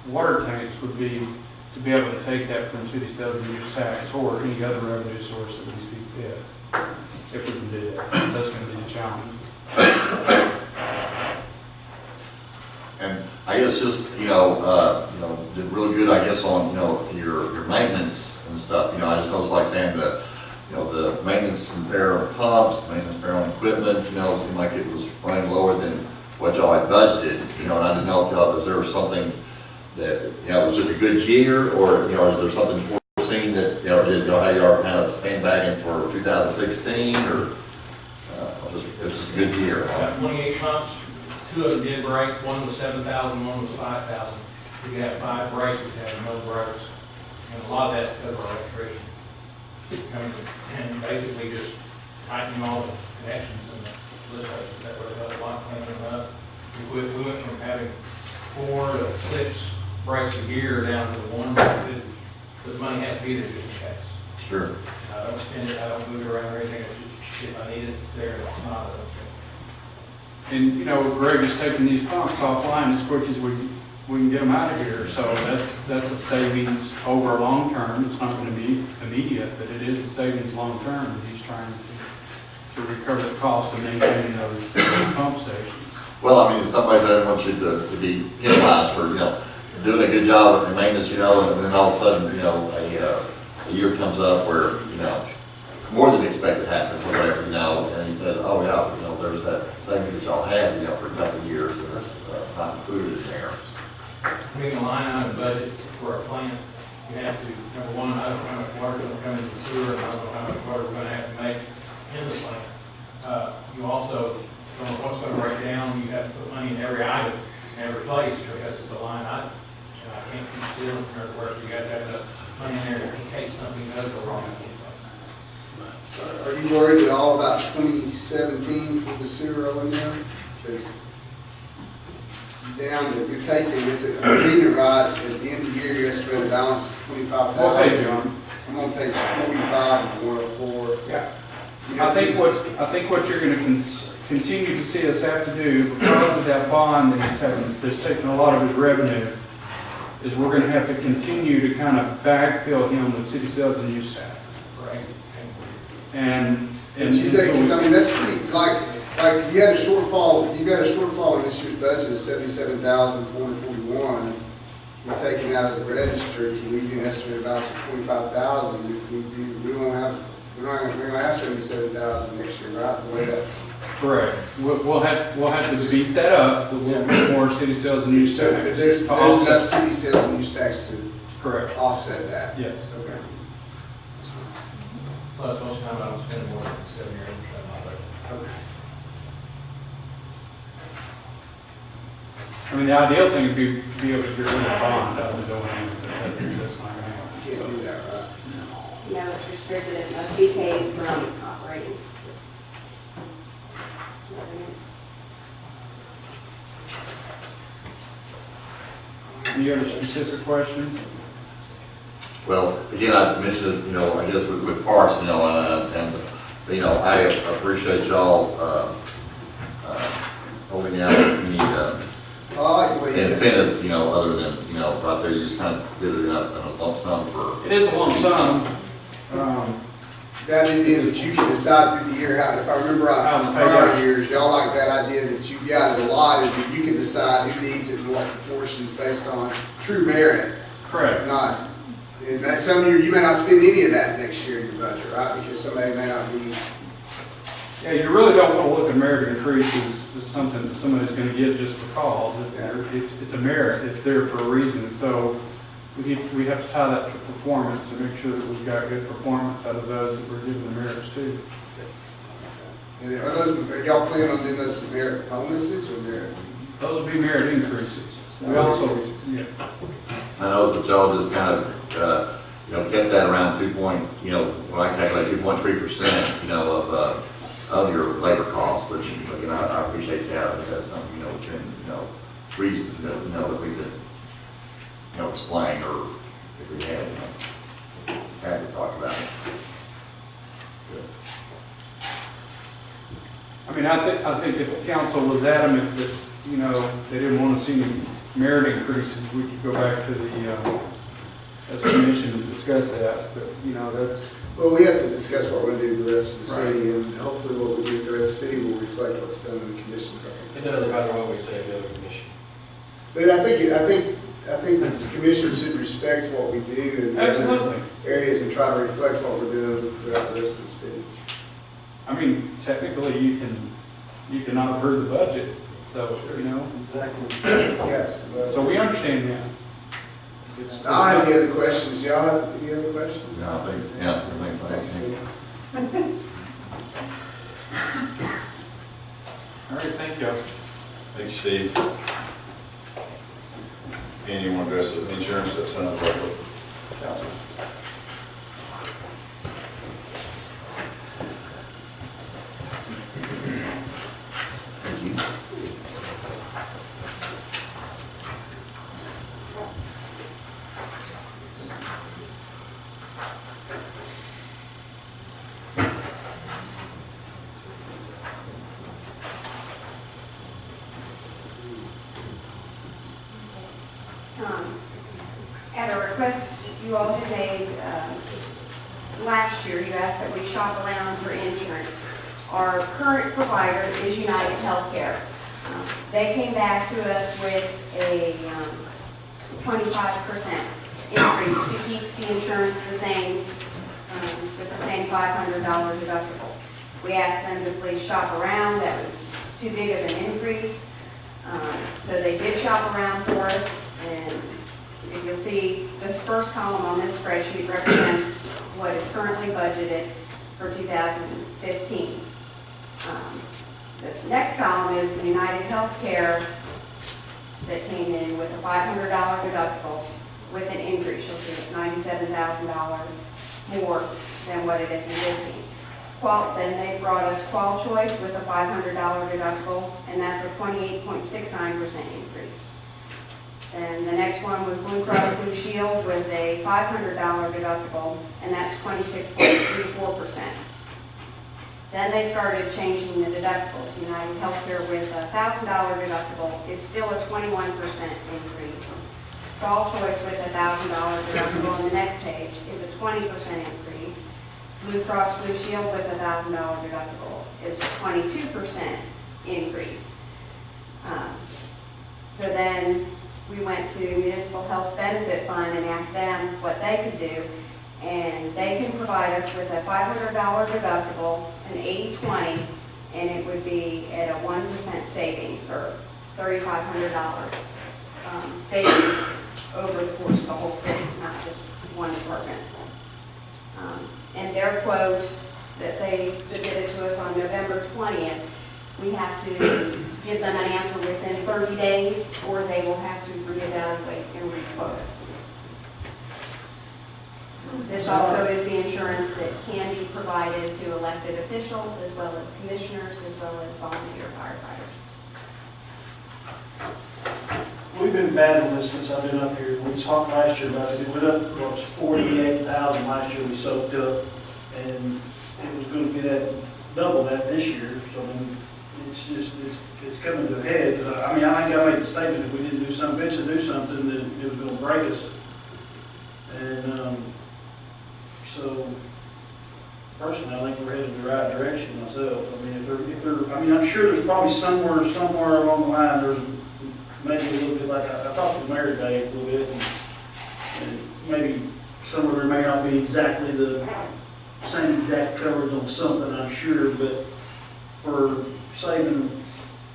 water tanks would be to be able to take that from city sales and use tax or any other revenue source that we see fit, if we can do that. That's going to be the challenge. And I guess just, did really good, I guess, on, your maintenance and stuff. I just was like saying that, the maintenance and repair of pumps, maintenance repair on equipment, it seemed like it was running lower than what y'all had budgeted, and I didn't know if y'all, is there something that, it was just a good year, or, is there something foreseen that, did y'all have y'all kind of sandbagging for 2016, or it was just a good year? Got 28 pumps, 2 of them did break, one was 7,000, one was 5,000. We have 5 braces that have no breaks, and a lot of that's because of our electrician. And basically just tightening all the connections and the lift hoses. That really helped a lot cleaning them up. We went from having 4 to 6 breaks a year down to the 1. Because money has to be there just in case. Sure. I don't spend it, I don't move it around or anything. It's just, if I need it, it's there. If it's not, I don't care. And, Greg is taking these pumps offline as quick as we we can get them out of here. So that's a savings over long term. It's not going to be immediate, but it is a savings long term. He's trying to recover the cost of maintaining those pump stations. Well, I mean, in some ways, I don't want you to be penalized for, doing a good job of maintenance, and then all of a sudden, a year comes up where, more than expected happens or whatever, and he said, oh, yeah, there's that savings that y'all had, for a couple of years, and it's not included in there. Putting a line item budget for a plant, you have to, number one, I don't know how much water is going to come into the sewer, and I don't know how much water we're going to have to make in the plant. You also don't know what's going to break down, you have to put money in every item, in every place, because it's a line item. And I can't keep stealing from everywhere, you got to have enough money in there in case something does go wrong. Are you worried at all about 2017 for the sewer rolling down? Because you're taking, if I'm reading it right, at the end of the year, you estimate a balance of 25,000. What page, John? I'm on page 45 of 104. Yeah. I think what you're going to continue to see us have to do, because of that bond that he's having, that's taking a lot of his revenue, is we're going to have to continue to kind of backfill him with city sales and use tax. Right. And you think, because I mean, that's pretty, like you had a shortfall, you got a shortfall in this year's budget of 77,441. We're taking out of the register to leave you an estimated balance of 25,000. If we do, we're not going to have 77,000 next year, right? The way that's correct. We'll have to beat that up with more city sales and use tax. But there's enough city sales and use tax to correct offset that. Yes. Okay. Plus, most of the time I don't spend more than 7 or 8% of my budget. Okay. I mean, the ideal thing would be to be able to get rid of the bond out of his own hand, but that's not going to happen. You can't do that, right? No, it's restricted, it must be paid from operating. Any other specific questions? Well, again, I mentioned, I guess with parks, and I appreciate y'all holding out any incentives, other than, right there, you just kind of did it in a lump sum for. It is a lump sum. That idea that you can decide through the year how, if I remember right from prior years, y'all like that idea that you got it allotted, that you can decide who needs it and what proportions based on true merit. Correct. Not, in that some year, you may not spend any of that next year in your budget, right? Because somebody may not be. Yeah, you really don't want to look at merit increases as something that somebody's going to get just because. It's a merit. It's there for a reason. So we have to tie that to performance and make sure that we've got good performance out of those that we're giving the merits to. And are y'all planning on doing those as merit bonuses or merit? Those would be merit increases. We also, yeah. I know that y'all just kind of, kept that around 2 point, when I calculate 2.3%, of your labor costs, which, I appreciate that, because that's something, we can, reason, that we could, explain, or if we had to talk about it. Good. I mean, I think if the council was adamant that, they didn't want to see any merit increases, we could go back to the, as a commission to discuss that, but, that's. Well, we have to discuss what we're going to do with the rest of the city, and hopefully what we do with the rest of the city will reflect what's done in the commissions, I think. It doesn't matter what we say to the commission. But I think the commission should respect what we do in Absolutely. areas and try to reflect what we're doing throughout the rest of the city. I mean, technically, you cannot approve the budget, so, Exactly. Yes. So we understand that. I don't have any other questions. Y'all have any other questions? No, thanks. All right, thank you. Thank you, Steve. And you want to address the insurance? That sounds like what council. Thank you. last year, you asked that we shop around for insurance. Our current provider is United Healthcare. They came back to us with a 25% increase to keep the insurance the same, with the same $500 deductible. We asked them to please shop around. That was too big of an increase. So they did shop around for us, and if you'll see, this first column on this spreadsheet represents what is currently budgeted for 2015. This next column is the United Healthcare that came in with a $500 deductible with an increase. You'll see it's $97,000 more than what it is in 15. Then they brought us Qual Choice with a $500 deductible, and that's a 28.69% increase. Then the next one was Blue Cross Blue Shield with a $500 deductible, and that's 26.34%. Then they started changing the deductibles. United Healthcare with a $1,000 deductible is still a 21% increase. Qual Choice with a $1,000 deductible on the next page is a 20% increase. Blue Cross Blue Shield with a $1,000 deductible is a 22% increase. So then we went to Municipal Health Benefit Fund and asked them what they could do. And they can provide us with a $500 deductible, an 80/20, and it would be at a 1% savings, or $3,500 savings over the course of the whole city, not just one department. And their quote that they submitted to us on November 20th, we have to give them an answer within 30 days, or they will have to reevaluate and re-quote us. This also is the insurance that can be provided to elected officials, as well as commissioners, as well as volunteer firefighters. We've been battling this since I've been up here. We talked last year about it. It went up, it was 48,000 last year we soaked up, and it was going to be that double that this year. So I mean, it's coming to a head. I mean, I think I made the statement, if we didn't do something, eventually do something, then it was going to break us. And so personally, I think we're headed in the right direction myself. I mean, I mean, I'm sure there's probably somewhere along the line, there's maybe a little bit like, I talked to the mayor today a little bit, and maybe somewhere there may not be exactly the same exact coverage on something, I'm sure, but for saving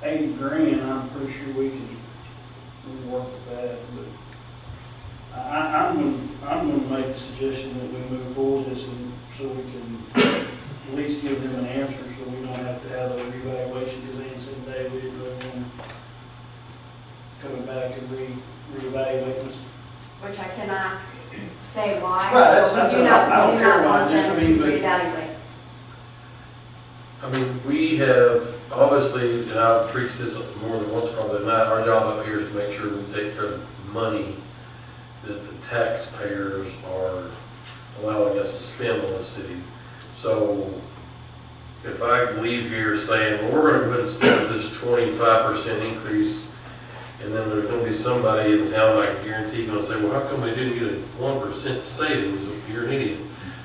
80 grand, I'm pretty sure we can work with that. But I'm going to make the suggestion that we move forward with this, and so we can at least give them an answer, so we don't have to have a reevaluation, because Ann said today we didn't really want coming back and reevaluate this. Which I cannot say why. Right, but we do not I don't care why, want just them I mean, to but reevaluate. I mean, we have, obviously, and I've preached this more than once probably tonight, our job up here is to make sure we take care of the money that the taxpayers are allowing us to spend on the city. So if I leave here saying, well, we're going to spend this 25% increase, and then there's going to be somebody in town, I can guarantee, going to say, well, how come they didn't get a 1% savings? You're an idiot.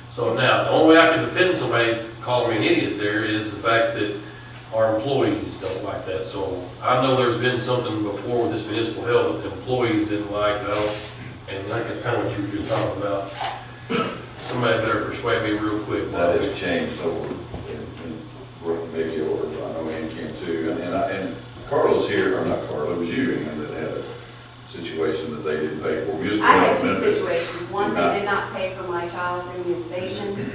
So now, the only way I can defend somebody calling me an idiot there is the fact that our employees don't like that. So I know there's been something before with this municipal health that the employees didn't like, and I think kind of what you were just talking about. Somebody better persuade me real quick. That has changed over, maybe over, I know Ann came too, and Carlos here, or not Carlos, it was you, and that had a situation that they didn't pay for. I had two situations. One, they did not pay for my child's immunizations,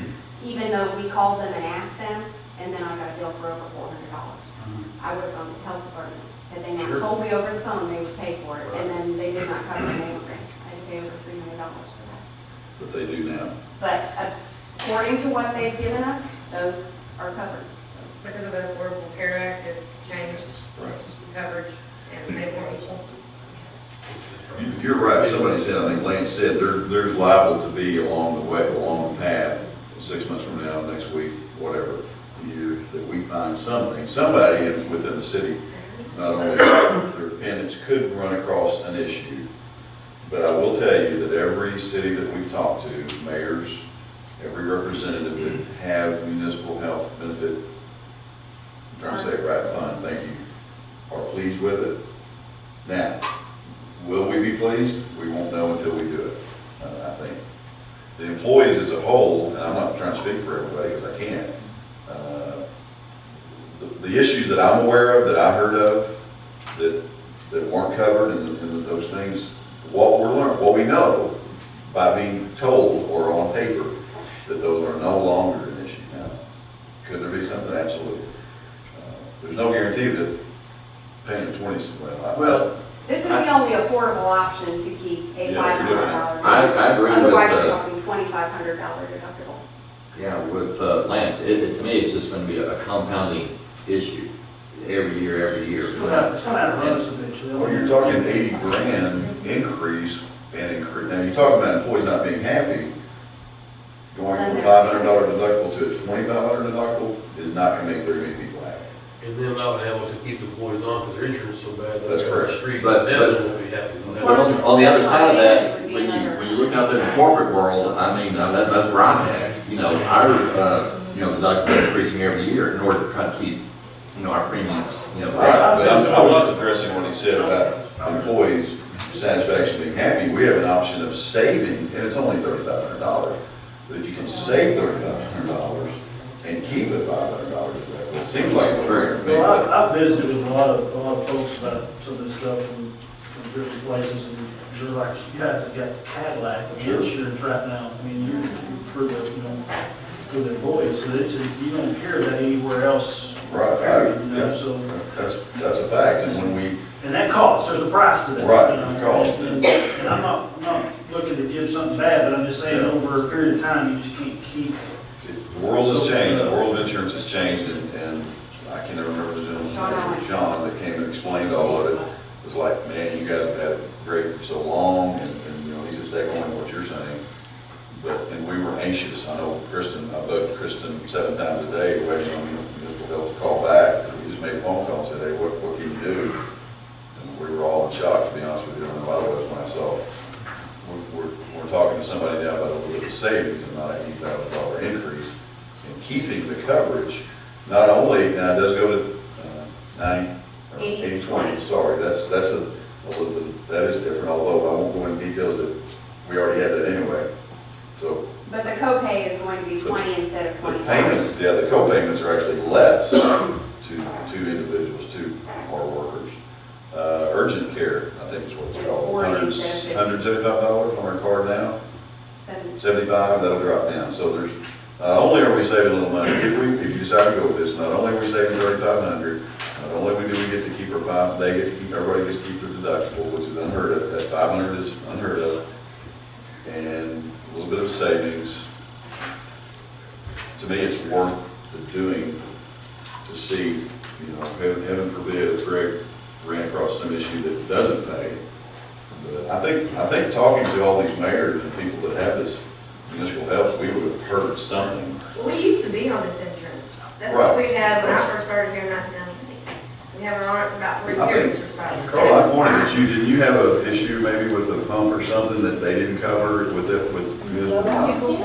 even though we called them and asked them, and then I got a bill for over $400. I worked on the health department, and they now told me over the phone they would pay for it, and then they did not cover the mammogram. I had to pay over $300 for that. But they do now. But according to what they've given us, those are covered. Because of the Affordable Care Act, it's changed coverage and made more equal. You're right, somebody said, I think Lance said, there's liable to be along the way, along the path, 6 months from now, next week, whatever, year, that we find something, somebody within the city, not only their dependents could run across an issue, but I will tell you that every city that we've talked to, mayors, every representative that have municipal health benefit, I'm trying to say it right, fund, thank you, are pleased with it. Now, will we be pleased? We won't know until we do it, I think. The employees as a whole, and I'm not trying to speak for everybody because I can't, the issues that I'm aware of, that I heard of, that weren't covered and those things, what we're learning, what we know by being told or on paper, that those are no longer an issue now. Could there be something? Absolutely. There's no guarantee that paying the 20, well, This is the only affordable option to keep a Yeah, you're doing $500. I agree with, Otherwise, you're talking $2,500 deductible. yeah, with Lance, to me, it's just gonna be a compounding issue every year. It's gonna outrun us eventually. well, you're talking 80 grand increase and increase. Now, you're talking about employees not being happy. Going from a $500 deductible to a $2,500 deductible is not gonna make very many people happy. And then not being able to keep the employees on because their insurance is so bad. That's they're on the correct. street. But- Definitely won't be happy with that. But on the other side of that, when you look out there in the corporate world, I mean, that's where I'm at. You know, our, deductible is increasing every year in order to try to keep, our premiums, Right, but I was just addressing what he said about employees' satisfaction being happy. We have an option of saving, and it's only $3,500. But if you can save $3,500 and keep it $500, it seems like a very big. Well, I've visited with a lot of folks about some of this stuff from different places, and they're like, you guys have got Cadillac of Sure. insurance right now. I mean, you're for the, for the employees, so you don't hear that anywhere else. Right, period, yeah. so. That's a fact, and when we, And that costs, there's a price to that. Right, you know, there's a cost. And I'm not looking to give something bad, but I'm just saying over a period of time, you just can't keep. the world has changed, the world of insurance has changed, and I can never remember the gentleman's name, Sean, that came and explained all of it. It was like, man, you guys have had it great for so long, and he's just echoing what you're saying. And we were anxious. I know Kristen, I bugged Kristen 7 times a day, waiting on municipal health to call back. We just made a phone call and said, hey, what can you do? And we were all in shock, to be honest with you. I don't know why that was when I saw it. We're talking to somebody now about a little bit of savings and not an $80,000 increase and keeping the coverage. Not only, now it does go to 80/20, sorry, that's a little bit, that is different, although I won't go into details that we already had that anyway. So But the copay is going to be 20 instead of the 25. payments, the co-payments are actually less to individuals, to our workers. Urgent care, I think is what it's It's called. 40 instead of $175 on our card now. 70. 75, that'll drop down. So there's, not only are we saving a little money, if you decide to go with this, not only are we saving $3,500, not only do we get to keep our everybody gets to keep their deductible, which is unheard of, that 500 is unheard of, and a little bit of savings. To me, it's worth the doing to see, heaven forbid if Greg ran across some issue that doesn't pay. But I think talking to all these mayors and people that have this municipal health, we would have heard something. We used to be on this insurance. That's Right. what we had when I first started here in 1990. We have it on it for about 3 I years think, or so. Carl, I pointed at you, didn't you have an issue maybe with a pump or something that they didn't cover with municipal?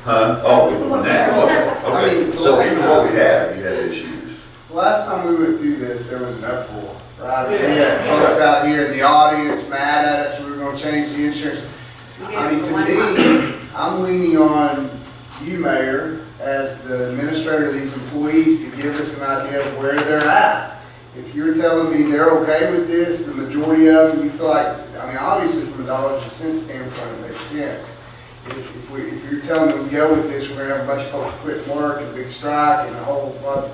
Huh? Oh, with the one now, okay. So even what we have, you had issues. Last time we went through this, there was an uproar, right? We had folks out here in the audience mad at us, we were gonna change the insurance. I mean, to me, I'm leaning on you, Mayor, as the administrator of these employees to give us an idea of where they're at. If you're telling me they're okay with this, the majority of them, you feel like, I mean, obviously from a dollars and cents standpoint, it makes sense. If you're telling them to go with this, we're gonna have a bunch of folks quit work, and a big strike, and a whole lot,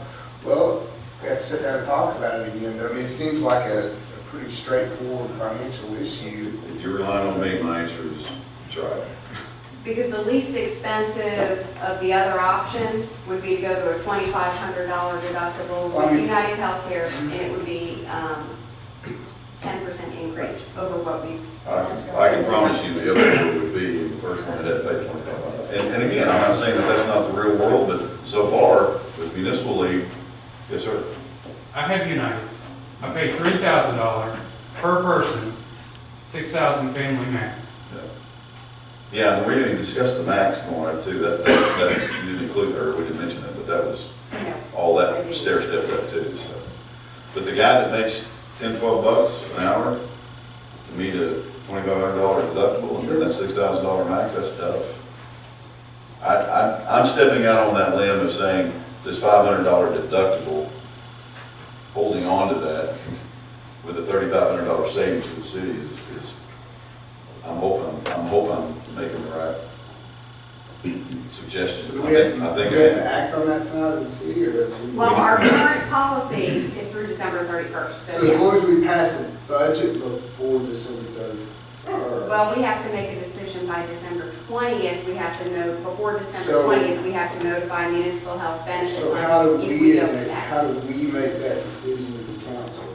well, we have to sit down and talk about it again. But I mean, it seems like a pretty straightforward financial issue. If you're relying on me, my answer is try it. Because the least expensive of the other options would be to go to a $2,500 deductible with United Healthcare, and it would be 10% increase over what we've. I can promise you the other one would be the first one that had to pay $25. And again, I'm not saying that that's not the real world, but so far, with municipal league, yes, sir. I have United. I pay $3,000 per person, 6,000 family max. Yeah, and we didn't even discuss the max going up too, that you didn't include, or we didn't mention that, but that was, No. all that stair stepped up too, so. But the guy that makes $10-12 an hour, to meet a $2,500 deductible, and then that $6,000 max, that's tough. I'm stepping out on that limb of saying this $500 deductible, holding on to that with a $3,500 savings to the city is I'm hoping I'm making the right suggestion. So do we have to act on that tonight as a city, or? Well, our current policy is through December 31st, so So as long yes. as we pass a budget before December 30th. Well, we have to make a decision by December 20th. We have to know, before December So- 20th, we have to notify municipal health benefit. So how do if we, go as with a, that. how do we make that decision as a council?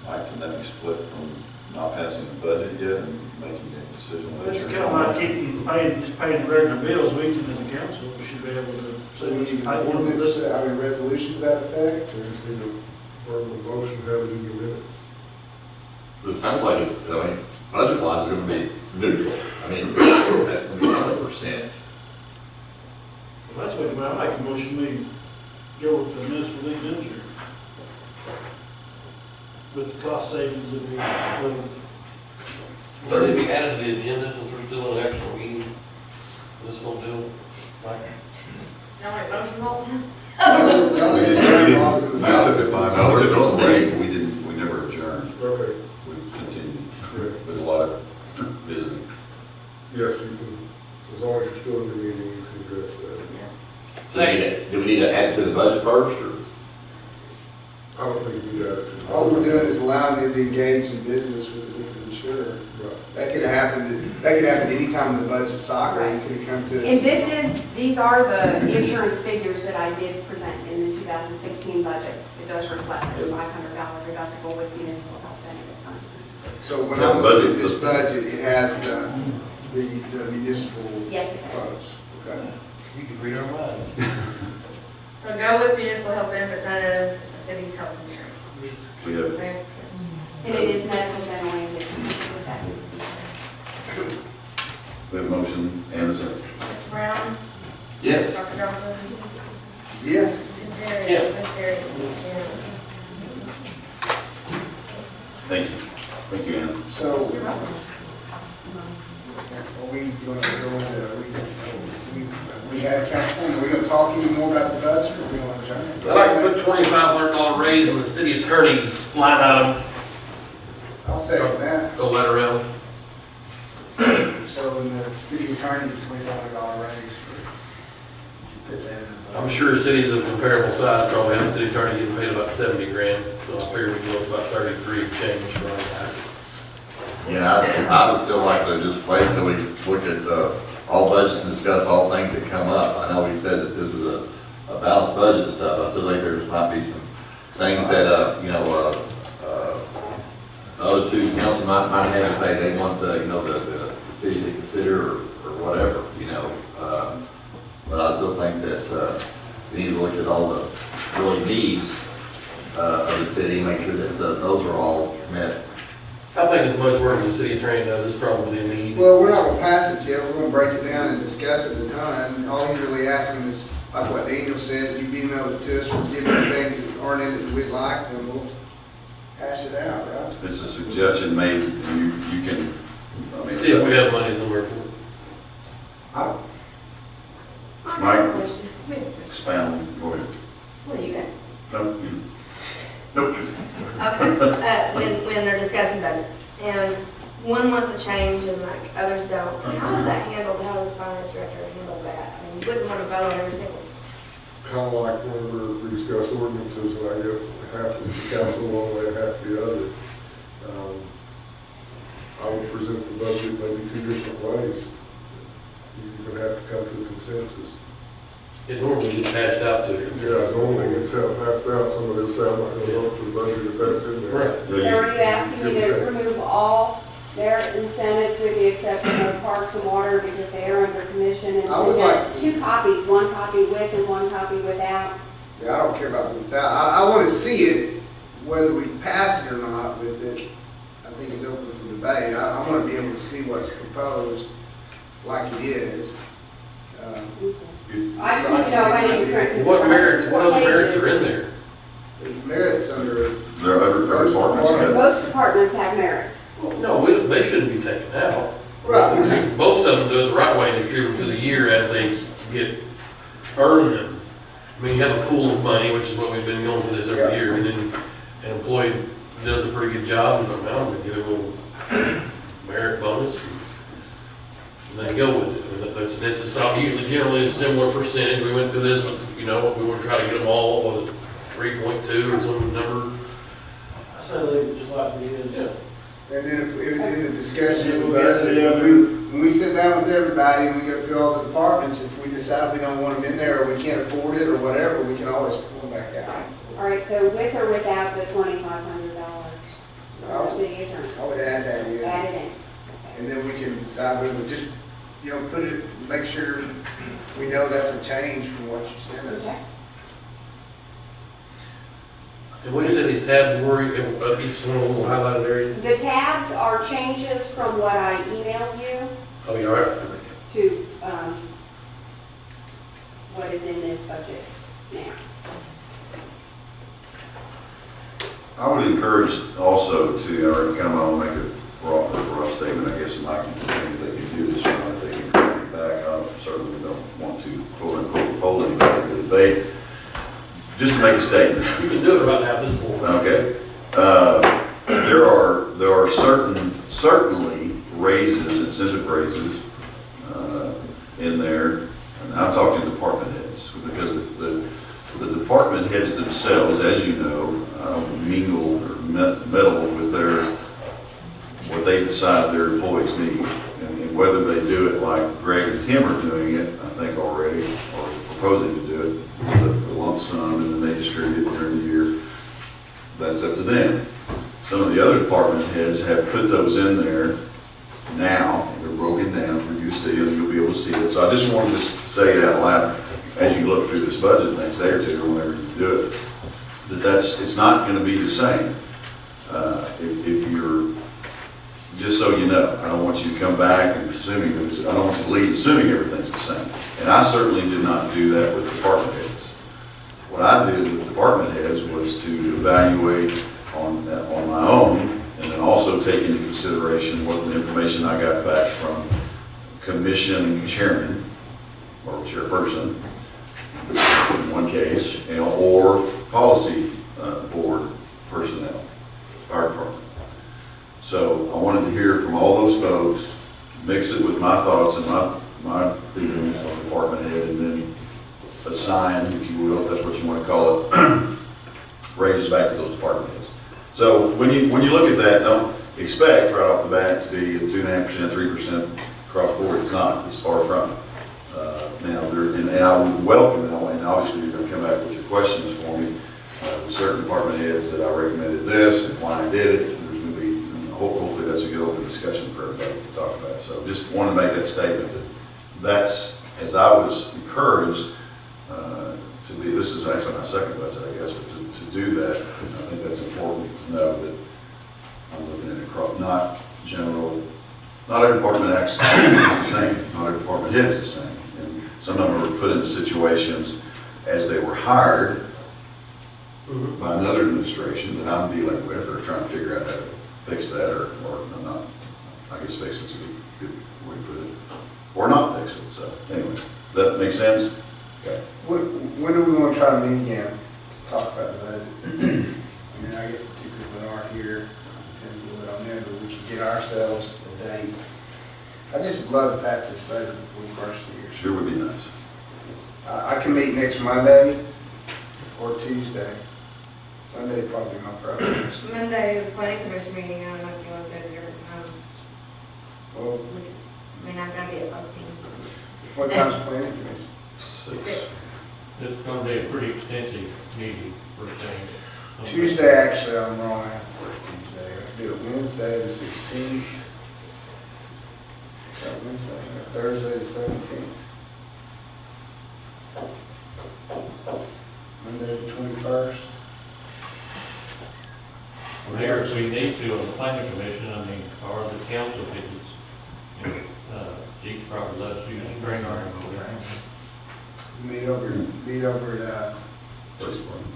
Mike, can that be split from not passing the budget yet and making a decision It's later? kind of like keeping, just paying the regular bills, we can, as a council, we should be able to So say, we we need should an pay ordinance, this. I mean, resolution to that effect, or? Just need a verbal motion, have it in your minutes. It sounds like it's, I mean, budget-wise, it's gonna be neutral. I mean, that's gonna be 100%. That's what, I make a motion, we go with the municipal league injury. With the cost savings of the, Would it be added to the agenda since we're still in actual meeting? This whole deal? Like, No, wait, motion, Holton? We took a 5 hour, took a break, we never adjourned. Okay, We continued with a lot of visiting. yes, you can, as long as you're still in the meeting, you can address that. Do we need to add to the budget first, or? I don't think you do that. All we're doing is allowing them to engage in business with a different insurer. Right. That could happen anytime in the budget cycle, you could come to us. And these are the insurance figures that I did present in the 2016 budget. It does reflect this $500 deductible with municipal health benefit funds. So when I look at this budget, it has the municipal Yes, it does. funds. Okay. you could read our minds. So go with municipal health benefit fund as the city's health insurance. We have, That's And it is medical, dental, and vision, if that needs to be said. we have a motion and a second. Mr. Brown? Yes. Dr. Johnson? Yes. Mr. Terry? Yes. Mr. Terry? Yes. Thank you. Thank you, Ann. So, You're welcome. are we going to go into, we had council, are we going to talk any more about the budget, or are we going to adjourn? I'd like to put $2,500 raise on the city attorney's line item. I'll second that. Go let around. So in the city attorney, $2,500 raise. Put that in the I'm budget. sure cities of comparable size probably have a city attorney getting paid about 70 grand, so I figure we can go about 33 and change for all that. Yeah, I would still like to just wait until we look at all budgets and discuss all things that come up. I know we said that this is a balanced budget and stuff. I feel like there might be some things that, the other two council might have to say they want the city to consider or whatever, But I still think that we need to look at all the really needs of the city, make sure that those are all met. I think as much work as the city attorney does is probably a need. Well, we're not going to pass it yet, we're going to break it down and discuss it a ton. All he's really asking is, like what Daniel said, you emailed it to us, we're giving you things that aren't in it that we'd like, then we'll hash it out, right? It's a suggestion made, you can, I mean. See if we have money somewhere for it. Mike, expound, go ahead. What do you guys? No, you, nope. Okay, when they're discussing budget, and one wants a change and like others don't, how is that handled? How does the finance director handle that? I mean, you wouldn't want to vote on every single. Kind of like whenever we discuss ordinances, and I get half of the council one way and half the other. I would present the budget maybe two different ways. You're gonna have to come to a consensus. It normally gets hashed out to it. Yeah, normally it's passed out, somebody will say, I'm not gonna vote for the budget if that's in there. Right. So are you asking me to remove all their incentives with the exception of parks and water because they are under commission and I would present like- two copies, one copy with and one copy without? Yeah, I don't care about that. I want to see it, whether we pass it or not with it. I think it's open for debate. I want to be able to see what's proposed like it is. I just need to know if I need to print. What merits, what other merits are in there? There's merits under. There are other departments, yeah. Most departments have merits. Well, no, they shouldn't be taken out. Right. Most of them do it the right way and distribute them through the year as they earn them. I mean, you have a pool of money, which is what we've been going through this every year, and then an employee does a pretty good job, and now we give him a little merit bonus, and they go with it. Usually generally a similar percentage. We went through this with, we want to try to get them all, what was it, 3.2 or some number? I say leave it just like it is. Yeah. And then if, in the discussion, when we sit down with everybody and we go through all the departments, if we decide we don't want them in there or we can't afford it or whatever, we can always pull them back out. All right, so with or without the $2,500 for city attorney? I would add that in. Add it in. And then we can decide whether just, put it, make sure we know that's a change from what you sent us. Okay. And what do you say these tabs were, each one of the little highlighted areas? The tabs are changes from what I emailed you Oh, you all right? to what is in this budget now. I would encourage also to, or kind of want to make a broad statement, I guess, and Mike, if they can do this, or not, if they can bring it back. I certainly don't want to quote unquote poll anybody, but if they, just to make a statement. You can do it right now, this board. Okay. There are certainly raises, incentive raises, in there, and I'm talking department heads, because the department heads themselves, as you know, mingle or meddle with what they decide their employees need. And whether they do it like Greg and Tim are doing it, I think already, or proposing to do it, the lump sum, and then they distribute it during the year, that's up to them. Some of the other department heads have put those in there now, they're broken down for you to see, and you'll be able to see it. So I just wanted to say it out loud as you look through this budget the next day or two, or whenever you do it, it's not going to be the same. If you're, just so you know, I don't want you to come back and assuming that I don't want you to leave assuming everything's the same. And I certainly did not do that with department heads. What I did with department heads was to evaluate on my own, and then also take into consideration what the information I got back from commission chairman or chairperson in one case, or policy board personnel, fire department. So I wanted to hear from all those folks, mix it with my thoughts and my feelings on department head, and then assign, if you will, if that's what you want to call it, raises back to those department heads. So when you look at that, don't expect right off the bat to be 2.5%, 3% across the board. It's not. It's far from it. Now, and I would welcome it, and obviously you're going to come back with your questions for me. With certain department heads that I recommended this and why I did it. There's going to be, hopefully that's a good open discussion for everybody to talk about. So just wanted to make that statement that that's, as I was encouraged to be, this is actually my second budget, I guess, but to do that, I think that's important to know that I'm looking at it across, not general, not every department acts is the same, not every department head is the same. And some of them were put into situations as they were hired by another administration that I'm dealing with or trying to figure out how to fix that or I'm not, I guess fix it's a good way to put it, or not fix it. So anyway, does that make sense? Okay. When do we want to try to meet again to talk about the budget? I mean, I guess the two people that aren't here, depends a little bit on them, but we could get ourselves a date. I just love to pass this budget before the first of the year. Sure would be nice. I can meet next Monday or Tuesday. Monday would probably be my preference. Monday is a planning commission meeting, I don't know if you want to go to your, Well, I mean, I'm gonna be at both meetings. what time's the planning commission? 6. It's gonna be a pretty extensive meeting for things. Tuesday, actually, I'm wrong, I have to work Tuesday. I can do it Wednesday, the 16th. Wednesday, Thursday, the 17th. Monday, the 21st. Mayor, if we need to, on the planning commission, I mean, or the council, if it's, you can probably let us use the green art. Meet over at,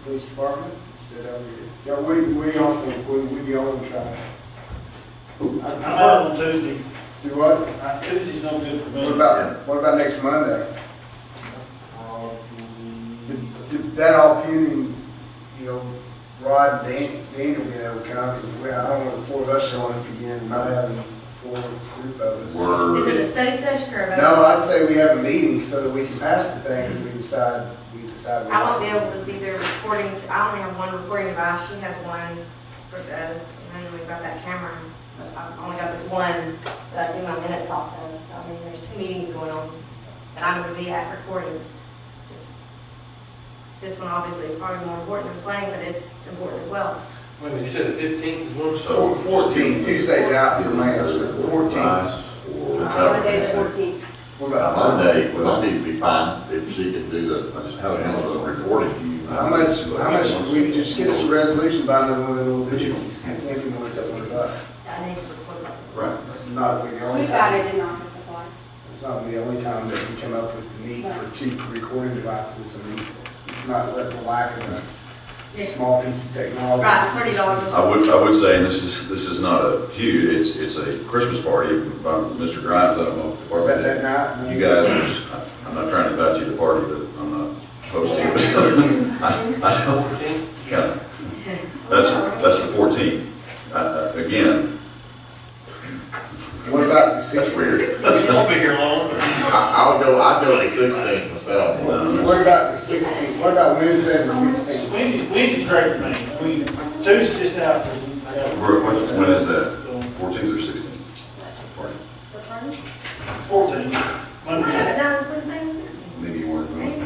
police department, sit over here. Yeah, what do y'all think, what do y'all want to try? I'm out on Tuesday. Do what? Tuesday's no good for me. What about next Monday? That all pending, Rod and Daniel being able to come, because I don't want the four of us showing up again and not having a full group of us. Is it a study session or a vote? No, I'd say we have a meeting so that we can pass the thing if we decide. I won't be able to be there recording, I only have one recording device, she has one for us, and then we've got that camera. But I've only got this one that I do my minutes off of, so I mean, there's 2 meetings going on that I'm gonna be at recording. Just, this one obviously is probably more important than playing, but it's important as well. Wait a minute, you said the 15th is one? So 14, Tuesday's out for my house, but 14. Monday the 14th. What about Monday would be fine if she can do the, have the recording. how much, we can just get us a resolution by another one of the little digital, can't be more than $100. I need to record that. Right. It's not the only We've got time, it in office supplies. it's not the only time that we come up with the need for 2 recording devices. I mean, it's not the lack of a small piece of technology. Right, $30. I would say, and this is not a huge, it's a Christmas party, Mr. Grimes, I don't know if the Is party. that night? You guys, I'm not trying to invite you to the party, but I'm not opposed to it. I don't, yeah, that's the 14th. Again, What about the that's 16th? weird. It won't be here long. I'll go the 16th myself. What about the 16th? What about Wednesday the 16th? Wednesday's great for me. Tuesday's just out. When is that? 14th or 16th? Party. It's 14. Yeah, but Monday. now it's Wednesday and 16. Maybe you weren't going.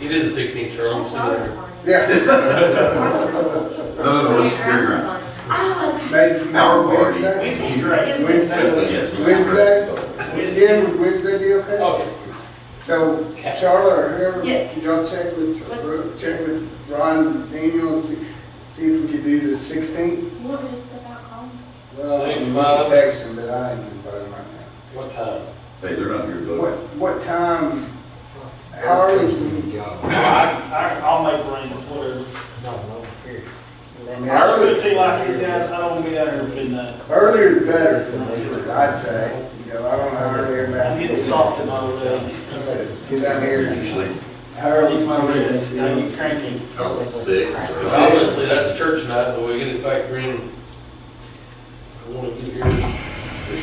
It is the 16th, Charles. I'm sitting there. Yeah. No, it's Gary Grimes. Oh, okay. Maybe Our party. Wednesday? Wednesday's great. Wednesday? Yes. Wednesday? Jim, would Wednesday be okay? Okay. So, Charlotte or whoever, Yes. could y'all check with Ron, Daniel, and see if we could do the 16th? You want me to step out, call him? Well, we can 5. text him, but I ain't gonna invite him right What time? Hey, they're not here to now. vote. What time, how early? I'll make arrangements, whatever. I mean, I was gonna tell you like these guys, I don't want to be out here at midnight. earlier the better, I'd say. I don't know how early or I'm getting soft in all day. Get down here. Usually. How early's my rest? Now you cranky. 6 or Obviously, that's a church night, so we get it factored in. I want to get here. It's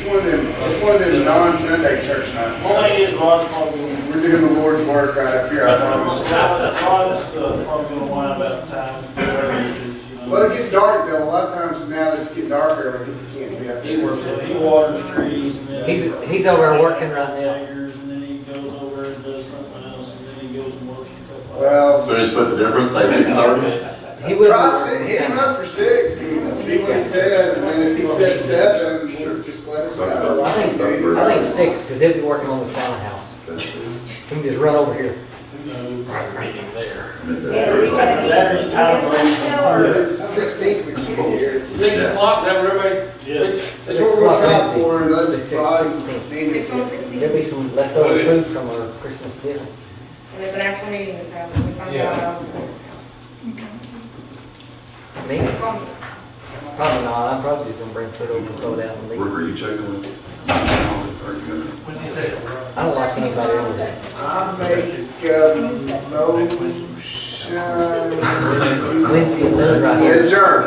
one of them non-Sunday church nights. Only is Rod's probably gonna, We're doing the Lord's work right up here, I promise. Rod's probably gonna whine about the time, whatever it is, Well, it gets dark though, a lot of times now that it's getting darker, I think you can't be up He there. works, he waters trees and then. He's over there working right now. And then he goes over and does something else, and then he goes and works. Well, So just put the difference, say 6:30? He will. try, hit him up for 6, and see what he says, and then if he says 7, just let us know. I think 6, because he'll be working on the sound house. He can just run over here. Battery's tied Or if it's the 16th, we can get here. 6 o'clock, that what everybody? Yeah. That's what we're gonna try for, unless it's 6 on Friday. 16. There'll be some leftover food from our Christmas dinner. And it's an actual meeting this house, we find Yeah. out. Me? Probably not. I'm probably just gonna bring food over and throw it out and leave. Were you checking with? Are you gonna? I don't like anybody over there. I make Wednesday is none right here. adjourn.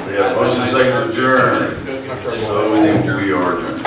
We have motion second to adjourn. So we are adjourned.